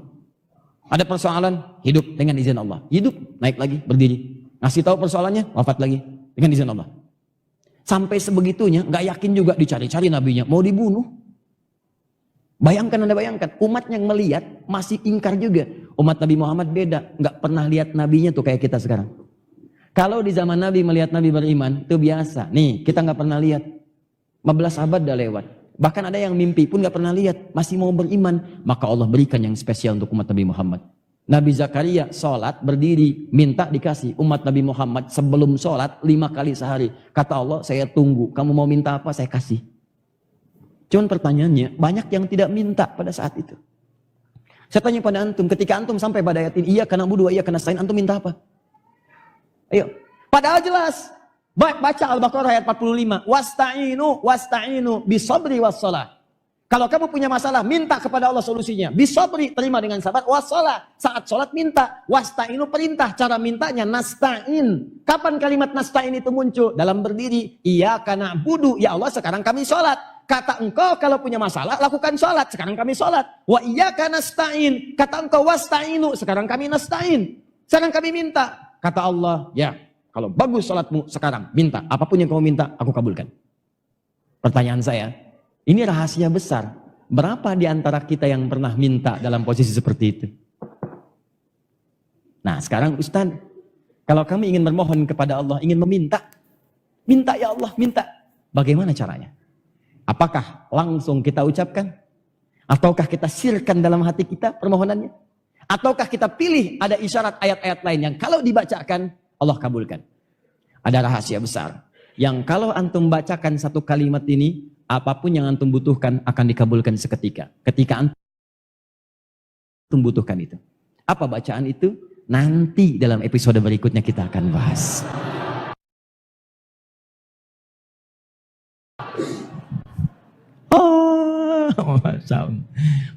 S1: Ada persoalan, hidup dengan izin Allah. Hidup, naik lagi, berdiri. Ngasih tahu persoalannya, wafat lagi dengan izin Allah. Sampai sebegitunya, nggak yakin juga, dicari-cari nabinya, mau dibunuh. Bayangkan, Anda bayangkan, umat yang melihat masih ingkar juga. Umat Nabi Muhammad beda, nggak pernah lihat nabinya tuh kayak kita sekarang. Kalau di zaman Nabi melihat Nabi beriman, itu biasa. Nih, kita nggak pernah lihat. 15 abad udah lewat. Bahkan ada yang mimpi pun nggak pernah lihat, masih mau beriman. Maka Allah berikan yang spesial untuk umat Nabi Muhammad. Nabi Zakaria sholat, berdiri, minta dikasih. Umat Nabi Muhammad sebelum sholat 5 kali sehari. Kata Allah, saya tunggu. Kamu mau minta apa, saya kasih. Cuman pertanyaannya, banyak yang tidak minta pada saat itu. Saya tanya pada antum, ketika antum sampai pada ayat ini, iya karena budu, iya karena sain, antum minta apa? Ayo. Padahal jelas. Baca Al-Baqarah ayat 45. Wasta'inu bisabri wassalah. Kalau kamu punya masalah, minta kepada Allah solusinya. Bisabri, terima dengan sabar. Wassalah, saat sholat minta. Wasta'inu, perintah. Cara mintanya nasta'in. Kapan kalimat nasta'in itu muncul? Dalam berdiri. Iyyaka na'budu, ya Allah sekarang kami sholat. Kata engkau kalau punya masalah, lakukan sholat. Sekarang kami sholat. Wa iyyaka nasta'in. Kata engkau wasta'inu, sekarang kami nasta'in. Sekarang kami minta. Kata Allah, ya kalau bagus sholatmu sekarang, minta. Apapun yang kamu minta, aku kabulkan. Pertanyaan saya, ini rahasia besar. Berapa di antara kita yang pernah minta dalam posisi seperti itu? Nah sekarang Ustaz, kalau kami ingin bermohon kepada Allah, ingin meminta, minta ya Allah, minta. Bagaimana caranya? Apakah langsung kita ucapkan? Ataukah kita sirkan dalam hati kita permohonannya? Ataukah kita pilih ada isyarat ayat-ayat lain yang kalau dibacakan, Allah kabulkan? Ada rahasia besar. Yang kalau antum bacakan satu kalimat ini, apapun yang antum butuhkan akan dikabulkan seketika. Ketika antum butuhkan itu. Apa bacaan itu? Nanti dalam episode berikutnya kita akan bahas.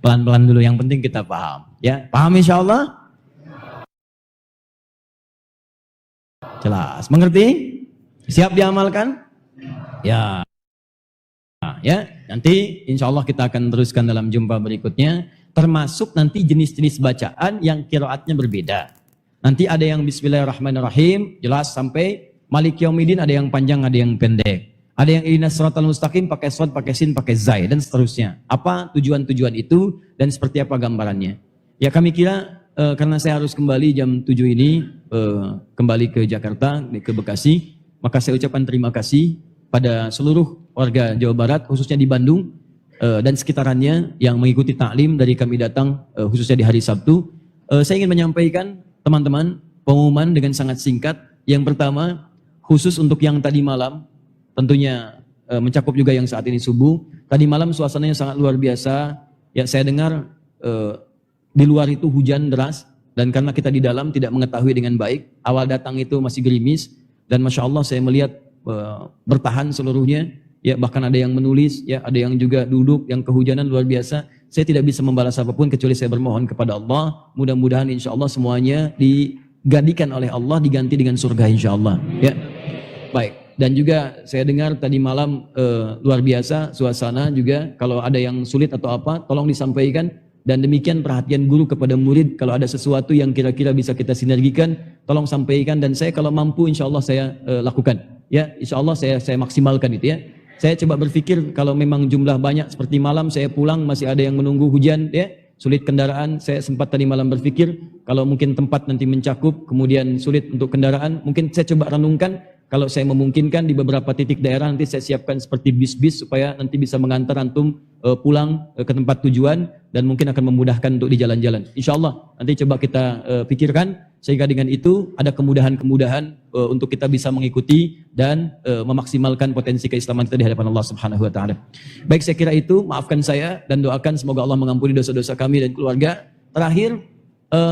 S1: Pelan-pelan dulu, yang penting kita paham. Ya, paham insya Allah? Jelas, mengerti? Siap diamalkan? Ya. Nah, ya, nanti insya Allah kita akan teruskan dalam jumpa berikutnya. Termasuk nanti jenis-jenis bacaan yang qiraatnya berbeda. Nanti ada yang Bismillahirrahmanirrahim, jelas sampai Malik Yaumiddin, ada yang panjang, ada yang pendek. Ada yang ihdinas shiratal mustaqim pakai shad, pakai sin, pakai zai dan seterusnya. Apa tujuan-tujuan itu dan seperti apa gambarannya? Ya kami kira karena saya harus kembali jam 7 ini kembali ke Jakarta, ke Bekasi, maka saya ucapkan terima kasih pada seluruh warga Jawa Barat, khususnya di Bandung dan sekitarannya yang mengikuti taklim dari kami datang khususnya di hari Sabtu. Saya ingin menyampaikan teman-teman pengumuman dengan sangat singkat. Yang pertama, khusus untuk yang tadi malam, tentunya mencakup juga yang saat ini subuh. Tadi malam suasananya sangat luar biasa. Ya saya dengar di luar itu hujan deras. dan karena kita di dalam tidak mengetahui dengan baik. Awal datang itu masih gerimis, dan Masya Allah saya melihat bertahan seluruhnya. Ya, bahkan ada yang menulis, ya, ada yang juga duduk, yang kehujanan luar biasa. Saya tidak bisa membalas apapun kecuali saya bermohon kepada Allah. Mudah-mudahan insya Allah semuanya digantikan oleh Allah, diganti dengan surga insya Allah. Ya, baik. Dan juga saya dengar tadi malam luar biasa suasana juga. Kalau ada yang sulit atau apa, tolong disampaikan. Dan demikian perhatian guru kepada murid. Kalau ada sesuatu yang kira-kira bisa kita sinergikan, tolong sampaikan. Dan saya kalau mampu insya Allah saya lakukan. Ya, insya Allah saya maksimalkan itu ya. Saya coba berpikir kalau memang jumlah banyak seperti malam saya pulang masih ada yang menunggu hujan ya, sulit kendaraan. Saya sempat tadi malam berpikir kalau mungkin tempat nanti mencakup kemudian sulit untuk kendaraan, mungkin saya coba renungkan kalau saya memungkinkan di beberapa titik daerah nanti saya siapkan seperti bis-bis supaya nanti bisa mengantar antum pulang ke tempat tujuan dan mungkin akan memudahkan untuk di jalan-jalan. Insya Allah nanti coba kita pikirkan sehingga dengan itu ada kemudahan-kemudahan untuk kita bisa mengikuti dan memaksimalkan potensi keislaman kita di hadapan Allah Subhanahu wa taala. Baik, saya kira itu, maafkan saya dan doakan semoga Allah mengampuni dosa-dosa kami dan keluarga. Terakhir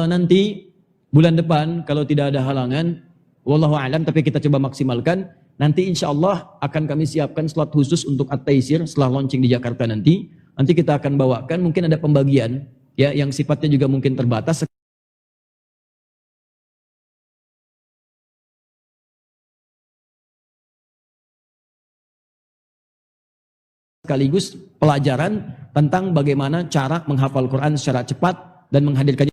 S1: nanti bulan depan kalau tidak ada halangan, wallahu a'lam, tapi kita coba maksimalkan. Nanti insya Allah akan kami siapkan slot khusus untuk At-Taisir setelah launching di Jakarta nanti. Nanti kita akan bawakan, mungkin ada pembagian ya yang sifatnya juga mungkin terbatas. Sekaligus pelajaran tentang bagaimana cara menghafal Quran secara cepat dan menghadirkannya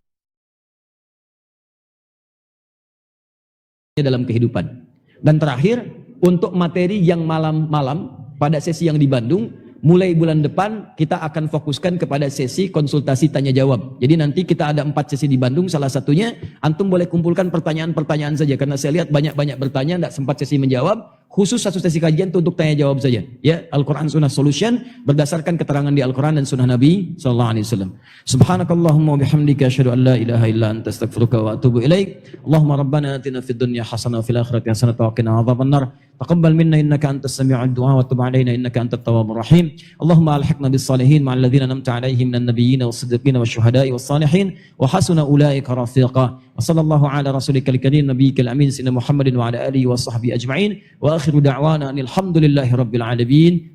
S1: dalam kehidupan. Dan terakhir, untuk materi yang malam-malam pada sesi yang di Bandung, mulai bulan depan kita akan fokuskan kepada sesi konsultasi tanya jawab. Jadi nanti kita ada 4 sesi di Bandung, salah satunya antum boleh kumpulkan pertanyaan-pertanyaan saja karena saya lihat banyak-banyak bertanya, tidak sempat sesi menjawab. Khusus satu sesi kajian itu untuk tanya jawab saja. Ya, Al-Quran Sunnah Solution berdasarkan keterangan di Al-Quran dan Sunnah Nabi sallallahu alaihi wasallam. Subhanakallahumma bihamdika asyhadu an la ilaha illa anta astaghfiruka wa atubu ilaik. Allahumma rabbana atina fid dunya hasanah wa fil akhirati hasanah wa qina adzabannar. Taqabbal minna innaka antas samiu'ud du'a wa tub 'alaina innaka antat tawwabur rahim. Allahumma alhiqna bis salihin ma'al ladzina an'amta 'alaihim minan nabiyyin was siddiqin wash syuhada'i was salihin wa hasuna ulaika rafiqa. Wa sallallahu ala rasulikal karim nabiyyikal amin sayyidina Muhammadin wa ala alihi wa sahbihi ajma'in. Wa akhiru da'wana alhamdulillahi rabbil alamin.